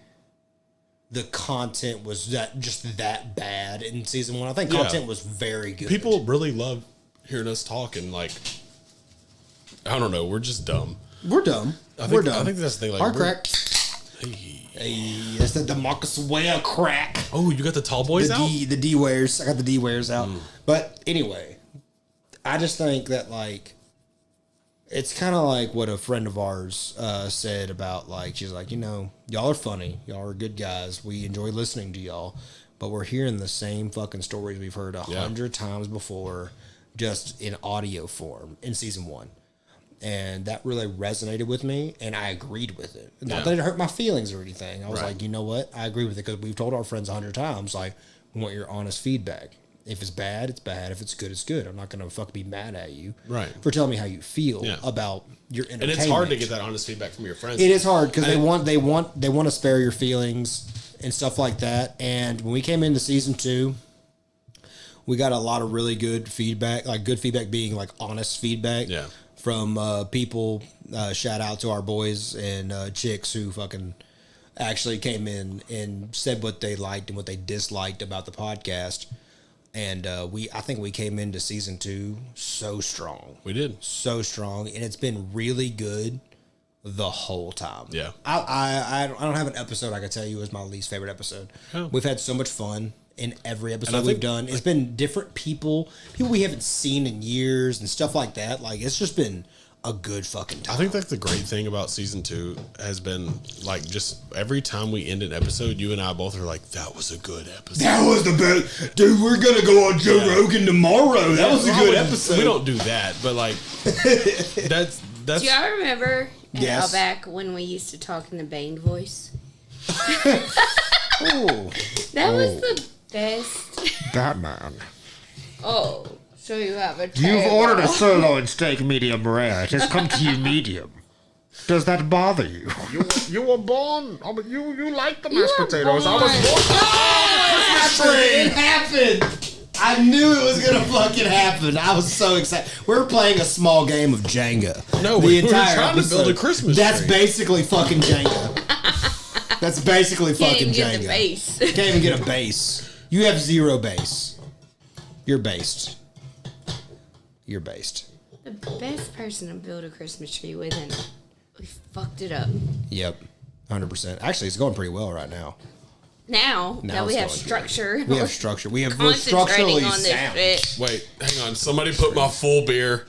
the content was that bad in season 1. I think content was very good. People really love hearing us talk and like. I don't know. We're just dumb. We're dumb. We're dumb. I think that's the thing. Like, hard crack. Hey, that's the Demarcus Ware crack. Oh, you got the tall boys out? The D wares. I got the D wares out. But anyway, I just think that like it's kind of like what a friend of ours said about like she's like, y'all are funny, y'all are good guys. We enjoy listening to y'all, but we're hearing the same fucking stories we've heard 100 times before, just in audio form in season 1. And that really resonated with me, and I agreed with it. Not that it hurt my feelings or anything. I was like, you know what? I agree with it because we've told our friends 100 times, like, we want your honest feedback. If it's bad, it's bad. If it's good, it's good. I'm not going to be mad at you for telling me how you feel about your entertainment. And it's hard to get that honest feedback from your friends. It is hard because they want to spare your feelings and stuff like that. And when we came into season 2, we got a lot of really good feedback, like good feedback being like honest feedback. Yeah. From people, shout out to our boys and chicks who fucking actually came in and said what they liked and what they disliked about the podcast. And I think we came into season 2 so strong. We did. So strong. And it's been really good the whole time. Yeah. I don't have an episode I can tell you is my least favorite episode. Oh. We've had so much fun in every episode we've done. It's been different people we haven't seen in years and stuff like that. Like, it's just been a good fucking time. I think that's the great thing about season 2 has been like just every time we end an episode, you and I both are like, that was a good episode. That was the best. Dude, we're going to go on Joe Rogan tomorrow. That was a good episode. We don't do that, but like, that's. Do y'all remember back when we used to talk in the Bane voice? That was the best. Batman. Oh, so you have a You've ordered a sirloin steak medium rare. It has come to you medium. Does that bother you? You were born. You like the mashed potatoes. I was born. It happened. I knew it was gonna fucking happen. I was so excited. We're playing a small game of Jenga. No, we're trying to build a Christmas tree. That's basically fucking Jenga. That's basically fucking Jenga. Can't even get a base. Can't even get a base. You have 0 base. You're based. You're based. The best person to build a Christmas tree with, and we fucked it up. Yep, 100%. Actually, it's going pretty well right now. Now that we have structure. We have structure. We're structurally sound. Wait, hang on. Somebody put my full beer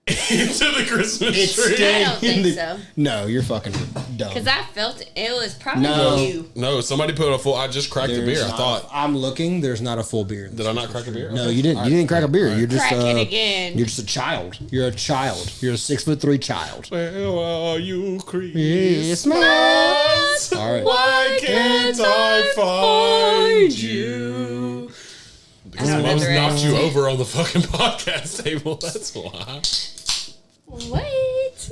into the Christmas tree. I don't think so. No, you're fucking dumb. Because I felt it. It was probably you. No, somebody put a full. I just cracked the beer. I thought. I'm looking. There's not a full beer. Did I not crack a beer? No, you didn't. You didn't crack a beer. Right. You're just crack it again. You're just a child. You're a child. You're a 6'3" child. Where are you, Christmas? All right. Why can't I find you? Because Mom's knocked you over on the fucking podcast table. That's why. What?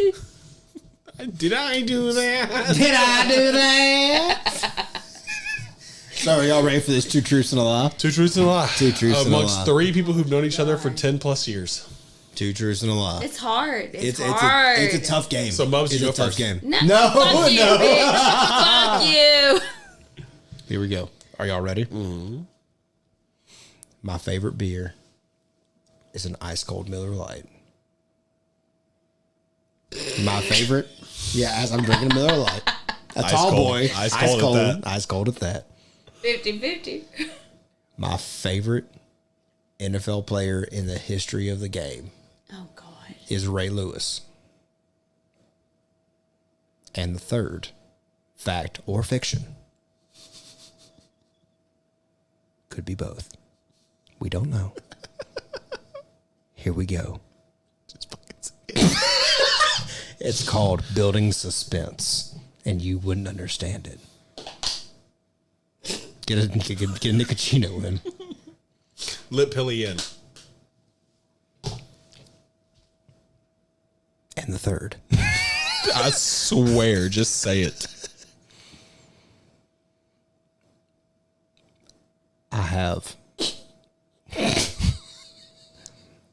Did I do that? Did I do that? So are y'all ready for this 2 truths and a lie? 2 truths and a lie. 2 truths and a lie. Amongst 3 people who've known each other for 10 plus years. 2 truths and a lie. It's hard. It's hard. It's a tough game. So Mubs, it's a tough game. No. Fuck you. Here we go. Are y'all ready? Mm-hmm. My favorite beer is an ice cold Miller Lite. My favorite, as I'm drinking a Miller Lite. A tall boy. Ice cold at that. Ice cold at that. 50-50. My favorite NFL player in the history of the game. Oh, God. Is Ray Lewis. And the third, fact or fiction. Could be both. We don't know. Here we go. Just fucking say it. It's called Building Suspense, and you wouldn't understand it. Get a Nicotino in. Lip Pilly in. And the third. I swear, just say it. I have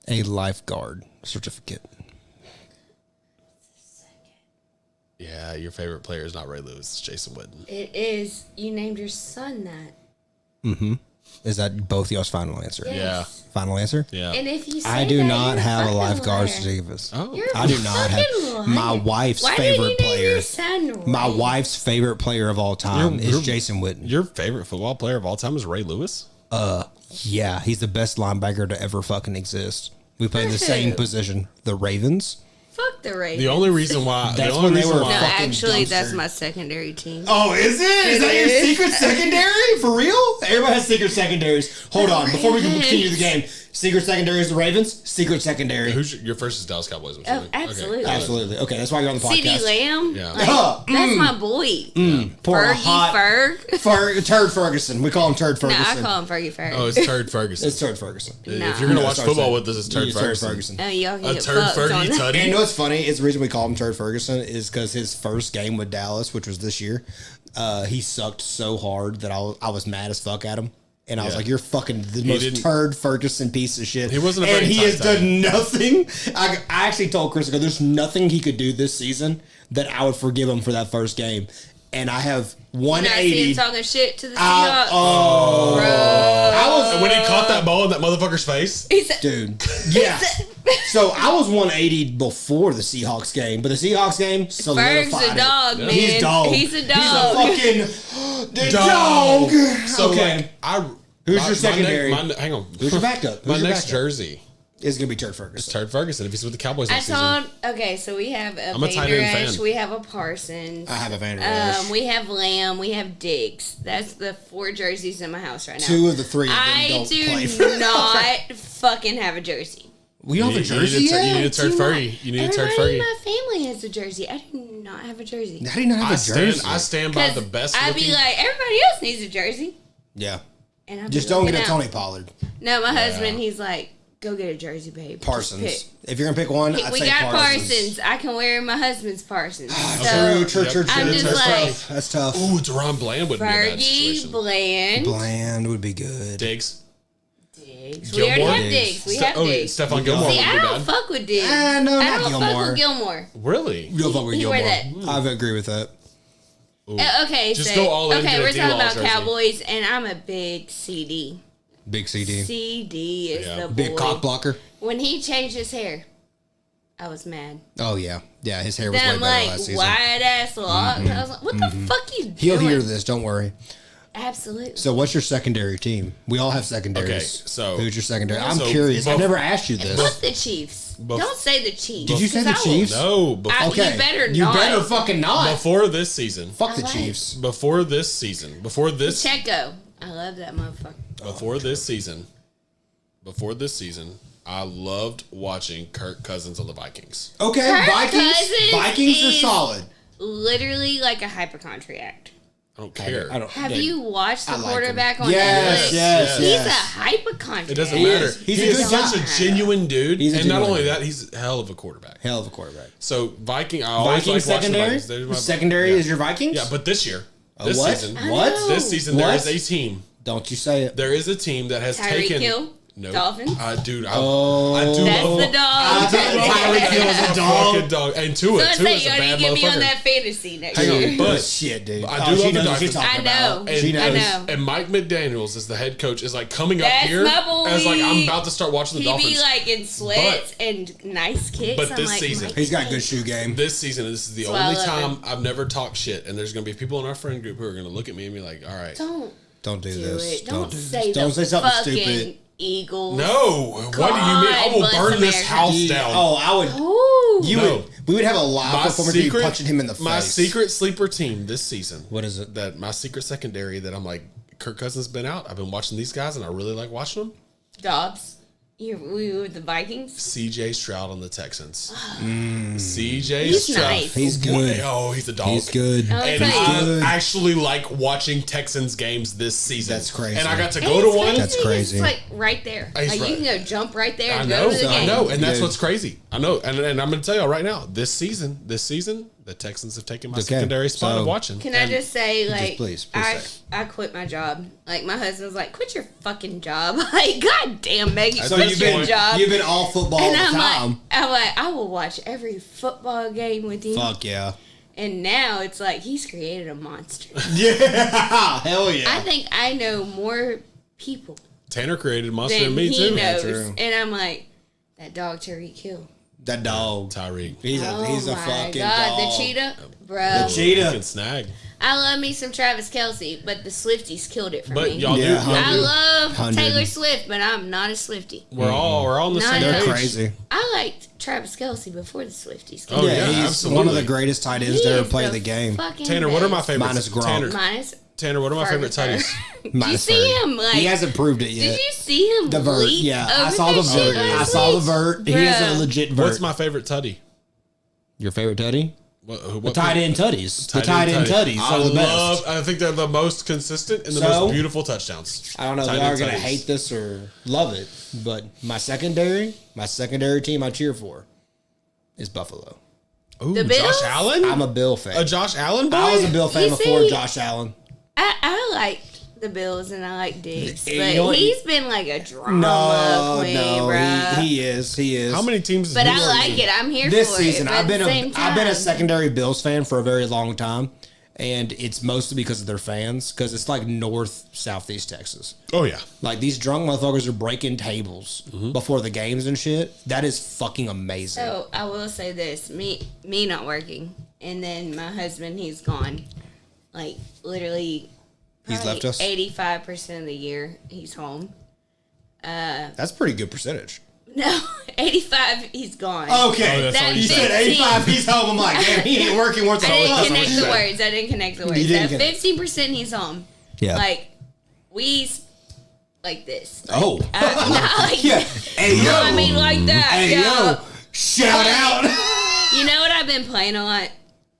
a lifeguard certificate. Yeah, your favorite player is not Ray Lewis, it's Jason Witten. It is. You named your son that. Mm-hmm. Is that both y'all's final answer? Yes. Final answer? Yeah. And if you say I do that, not you're have a fucking lifeguard liar. certificate. Oh. You're I do not have. fucking liar. My wife's Why favorite did you name player. your son My Ray? wife's favorite player of all time You're- is Jason Witten. Your favorite football player of all time is Ray Lewis? Yeah, he's the best linebacker to ever fucking exist. We play the same Who? position. The Ravens. Fuck the Ravens. The only reason why... That's the only when they reason were why, No, fucking actually, dumpster. that's my secondary team. Oh, is it? Is that your is. secret secondary? For real? Everybody has secret secondaries. Hold on. Before we can continue the game, secret secondary is the Ravens. Secret secondary. Who's your first is Dallas Cowboys? I'm Oh, assuming. absolutely. Okay. Absolutely. Okay, that's why you're on the podcast. CD Lamb. Yeah. Like, that's my boy. Pour a Fergie hot Ferg. Turd Ferguson. We call him Turd No, Ferguson. I call him Fergie Ferg. Oh, it's Turd Ferguson. It's Turd Ferguson. Nah. If you're going to No, watch sorry, football sorry. with us, it's Turd It's Ferguson. Oh, y'all can A get Turd fucked on Fergie that. And you Tuddy? know what's funny? It's the reason we call him Turd Ferguson is because his first game with Dallas, which was this year, he sucked so hard that I was mad as fuck at him. And I was Yeah. like, "You're fucking the didn't- most Turd Ferguson piece of shit." He wasn't a and very he tight has tight done nothing. I actually told Chris, I go, "There's nothing he could do this season that I would forgive him for that first game." And I have You not see 180. him talking shit to the Seahawks. Oh, Bro. I was And when he caught that ball in that motherfucker's face, He said, dude. Yeah. So I was 180 before the Seahawks game, but the Seahawks game solidified Ferg's a dog, it. man. He's dog. He's a dog. He's a fucking the dog. So okay. like, I Who's your secondary? hang on. Who's your backup? My Who's your next backup? jersey Is gonna be Turd is Ferguson. Turd Ferguson if he's with the Cowboys I next season. told. Okay, so we have a I'm a tight end Vander Esch, fan. we have a Parsons. I have a Vander Esch. We have Lamb. We have Diggs. That's the 4 jerseys in my house right now. 2 of the 3 of them I don't play for do not fucking have a jersey. We don't have a You jersey need a yet? You need a Turd Do not- Fergie. You need a Turd Everybody in Fergie. my family has a jersey. I do not have a jersey. How do you not have a jersey? I stand by 'Cause the best I'd looking. be like, everybody else needs a jersey. Yeah. And I'd Just be don't get looking a out. Tony Pollard. No, my husband, he's like, go get a jersey, babe. Just Parsons. pick. If you're gonna pick one, I'd We say got Parsons. Parsons. I can wear my husband's Parsons. True. I'm That's just like, tough. That's tough. Ooh, Deron Bland would be a bad Fergie, situation. Bland, Bland would be good. Diggs. Diggs. We already Gilmore? have Diggs. We have Oh, Diggs. Stephon Gilmore See, would I be don't bad. fuck with Diggs. No, I not don't fuck Gilmore. with Gilmore. Really? You don't fuck with You Gilmore. wear I agree with that. Okay, Just so, go all in, okay, get a we're talking D-Law about jersey. Cowboys, and I'm a big CD. Big CD. CD is Yeah. the boy. Big cock blocker. When he changed his hair, I was mad. Oh yeah, yeah. His hair was Then way I'm better like, last season. wide ass lock. I was like, what the fuck you He'll doing? hear this. Don't worry. Absolutely. So, what's your secondary team? We all have secondaries. Okay, so- who's your secondary? I'm So, curious. I've both- never asked you this. Fuck the Chiefs. Don't say the Chiefs. Did you say 'cause the I will- Chiefs? No, before, Okay, You better You not. better fucking not. before this season. Fuck the I like- Chiefs. Before this season. Before this. Checo. I love that motherfucker. Before this season. Before this season. I loved watching Kirk Cousins on the Vikings. Okay, Kirk Vikings. Cousins Vikings are is- somolid. Literally like a hypochondriac. I don't care. I don't. Have dude. you watched the I like quarterback him. on Yes, Netflix? yes, He's yes. a hypochondriac. It doesn't He matter. is. He's a He's good such guy. a genuine dude. He's a and not genuine only dude. that, he's a hell of a quarterback. Hell of a quarterback. So Viking, I always Vikings like watching the secondary. Vikings. They're my- Secondary yeah. is your Vikings. Yeah, but this year, this what? season, What? know. this season, What? there is a team. Don't you say it. There is a team that has Tyreek taken. Hill? No, Dolphins? Dude, I Oh. do That's love the dog. Tyreek Hill is a dog. fucking dog. And Tua, So I Tua say is you a gotta bad get me on motherfucker. that fantasy next Hang on, year. but- Shit, dude. I do love she the knows what Dolphins. she's talking I know. about. And, She knows. I know. and Mike McDaniels is the head coach. Is like coming up That's here my boy. as like I'm about to start watching the He Dolphins. be like in sweats and nice kicks. but I'm this like, season- Mike, He's got a good shoe game. This season, this is the That's why I only love time him. I've never talked shit, and there's gonna be people in our friend group who are gonna look at me and be like, "All right, Don't do do this. it. Don't do say this. Don't the say something fucking stupid. Eagles. no, what do you mean? I God will bless burn this America. house down." Oh, I would. Ooh. You No. would. We would have a live performance of you punching him in the face. My secret sleeper team this season. What is it? That my secret secondary that I'm like, Kirk Cousins been out. I've been watching these guys, and I really like watching them. Dobbs. We with the Vikings? CJ Stroud on the Texans. CJ He's Stroud. nice. He's good. Oh, he's a dog. He's good. Oh, And it's like- I actually like watching Texans games this season. That's crazy. And I got to And go it's to one. crazy. That's crazy. It's like right there. He's Like right. you can go jump right there I and know, go to the game. I know, and that's Dude. what's crazy. I know, and I'm going to tell y'all right now. This season, the Texans have taken my Okay, secondary spot so- of watching. Can I just say, like, please I quit my job. Like, my husband's like, quit your fucking job. Like, goddamn, Maggie, So quit you've your been job. you've been all football all and the I'm time. like, I will watch every football game with you. Fuck yeah. And now it's like he's created a monster. Yeah. Hell yeah. I think I know more people Tanner created Monster than and me he too. knows. true. And I'm like, that dog Tyreek Hill. That dog. Tyreek. He's a Oh my fucking God, dog. the cheetah, bro. The cheetah. He can snag. I love me some Travis Kelce, but the Swifties killed it for But me. y'all do. Yeah, Y'all I do. love 100. Taylor Swift, but I'm not a Swiftie. We're all on the No, same no. They're page. crazy. I liked Travis Kelce before the Swifties came. Oh, yeah, yeah, he's absolutely. one of the greatest tight ends He to ever is play the game. fucking Tanner, what are my best. favorites? Minus Gronk. Minus. Tanner, what are my favorite Ferguson. tutties? Did you Minus see Ferg. him? Like, He hasn't proved it yet. Did you see him? The vert, leap yeah. I over saw the that shit vert. last I saw the week? vert. He is a Bruh. legit vert. What's my favorite tutty? Your favorite tutty? What The tight end tutties. The tight end tutties I are the best. I think they're the most consistent and the So? most beautiful touchdowns. I don't know if Tight y'all are end gonna tutties. hate this or love it, but my secondary team I cheer for is Buffalo. Ooh, The Bills? Josh Allen? I'm a Bill fan. a Josh Allen boy? I was a Bill fan You before see- Josh Allen. I liked the Bills and I like Diggs, You but know what? he's been like a drama No, queen, no, bruh. he is. How many teams? But who I are like you? it. I'm here This for season? it. But I've been at the same I've been a time- secondary Bills fan for a very long time, and it's mostly because of their fans. Because it's like North Southeast Texas. Oh yeah. Like these drunk motherfuckers are breaking tables Mm-hmm. before the games and shit. That is fucking amazing. So I will say this: me not working, and then my husband, he's gone. Like literally, He's left us? 85% of the year he's home. That's a pretty good percentage. No, 85. He's gone. Okay, Oh, that's all That you you said. said 85. He's home. I'm like, damn, he ain't working. What's I all didn't this? connect the words. I didn't connect the words. didn't That connect. 15% he's home. Yeah. Like like this. Like, Oh. not like Yeah. that. Hey yo. No, I mean like that. Hey yo. yo. Shout out. You know what I've been playing a lot,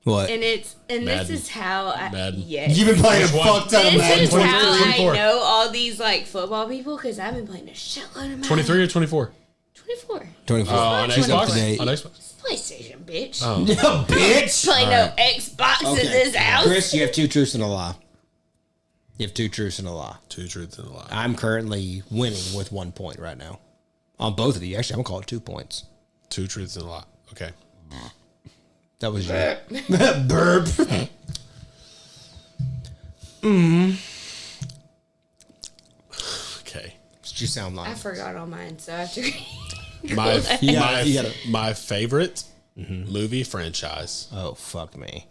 What? and this Madden. is how I Madden. yes. You've been playing a Which one? fuck ton of This Madden. is 23, how 24. I know all these like football people because I've been playing a shitload of Madden. 23 or 24? 24. 24. On It's Xbox? up to date. On Xbox? PlayStation, bitch. Oh. Yeah, bitch. Play no Xbox in this house. Chris, you have two truths and a lie. You have two truths and a lie. Two truths and a lie. I'm currently winning with 1 point right now. On both of you. Actually, I'm going to call it 2 points. Two truths and a lie. Okay. That was your burp. Okay. What you sound I like? forgot all mine, so I have to. My You my, gotta- you gotta- my favorite movie franchise. Oh, fuck me.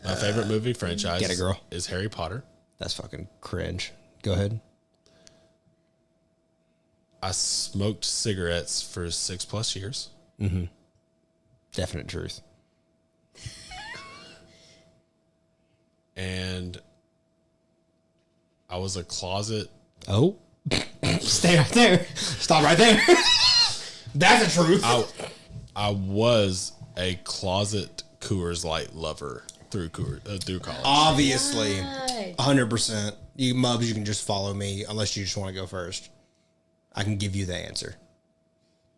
My favorite movie franchise Get it, girl. is Harry Potter. That's fucking cringe. Go ahead. I smoked cigarettes for 6+ years. Definite truth. And I was a closet. Oh. Stay right there. Stop right there. That's the truth. I was a closet Coors Light lover through college. Obviously. God. 100%. You mubs, you can just follow me unless you just want to go first. I can give you the answer.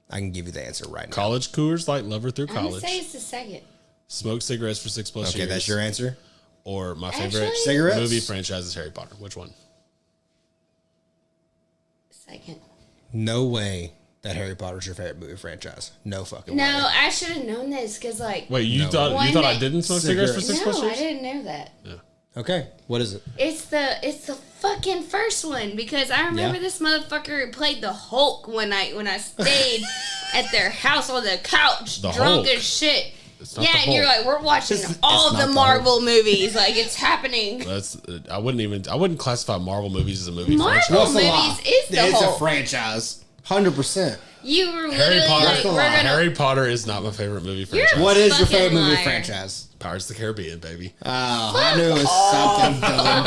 I can give you the answer right now. College Coors Light lover through I'm gonna college. say it's the second. Smoked cigarettes for 6+ years. Okay, that's your answer. Or my Actually- favorite Cigarettes? movie franchise is Harry Potter. Which one? Second. No way that Harry Potter's your favorite movie franchise. No fucking way. No, I should have known this because like. Wait, you No. thought One I that- didn't smoke cigarettes for 6+ No, I years? didn't know that. Okay, what is it? It's the fucking first one because I remember Yeah. this motherfucker played the Hulk when I stayed at their house on the couch, The drunk Hulk. as shit. It's not Yeah, the and you're Hulk. like, we're watching It's all not the the Marvel movies, like it's happening. That's I wouldn't classify Marvel movies as a movie Marvel franchise. movies is the It's Hulk. a franchise. 100%. You were Harry literally Potter. like, we're gonna. Harry Potter is not my favorite movie You're franchise. What is your fucking favorite movie liar. franchise? Pirates of the Caribbean, baby. Oh, I knew it was something dumb.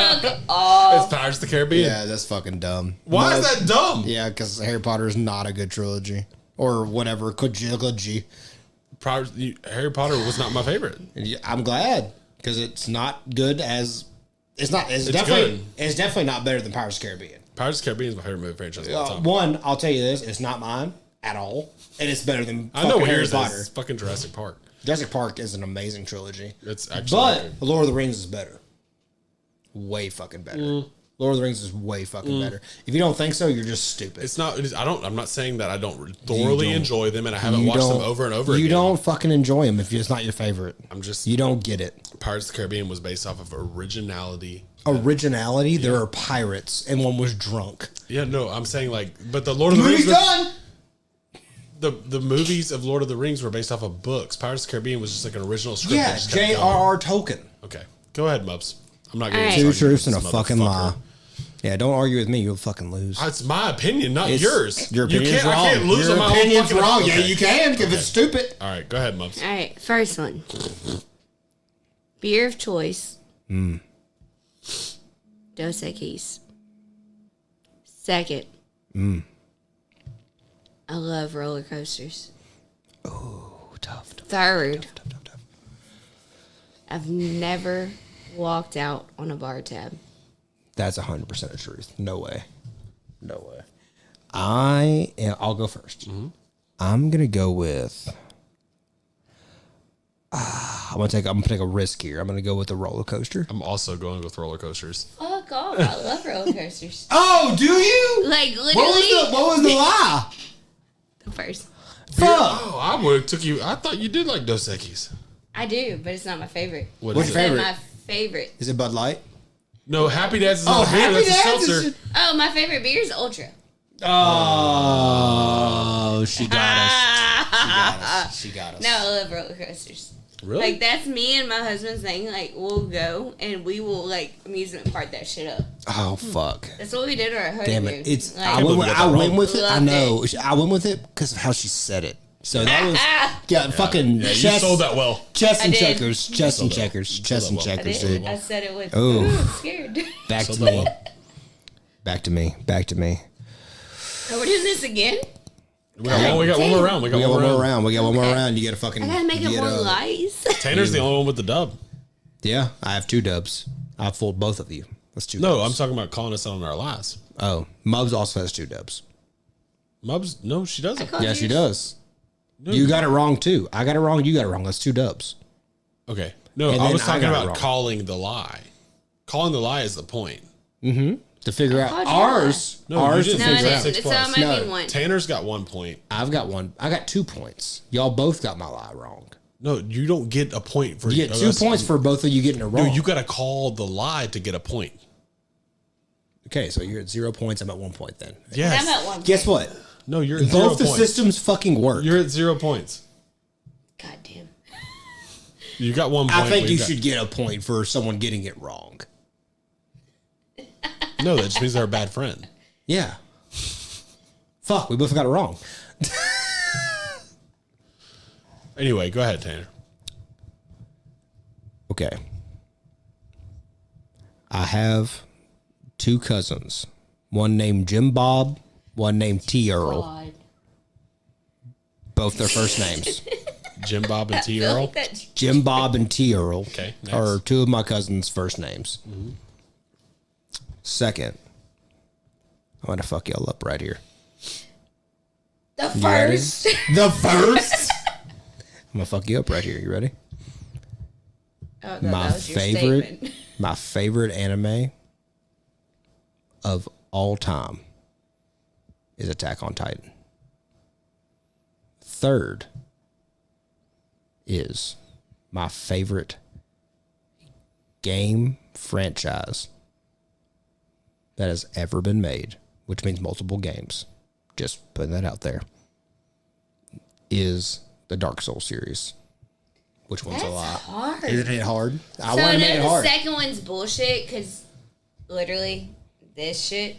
It's Pirates of the Caribbean. Yeah, that's fucking dumb. Why is that dumb? Yeah, because Harry Potter is not a good trilogy. Or whatever, quadrilogy. Harry Potter was not my favorite. I'm glad, because it's not good as... It's good. definitely not better than Pirates of the Caribbean. Pirates of the Caribbean is my favorite movie franchise of all time. One, I'll tell you this, it's not mine at all. And it's better than I know fucking what Harry yours Potter. is. Fucking Jurassic Park. Jurassic Park is an amazing trilogy. It's actually But good. Lord of the Rings is better. Way fucking better. Lord of the Rings is way fucking better. If you don't think so, you're just stupid. It's not. I'm not saying that I don't thoroughly don't- enjoy them, and I haven't watched them over and over again. You don't fucking enjoy them if it's not your favorite. I'm just. You don't get it. Pirates of the Caribbean was based off of originality. Originality, there are pirates, and one was drunk. Yeah, no, I'm saying like, but the Lord of the Rings. done! The movies of Lord of the Rings were based off of books. Pirates of the Caribbean was just like an original script. Yeah, that just kept J.R.R. Tolkien. going. Okay, go ahead, Mubs. I'm not All getting right. Two into truths and a this fucking motherfucker. lie. Yeah, don't argue with me. You'll fucking lose. It's my opinion, not It's- yours. Your You opinion's can't, wrong. I can't lose Your on my own opinion's fucking wrong. Okay. Yeah, you can if it's stupid. All right, go ahead, Mubs. All right, first one. Beer of choice. Dos Equis. Second. I love roller coasters. Oh, tough. Third. I've never walked out on a bar tab. That's 100% the truth. No way. I'll go 1st I'm gonna go with. I'm gonna take a risk here. I'm gonna go with the roller coaster. I'm also going with roller coasters. Fuck off. I love roller coasters. Oh, do you? Like, literally. What was the lie? The first. Fuck. Oh, I would have took you. I thought you did like Dos Equis. I do, but it's not my favorite. What's is your it? favorite? My favorite. Is it Bud Light? No, Happy Dads is not a beer. Happy That's a Dads seltzer. is- Oh, my favorite beer is Ultra. Oh, she got us. She got us. No, I love roller coasters. Really? Like, that's me and my husband's thing. Like, we'll go and we will, like, amusement park that shit up. Oh, fuck. That's what we did on our honeymoon. Damn it. It's like, I went with, I went with it. I Loved know. I went with it because of how she said it. So that was fucking Yeah, you chess, sold that well. chess and I did. checkers, chess and sold that. checkers, You chess sold and that well. I checkers, did. dude. I said it with, Ooh. ooh, I'm scared. Back Sold to that me. well. Back to me. Back to me. Are we doing this again? We got one more round. We We got got one more round. round. We got one more round. You got to fucking. I gotta make it get more up. lies. Tanner's the only one with the dub. Yeah, I have 2 dubs. I fooled both of you. That's 2 No, I'm dubs. talking about calling us out on our lies. Oh, Mubs also has 2 dubs. Mubs, no, she doesn't. called Yeah, she yours. does. You got it wrong too. I got it wrong. You got it wrong. That's 2 dubs. Okay. No, And I then was I talking got it about wrong. calling the lie. Calling the lie is the point. To figure out called you ours. No, Ours you to didn't. No, I figure didn't. out. 6 It's not plus. my No. big one. Tanner's got 1 point. I've got 1. I got 2 points. Y'all both got my lie wrong. No, you don't get a point for You get 2 us. points for both of you getting it No, wrong. you got to call the lie to get a point. Okay, so you're at 0 points. I'm at 1 point then. Yes. I'm at one. Guess what? No, you're at 0 Both the points. systems fucking work. You're at 0 points. God damn. You got 1 point. I think but you got- should get a point for someone getting it wrong. No, that just means they're a bad friend. Yeah. Fuck, we both got it wrong. Anyway, go ahead, Tanner. Okay. I have 2 cousins. One named Jim Bob, one named T. Earl. God. Both their first names. Jim Bob and T. I feel Earl. like that's Jim Bob and T. Earl Okay, next. are 2 of my cousins' first names. Second, I'm going to fuck y'all up right here. the You ready? first. The first? I'm going to fuck you up right here. You ready? Oh, no, My that was your favorite, statement. my favorite anime of all time is Attack on Titan. Third is my favorite game franchise that has ever been made, which means multiple games. Just putting that out there. Is the Dark Souls series. Which one's That's a lot? hard. Isn't it hard? I So want I to know make it the hard. second one's bullshit because literally this shit.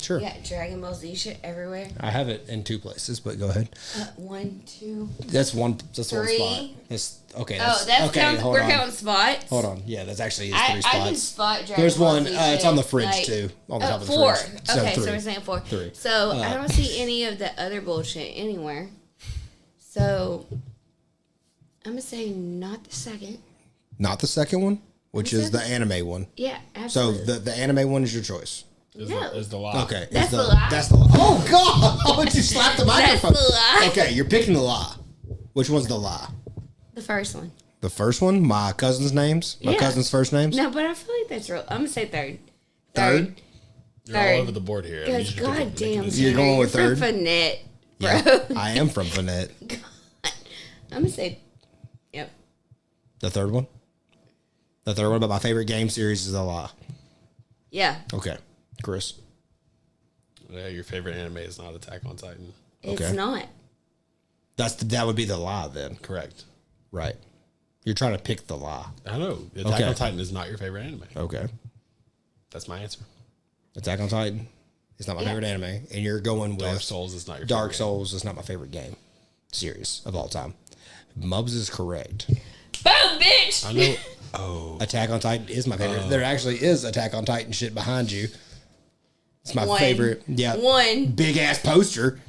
Sure. You got Dragon Ball Z shit everywhere. I have it in 2 places, but go ahead. 1, 2. That's one. That's 3. one spot. It's okay. Okay. We're counting spots. Hold on. Yeah, that's actually 3 spots. I can spot Dragon There's Ball one. Z It's shit, on the fridge like, too. On the top of the 4. fridge. Okay, 3. so we're saying 4. 3. So I don't see any of the other bullshit anywhere. So I'm gonna say not the second. Not the second one, which is the anime one. Yeah, So absolutely. the anime one is your choice. Is the lie. Okay. That's the lie? That's the lie. Oh God! Would you slap the microphone? That's the lie. Okay, you're picking the lie. Which one's the lie? The first one. The first one, my cousin's names, my Yeah. cousin's first names. No, but I feel like that's real. I'm gonna say third. Third? You're Third. all over the board here. Because goddamn, You're going with you're third? from Finette, bro. Yeah, I am from Finette. I'm gonna say, yep. The third one. The third one, but my favorite game series is the lie. Yeah, Okay, Chris. Yeah, your favorite anime is not Attack on Titan. it's Okay. not. That would be the lie then, Correct. right? You're trying to pick the lie. I know. Attack Okay. on Titan is not your favorite anime. Okay, That's my answer. Attack on Titan is not my Yeah. favorite anime, and you're going with Dark Souls is not your Dark favorite Souls is not my favorite game series of all time. Mubs is correct. Boom, bitch. I know. Oh, Attack on Titan is my favorite. There actually is Attack on Titan shit behind you. It's my One. favorite. Yeah. One. Big ass poster.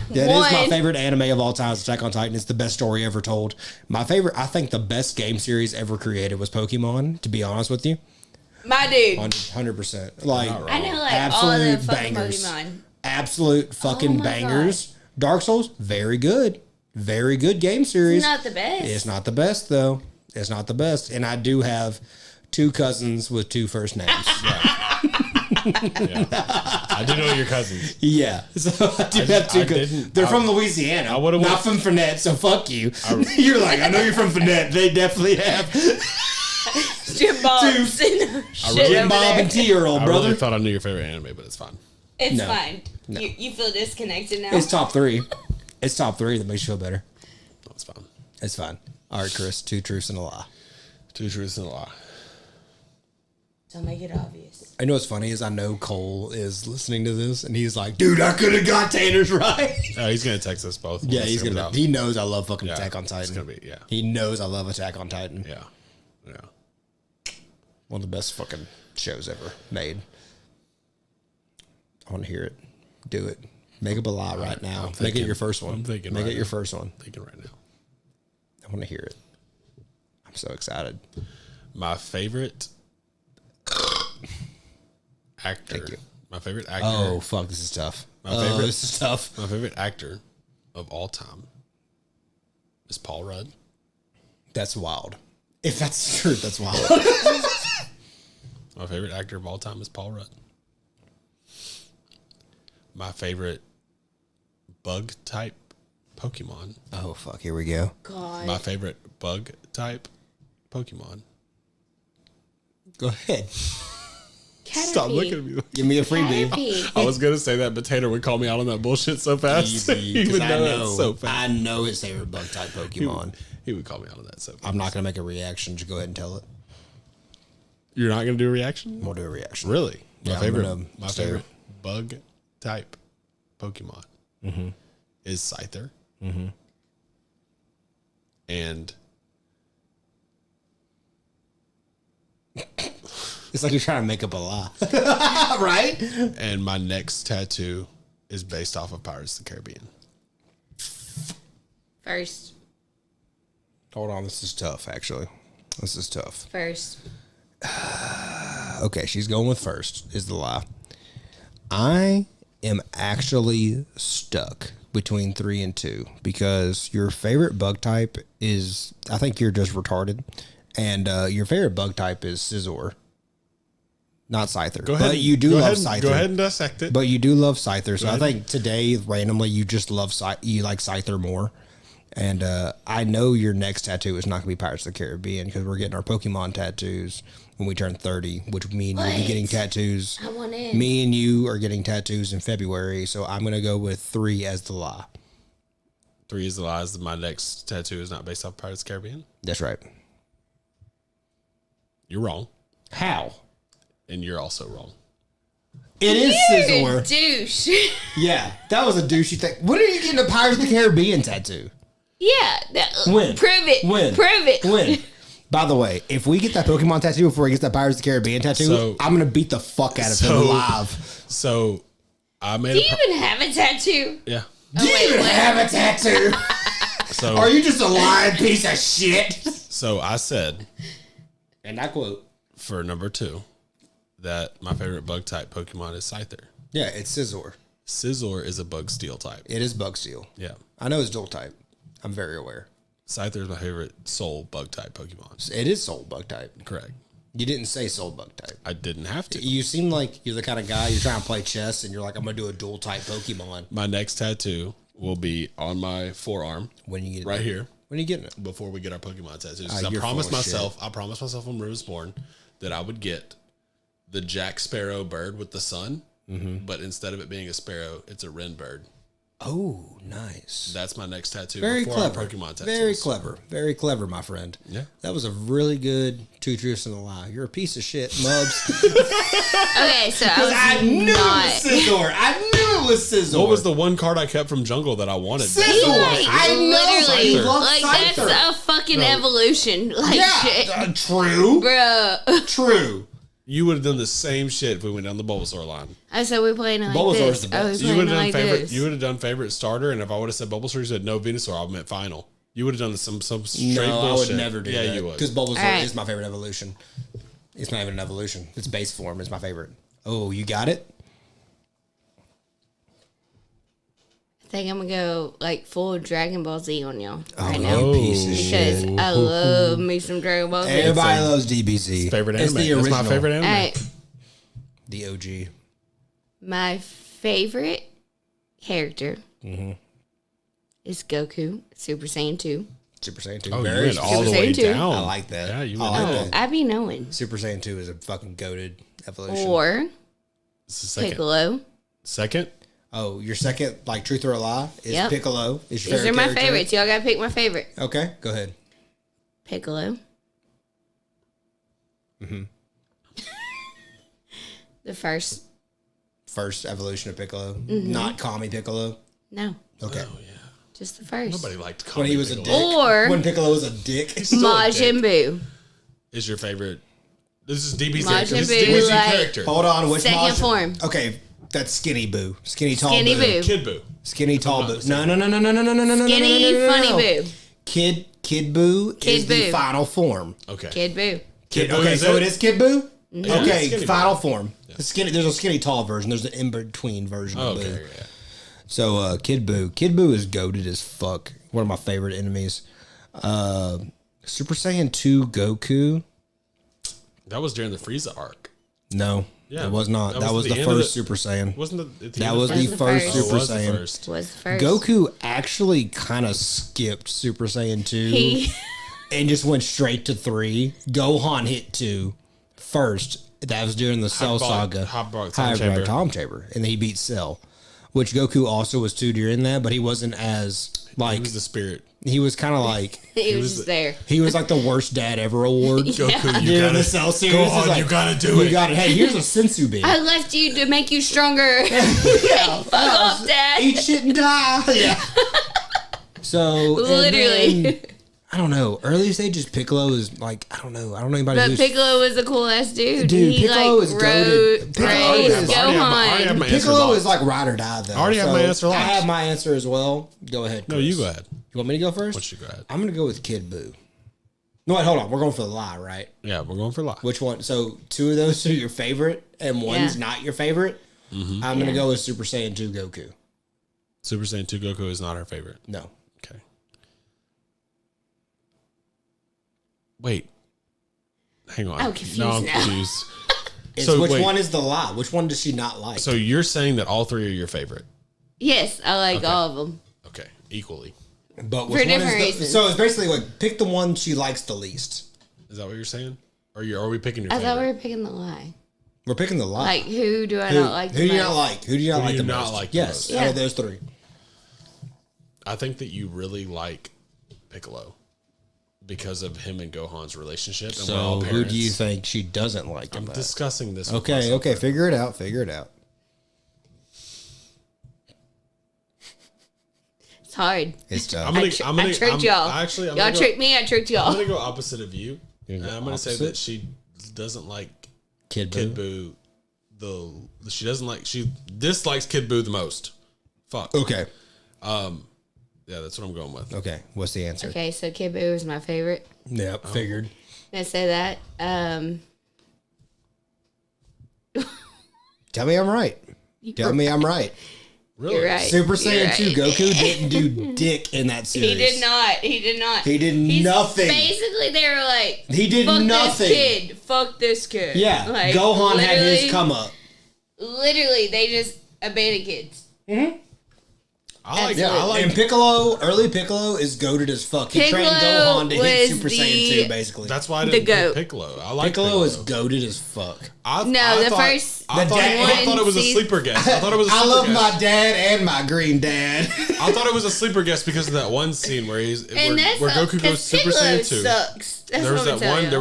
That is my One. favorite anime of all time. Is Attack on Titan. It's the best story ever told. My favorite, I think the best game series ever created was Pokemon, to be honest with you. My dude. 100%. Like, I know, like, all absolute of the fucking bangers. Pokemon. Absolute fucking my bangers. Dark Souls, very good. Very good game series. It's not the best. It's not the best, though. It's not the best. And I do have 2 cousins with 2 first names. I do know your cousins. Yeah. So I do have 2 cousins. didn't- They're from Louisiana. I would've not from Finette, so fuck you. You're like, I know you're from Finette. They definitely have Jim Bob. Two. Shit Jim over Bob there. and 2-year-old, I brother. really thought I knew your favorite anime, but it's fine. It's No. fine. No. You feel disconnected now? It's top 3. It's top 3 that makes you feel better. No, it's fine. It's fine. All right, Chris. 2 truths and a lie. 2 truths and a lie. Don't make it obvious. I know what's funny is I know Cole is listening to this and he's like, dude, I could have got Tanner's right. Oh, he's gonna text us both. Yeah, when he's this comes gonna. out. He knows I love fucking Yeah, Attack on it's Titan. gonna be- yeah. He knows I love Attack on Titan. Yeah, yeah. One of the best fucking shows ever made. I want to hear it. Do it. Make up a lie right now. I'm Make thinking- it your first one. I'm thinking Make right it your now. first one. Thinking right now. I want to hear it. I'm so excited. My favorite actor. Thank you. My favorite actor. Oh fuck, this is tough. My favorite- This is tough. My favorite actor of all time is Paul Rudd. That's wild. If that's the truth, that's wild. My favorite actor of all time is Paul Rudd. My favorite bug type Pokemon. Oh fuck, here we go. God. My favorite bug type Pokemon. Go ahead. Caterpie. Stop looking at me. Give me a freebie. Caterpie. I was gonna say that, but Tater would call me out on that bullshit so fast. Easy, He 'cause would I know that know, so fast. I know his favorite bug type Pokemon. He would call me out on that so fast. I'm not gonna make a reaction. Just go ahead and tell it. You're not gonna do a reaction? We'll do a reaction. Really? Yeah, My I'm favorite, gonna my stare. favorite bug type Pokemon is Scyther. And It's like you're trying to make up a lie, right? and my next tattoo is based off of Pirates of the Caribbean. First. Hold on, this is tough. Actually, this is tough. First. Okay, she's going with first. Is the lie? I am actually stuck between 3 and 2 because your favorite bug type is, I think you're just retarded, and your favorite bug type is Scizor, not Scyther. Go ahead. But you do go love ahead, Scyther. Go ahead and dissect it. But you do love Scyther, so I ahead. think today randomly you just love you like Scyther more. And I know your next tattoo is not going to be Pirates of the Caribbean because we're getting our Pokemon tattoos when we turn 30, which me and you will be What? getting tattoos. I want in. Me and you are getting tattoos in February, so I'm going to go with 3 as the lie. 3 is the lies. My next tattoo is not based off Pirates of the Caribbean. That's right. You're wrong, How? and you're also wrong. It is You're a Scizor. douche. Yeah, that was a douchey thing. When are you getting a Pirates of the Caribbean tattoo? Yeah. When? Prove it. When? Prove it. When? By the way, if we get that Pokemon tattoo before he gets that Pirates of the Caribbean tattoo, I'm gonna beat the fuck out of him live. So I made. Do you even have a tattoo? Yeah. Do you even have a tattoo? So are you just a lying piece of shit? So I said, and I quote for number 2, that my favorite bug type Pokemon is Scyther. Yeah, it's Scizor. Scizor is a bug steel type. It is Bug Steel. Yeah. I know it's dual type. I'm very aware. Scyther is my favorite soul bug type Pokemon. It is Soul Bug type. Correct. You didn't say Soul Bug type. I didn't have to. You seem like you're the kind of guy you're trying to play chess and you're like, I'm gonna do a dual type Pokemon. My next tattoo will be on my forearm. When you get right here. When are you getting it? Before we get our Pokemon tattoos. I you're promised full of myself. I promised myself when I was born that I would get the Jack Sparrow bird with the sun, but instead of it being a sparrow, it's a wren bird. Oh, nice. That's my next tattoo. Very before our clever. Pokemon tattoos. Very clever. Very clever, my friend. Yeah. That was a really good 2 truths and a lie. You're a piece of shit, Mubs. Okay, so I knew was not. it was Scizor. I knew it was Scizor. What was the one card I kept from Jungle that I wanted? Scizor. Like, I know. literally, I love like Scyther. that's a fucking evolution. Like shit, True. bruh. True. You would have done the same shit if we went down the Bulbasaur line. I said we're playing it like Bulbasaur's this. the best. You would have done like favorite. this. You would have done favorite starter, and if I would have said Bulbasaur, you said no Venusaur. I meant final. You would have done some straight No, bullshit. I would never do that. Yeah, you would. Because Bulbasaur Right. is my favorite evolution. It's not even an evolution. Its base form is my favorite. Oh, you got it? I think I'm gonna go like full Dragon Ball Z on y'all right you now piece of because shit. I love me some Dragon Ball Z. Everybody loves DBZ. Favorite It's anime. the original. That's my favorite anime. All right, The OG. my favorite character is Goku, Super Saiyan 2. Super Saiyan 2. Oh, you Very went all the Super way Saiyan 2. down. I like that. Yeah, you I went like down. that. I be knowing. Super Saiyan 2 is a fucking goated evolution. Or It's the second. Piccolo. Second? Oh, your second, like, truth or a lie is Yep. Piccolo. Is your These are favorite my character? favorites. Y'all gotta pick my favorite. Okay, go ahead. Piccolo. The first. First evolution of Piccolo. Not Kami Piccolo. No, Okay. Oh, yeah. just the first. Nobody liked When he was a dick. Or When Piccolo was a dick. Majin Buu. Is your favorite. This is DBZ. Majin This is Buu, DBZ like- character. Hold on, which Second Majin- form. Okay, that's Skinny Boo. Skinny Tall Skinny Boo. Boo. Kid Boo. Skinny Tall not Boo. the No, same. no, no, no, no, no, no, no, no, no, Skinny no, no, no, Funny no. Boo. Kid Boo Kid is the Boo. final form. Okay. Kid Boo. Kid Boo Okay, is so it is Kid Boo? Yeah, Okay, Skinny Boo. final form. The Skinny, there's a skinny tall version. There's an in-between version of Okay. Boo. Yeah. So Kid Boo. Kid Boo is goated as fuck. One of my favorite enemies. Super Saiyan 2 Goku. That was during the Frieza arc. No, Yeah, it was not. that That was was the the end of first the- Super Saiyan. Wasn't it? That was the That's the first first. Oh, Super was the Saiyan. first. Was the first. Goku actually kind of skipped Super Saiyan 2 He. and just went straight to 3. Gohan hit 2 first. That was during the Cell Saga. Hyperbolic Time Chamber. Tom Chamber. And then he beat Cell, which Goku also was 2 during that, but he wasn't as, like, He was the spirit. he was kind of like, He was was just the- there. he was like the worst dad ever award. Goku, you During gotta the Cell series. go He's on. like, You gotta do You it. got it. Hey, here's a sensu bean. I left you to make you stronger. Fuck off, Dad. Eat shit and die. Yeah. So and Literally. then, I don't know. Early stages Piccolo is like I don't know. I don't know anybody But who's Piccolo was a cool ass dude. Dude, He Piccolo like is goated. Piccolo raised is- I already have my answer Piccolo locked. is like ride or die though. I already have my answer I locked. have my answer as well. Go ahead. No, Chris. you go ahead. You want me to go first? Why don't you go ahead? I'm gonna go with Kid Boo. No, wait, hold on. We're going for the lie, right? Yeah, we're going for live. Which one? So 2 of those are your favorite, and one's Yeah. not your favorite. Mm-hmm. I'm gonna Yeah. go with Super Saiyan 2 Goku. Super Saiyan 2 Goku is not our favorite. No. Okay. Wait. Hang on. I'm confused No, I'm now. confused. It's So, which wait. one is the lie? Which one does she not like? So you're saying that all 3 are your favorite? Yes, I like Okay. all of them. Okay, equally. but for which one different is the, reasons. So it's basically like pick the one she likes the least. Is that what you're saying? Or are we picking your I favorite? thought we were picking the lie. We're picking the lie. Like, who do I who not like who the do you most? not like? Who do you not Who do like you the not most? like the Yes, most? out Yeah. of those 3. I think that you really like Piccolo because of him and Gohan's relationship. And we're all So who parents. do you think she doesn't like? I'm in that? discussing this. with Okay, myself. okay, figure it out. Figure it out. It's hard. It's tough. I tricked y'all. Actually, y'all tricked me. I tricked y'all. I'm gonna go opposite of you. And I'm gonna say that she doesn't like Kid Buu. She dislikes Kid Buu the most. Fuck. Okay. Yeah, that's what I'm going with. Okay. What's the answer? Okay, so Kid Buu is my favorite. Yep. Figured. Did I say that? Tell me I'm right. Tell me I'm right. Really? You're right. Super Saiyan 2 Goku didn't do dick in that series. He did not. He did nothing. Basically, they were like, he did fuck nothing. This kid. Fuck this kid. Yeah. Like, Gohan had his come up. Literally, they just abandoned kids. Mm-hmm. I like and Piccolo, early Piccolo is goated as fuck. He trained Gohan to hit Super Saiyan 2, basically. That's why I didn't pick Piccolo. I like Piccolo is goated as fuck. I thought it was a sleeper guest. I thought it was a sleeper I love guest. my dad and my green dad. I thought it was a sleeper guest because of that one scene where where Goku goes Super Piccolo Saiyan 2. Sucks. There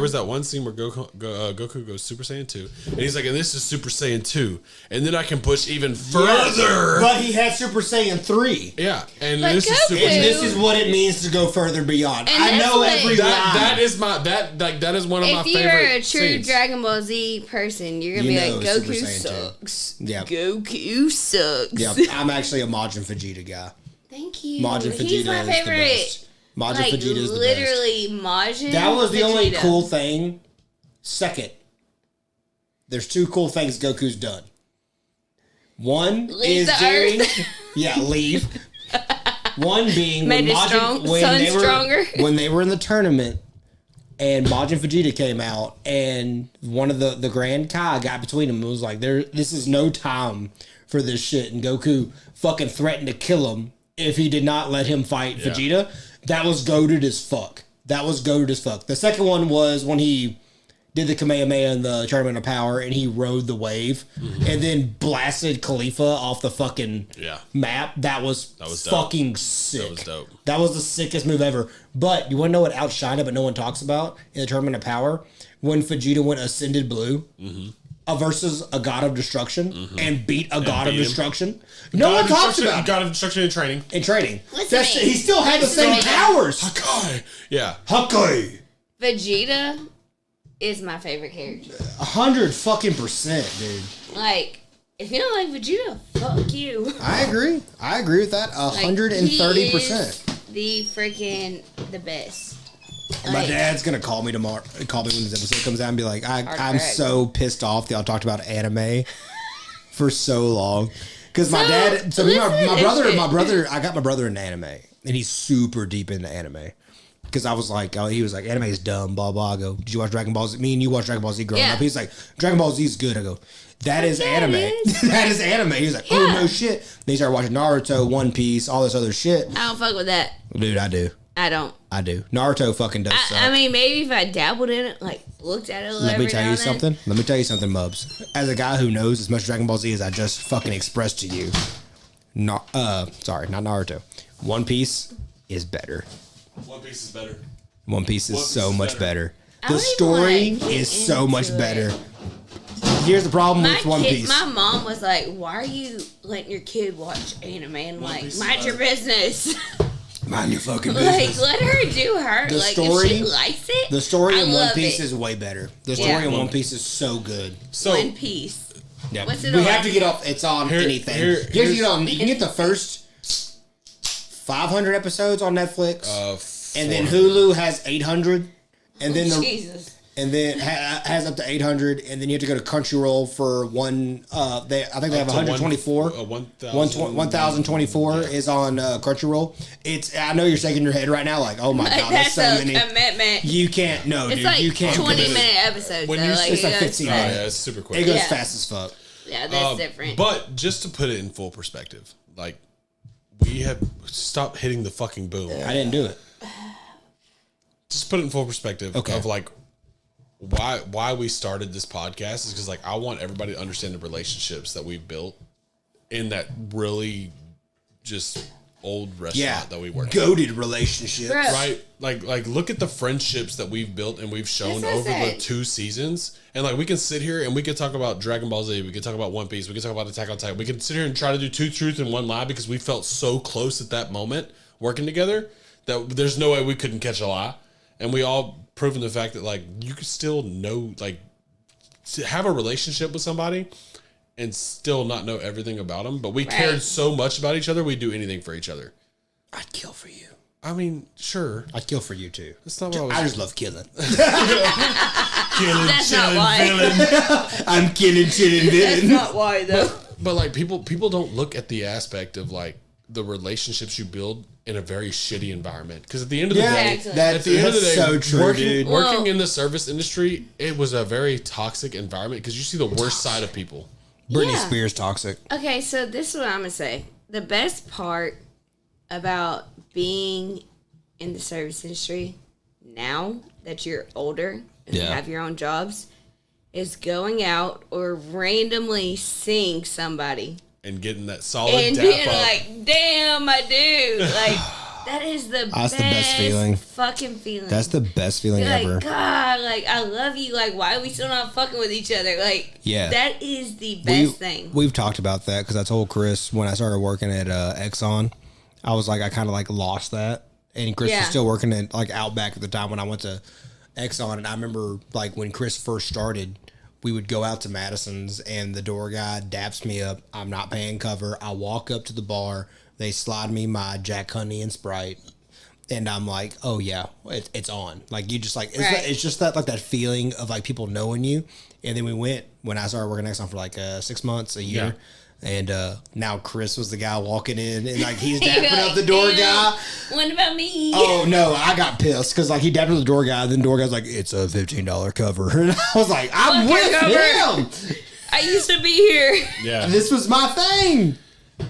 was that one scene where Goku goes Super Saiyan 2, and he's like, and this is Super Saiyan 2, and then I can push even further. Yes, but he had Super Saiyan 3. Yeah, and But this is Super And Saiyan. this is what it means to go further beyond. And I know that's every what- line. That is one of my If favorite you're a true scenes. Dragon Ball Z person, you're gonna You be know like, Super Goku Saiyan 2. sucks. Yeah. Goku sucks. Yeah, I'm actually a Majin Vegeta guy. Thank you. Majin Vegeta He's my is the favorite. best. Majin Like, Vegeta is the best. literally, Majin. That was the only Vegeta. cool thing. Second, there's two cool things Goku's done. One Leave is the during, Earth. yeah, leave. One being Made when it strong- sun they were stronger. when they were in the tournament, and Majin Vegeta came out, and one of the Grand Kai got between them and was like, this is no time for this shit," and Goku fucking threatened to kill him if he did not let him fight Vegeta. That was goated as fuck. The second one was when he did the Kamehameha in the Tournament of Power, and he rode the wave, and then blasted Khalifa off the fucking map. That was fucking sick. That was dope. That was the sickest move ever. But you want to know what outshined it, but no one talks about in the Tournament of Power? When Vegeta went Ascended Blue versus a God of Destruction and beat a God of Destruction. No one talks about it. God of Destruction in training. Listen to me. He still had the same powers. Hakai. Yeah. Hakai. Vegeta is my favorite character. 100% dude. Like, if you don't like Vegeta, fuck you. I agree with that. 130%. The freaking the best. My dad's gonna call me tomorrow. Call me when this episode comes out and be like, I'm so pissed off that y'all talked about anime for so long. Because my dad, my brother, I got my brother into anime, and he's super deep into anime. Because I was like, he was like, anime is dumb, blah blah. I go, did you watch Dragon Ball Z? Me and you watched Dragon Ball Z growing up. He's like, Dragon Ball Z is good. I go, that is anime. That is anime. He's like, oh no shit. Then he started watching Naruto, One Piece, all this other shit. I don't fuck with that. Dude, I do. I don't. I do. Naruto fucking does suck. I mean, maybe if I dabbled in it, like looked at it a little. Let me tell you something. Mubs. As a guy who knows as much Dragon Ball Z as I just fucking expressed to you, not Naruto. One Piece is better. One Piece is better. One Piece is so much better. I The don't even story wanna get is so much into better. it. Here's the problem with One Piece. My mom was like, "Why are you letting your kid watch anime?" And One like, Piece is mind your business. Mind your fucking Like, business. let her do her. The Like, story- if she likes it, The story I in One love Piece it. is way better. The story Yeah. in One Piece is so good. So One Piece. Yeah. What's it we on? have to get off. It's on anything. You can get the first 500 episodes on Netflix, and then Hulu has 800, and then Jesus. and then has up to 800, and then you have to go to Crunchyroll for one. I think they have 124. 1024 is on Crunchyroll. I know you're shaking your head right now, like, oh my god, that's so a many. commitment. You can't. No, It's dude, like you can't. 20-minute episodes. When though. you- Like, it's it like goes 15 fast. minutes. yeah, it's super quick. It goes Yeah. fast as fuck. Yeah, that's different. But just to put it in full perspective, like we have stopped hitting the fucking boom. I didn't do it. Just put it in full perspective of like why we started this podcast is because like I want everybody to understand the relationships that we've built in that really just old restaurant that we work at. Goated relationships. Bro. Right? Like look at the friendships that we've built and we've shown That's over what I the said. 2 seasons. And like we can sit here and we can talk about Dragon Ball Z, we can talk about One Piece, we can talk about Attack on Titan. We can sit here and try to do 2 truths and 1 lie because we felt so close at that moment working together that there's no way we couldn't catch a lie. And we all proven the fact that like you could still know, like, to have a relationship with somebody and still not know everything about them. But we cared so much about each other, we'd do anything for each other. I'd kill for you. I mean, sure. I'd kill for you too. That's not what I just love killing. killing, That's not why. villain. I'm killing, chilling, That's villain. not why though. But like people don't look at the aspect of like the relationships you build in a very shitty environment. Because at the end of the day, that's so true, dude. Working in the service industry, it was a very toxic environment because you see the worst side of people. Britney Spears toxic. Okay, so this is what I'm gonna say. The best part about being in the service industry now that you're older and have your own jobs is going out or randomly seeing somebody And getting that solid and dap being up. like, damn, my dude. Like, that is the best feeling. fucking feeling. That's the best feeling You're ever. like, God, like, I love you. Like, why are we still not fucking with each other? Like, that is the best thing. We've talked about that because I told Chris when I started working at Exxon, I was like, I kind of like lost that. And Chris was still working at like Outback at the time when I went to Exxon. And I remember like when Chris first started, we would go out to Madison's and the door guy daps me up. I'm not paying cover. I walk up to the bar. They slide me my Jack Honey and Sprite. And I'm like, oh yeah, it's on. Like you just like, it's just that like that feeling of like people knowing you. And then we went when I started working at Exxon for like 6 months, a year. Yeah. And now Chris was the guy walking in, and like he's dapping like, up the door guy. What about me? Oh no, I got pissed because like he dapped up the door guy, and then the door guy's like, "It's a $15 cover," and I was like, "I'm with him. I used to be here. Yeah, this was my thing."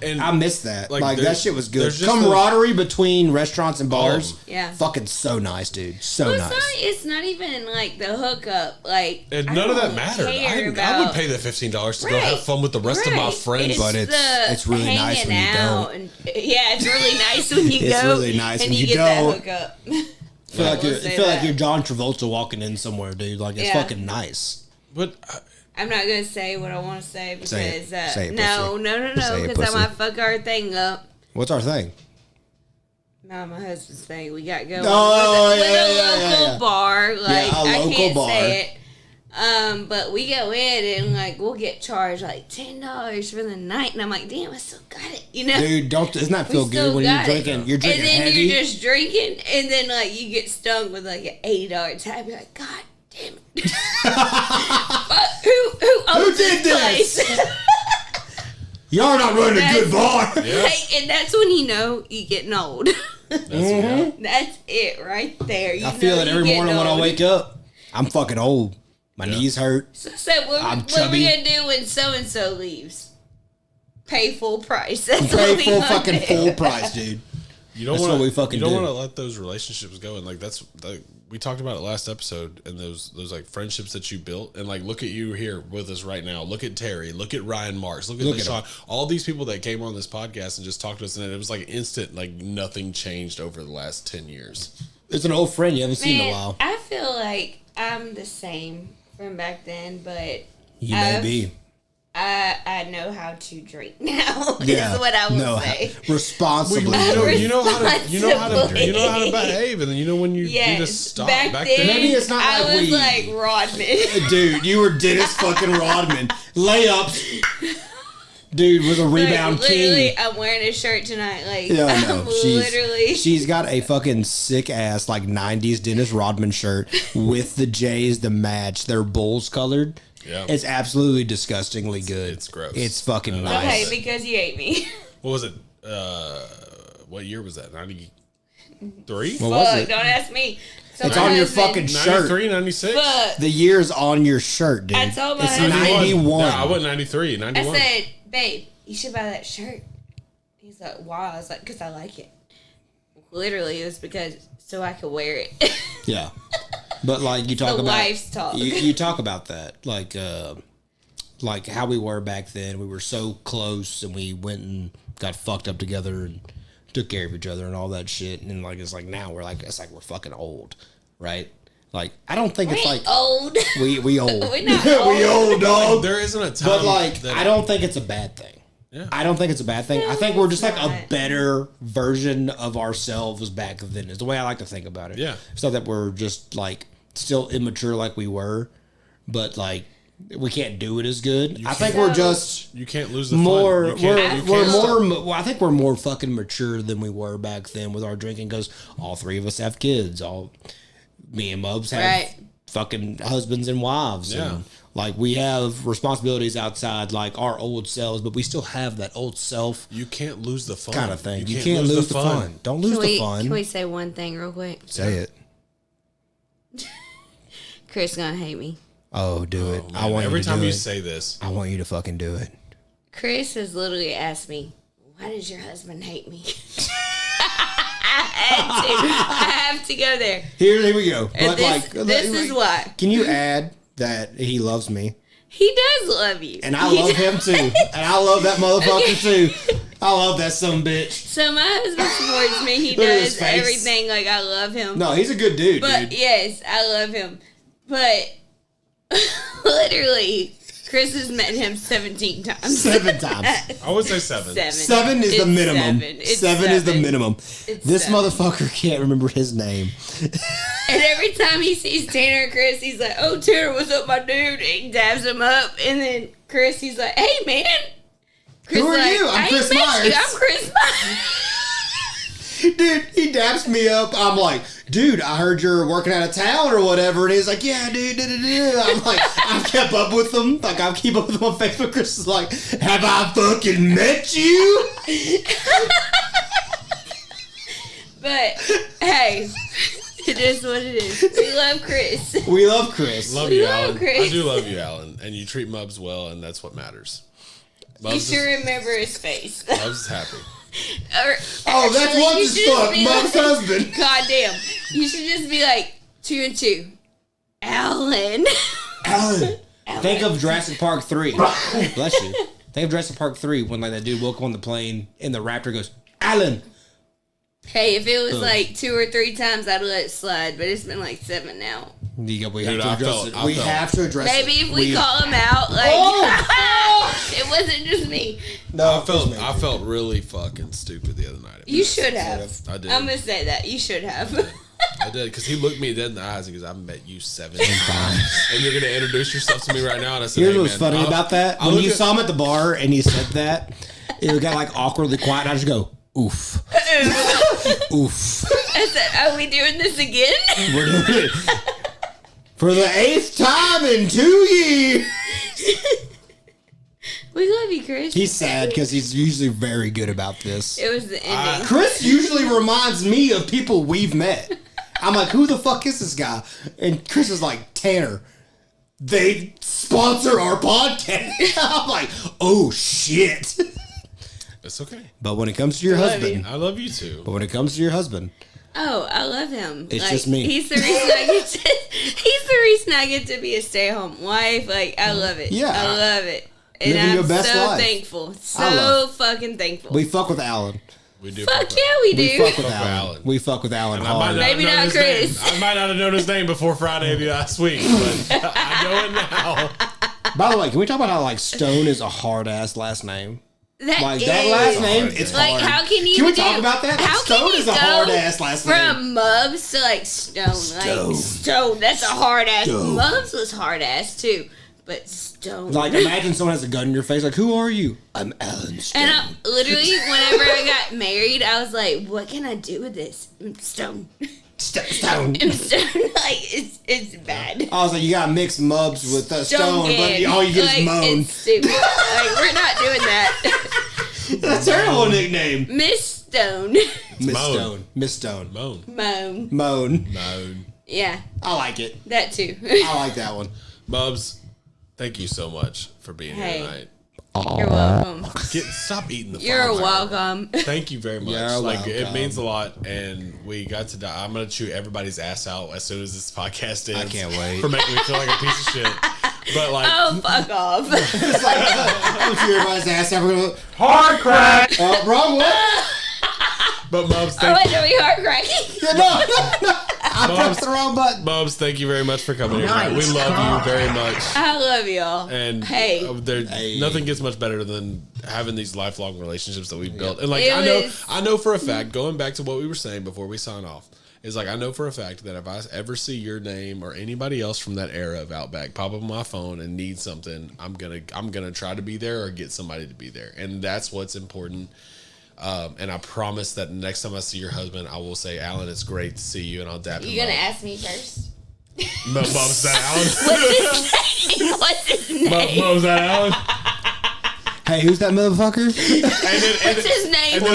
And I missed that. Like that shit was good. Camaraderie between restaurants and bars. Fucking so nice, dude. So nice. It's not even like the hookup. Like and none of that mattered. I would pay the $15 to go have fun with the rest of my friends. But it's really nice when you don't. And, it's really nice when you go. It's really nice and when you get don't. that hookup. I feel like you're John Travolta walking in somewhere, dude. Like it's fucking nice. But I'm not gonna say what I want to say because say it, no, because I might fuck our thing up. What's our thing? No, my husband's thing. We got going with a local bar. Like I can't say it. But we go in and like we'll get charged like $10 for the night, and I'm like, damn, I still got it, you know? Dude, doesn't that feel good when you're drinking? You're drinking and then heavy. You're just drinking, and then like you get stung with like an $80 tab. You're like, God damn it! But who did this? Y'all not running a good bar. Hey, and that's when you know you're getting old. That's it right there. I feel it every morning when I wake up. I'm fucking old. My knees hurt. So what are we gonna do when so and so leaves? Pay full price. Pay full price, dude. You don't want to let those relationships go, and like we talked about it last episode, and those like friendships that you built, and like look at you here with us right now. Look at Terry. Look at Ryan Marks. Look at Sean. All these people that came on this podcast and just talked to us, and it was like instant. Like nothing changed over the last 10 years. It's an old friend you haven't seen in a while. I feel like I'm the same from back then, but you may be. I know how to drink now. Is what I will say. Responsibly. You know how to behave, and then you know when you need to stop. Back then, maybe it's not I like was like Rodman. Dude, you were Dennis fucking Rodman. Layups. Dude was a rebound king. I'm wearing a shirt tonight. Like, she's got a fucking sick ass like 90s Dennis Rodman shirt with the J's to match. They're Bulls colored. Yeah. It's absolutely disgustingly good. It's gross. It's fucking nice. Okay, because you ate me. What was it? What year was that? 93? What was it? Don't ask me. So it's on your fucking shirt. 93, 96? Fuck. The year's on your shirt, dude. I told my it's husband. 91. No, I went 93, 91. I said, babe, you should buy that shirt. He's like, why? I was like, because I like it. Literally, it was because so I could wear it. Yeah. But like you talk about wife's talk. You talk about that. Like how we were back then. We were so close and we went and got fucked up together and took care of each other and all that shit. And like it's like now we're fucking old. Right? Like I don't think it's like old. We old. We're not old. We old, dog. There isn't a time. But like I don't think it's a bad thing. Yeah. I don't think it's a bad thing. I think we're just like a better version of ourselves back then is the way I like to think about it. Yeah. It's not that we're just like still immature like we were, but like we can't do it as good. I think we're just you can't lose the more. fun. We're more. I think we're more fucking mature than we were back then with our drinking because all three of us have kids. Me and Mubs have fucking husbands and wives. Yeah. And like we have responsibilities outside like our old selves, but we still have that old self. You can't lose the fun kind of thing. You can't lose the fun. Don't lose the fun. Can we say one thing real quick? Say it. Chris gonna hate me. Oh, do it. Man, I want every you to time do you it. say this. I want you to fucking do it. Chris has literally asked me, why does your husband hate me? I have to go there. Here we go. And this is why. Can you add that he loves me? He does love you. And I love him too. And I love that motherfucker too. I love that son of a bitch. So my husband supports me. He Look at his does face. everything. Like, I love him. No, he's a good dude, But dude. yes, I love him. But literally, Chris has met him 17 times. 7 times. I would say 7. 7 is the minimum. 7 is the minimum. This 7. motherfucker can't remember his name. And every time he sees Tanner or Chris, he's like, oh, Tanner, what's up, my dude? And he dabs him up. And then Chris, he's like, hey, man. Chris Who are like, you? I'm I Chris ain't met Myers. you. I'm Chris Myers. Dude, he daps me up. I'm like, dude, I heard you're working out of town or whatever. And he's like, yeah, dude. I'm like, I've kept up with him. Like, I keep up with him on Facebook. Chris is like, have I fucking met you? But, hey, it is what it is. We love Chris. We love Chris. Love We you, love Alan. Chris. I do love you, Alan. And you treat Mubs well, and that's what matters. You Mubs should is, remember his face. Mubs is happy. Oh, that's Actually, what's you his should just fuck, be Mub's like, husband. Goddamn. You should just be like 2 and 2. Alan. Alan. Think of Jurassic Park 3. Bless you. Think of Jurassic Park 3 when like that dude woke up on the plane and the raptor goes, Alan. Hey, if it was like 2 or 3 times, I'd let it slide, but it's been like 7 now. We have Dude, to I address felt- it. I We felt- have to address it. Maybe if we call him out, like, it wasn't just me. No, I felt really fucking stupid the other night. You should have. I did. I'm going to say that. You should have. I did, because he looked me dead in the eyes and goes, I've met you 7 times. And you're going to introduce yourself to me right now? And I said, Here's hey, what's man, funny about that. I'll When look you at- saw him at the bar and he said that, it got like awkwardly quiet. And I just go, oof. Oof. I said, are we doing this again? We're doing it for the 8th time in 2 years. We love you, Chris. He's sad because he's usually very good about this. It was the ending. Chris usually reminds me of people we've met. I'm like, who the fuck is this guy? And Chris is like, Tanner. They sponsor our podcast. I'm like, oh shit. It's okay. But when it comes to your husband, I love you too. but when it comes to your husband, Oh, I love him. It's just me. He's the reason I get to. He's the reason I get to be a stay-at-home wife. Like, I love it. Yeah. I love it, and Living your I'm best so life. thankful. I So love- fucking thankful. we fuck with Alan. We do. Fuck yeah, we do. We fuck with Fuck with Alan. Alan. We fuck with Alan I might hard. not Maybe have known not his Chris. name. I might not have known his name before Friday of last week, but I know it now. By the way, can we talk about how like Stone is a hard ass last name? Like that is- last name, hard it's Like, hard. how can you Can we do- talk about that? How Stone can you is a go hard ass last name. From Mubs to like Stone. Stone. Like Stone. That's a hard ass. Stone. Mubs was hard ass too. But Stone. Like imagine someone has a gun in your face. Like, who are you? I'm Alan Stone. And I, literally, whenever I got married, I was like, "What can I do with this?" Stone. Stone. Stone. Like it's bad. I was like, you gotta mix Mubs with Stone, but all you get like, is Moan. It's stupid. Like we're not doing that. That's a terrible nickname. Miss Stone. Miss Moan. Stone. Miss Stone. Moan. Moan. Moan. Moan. Yeah, I like it. that too. I like that one. Bubs, thank you so much for being Hey. here tonight. You're welcome. Stop eating the You're fire. welcome. Thank you very much. You're Like it welcome. means a lot, and we got to. I'm gonna chew everybody's ass out as soon as this podcast ends. I can't wait. For making me feel like a piece of shit. But like, Oh, fuck off. It's like, I'm sure everybody's ass ever gonna hard crack. wrong one. But Bubs, Oh, thank wait, are we hard cracking? Yeah, no. I I pressed the wrong button. Bubs, thank you very much for coming here. Nice. We love you very much. I love y'all. And nothing gets much better than having these lifelong relationships that we've built. And like I know for a fact, going back to what we were saying before we sign off, is like I know for a fact that if I ever see your name or anybody else from that era of Outback pop up on my phone and need something, I'm gonna try to be there or get somebody to be there, and that's what's important. And I promise that next time I see your husband, I will say, Alan, it's great to see you, and I'll dap him. You gonna up. ask me first? Bub's that Alan? What's his name? Bub's that Alan? Hey, who's that motherfucker? What's his name? And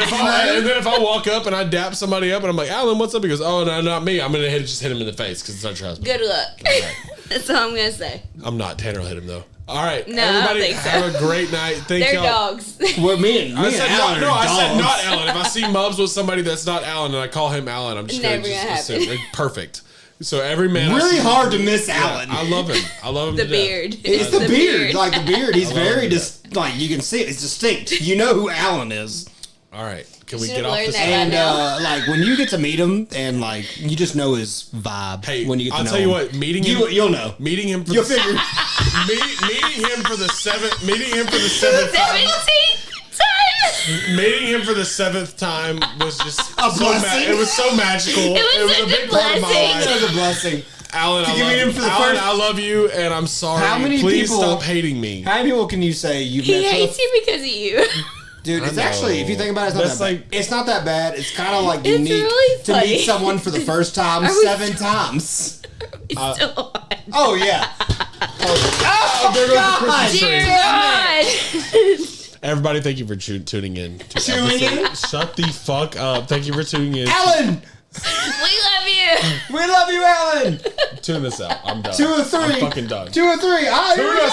then if I walk up and I dap somebody up and I'm like, Alan, what's up? He goes, oh, no, not me. I'm going to just hit him in the face because it's not your husband. Good luck. Right. That's all I'm going to say. I'm not. Tanner will hit him, though. All right. No, everybody, I don't think so. have a great night. Thank They're y'all. dogs. Well, me and Alan are I said dogs. not Alan. If I see Mubs with somebody that's not Alan and I call him Alan, I'm just going to assume. Perfect. So every man. Really hard to miss Alan. I love him. I love him. The to beard. Death. It's the beard. Like the beard. He's very like you can see it. It's distinct. You know who Alan is. All right. Can we Should've get off learned this? that. And I know. like when you get to meet him, and like you just know his vibe. Hey, when you get to I'll know tell you him. what. Meeting him, you'll know. Meeting him for You'll the figure. meeting him for the seventh. Meeting him for the seventh time. 17th time. Meeting him for the seventh time was just A blessing. It was so magical. It was a such big a part of my blessing. life. It was a blessing. Alan, Did you meet him for the Alan, first- I love you, and I'm sorry. How many Please people- stop hating me. How many people can you say you've He met? hates you because of you. Dude, it's I know. actually, if you think about it, it's not That's that like- bad. It's not that bad. It's kind of like you It's need really to funny. meet someone for the first time Are we 7 times. It's so hot. Oh yeah. Oh, there goes the Christmas tree. Dear God. Everybody, thank you for tuning in. To Tuning in? Shut the fuck up. Thank you for tuning in. Alan, We love you. we love you, Alan. Tune this out. I'm done. 2 or 3. I'm fucking done. 2 or 3. Ah, here we go.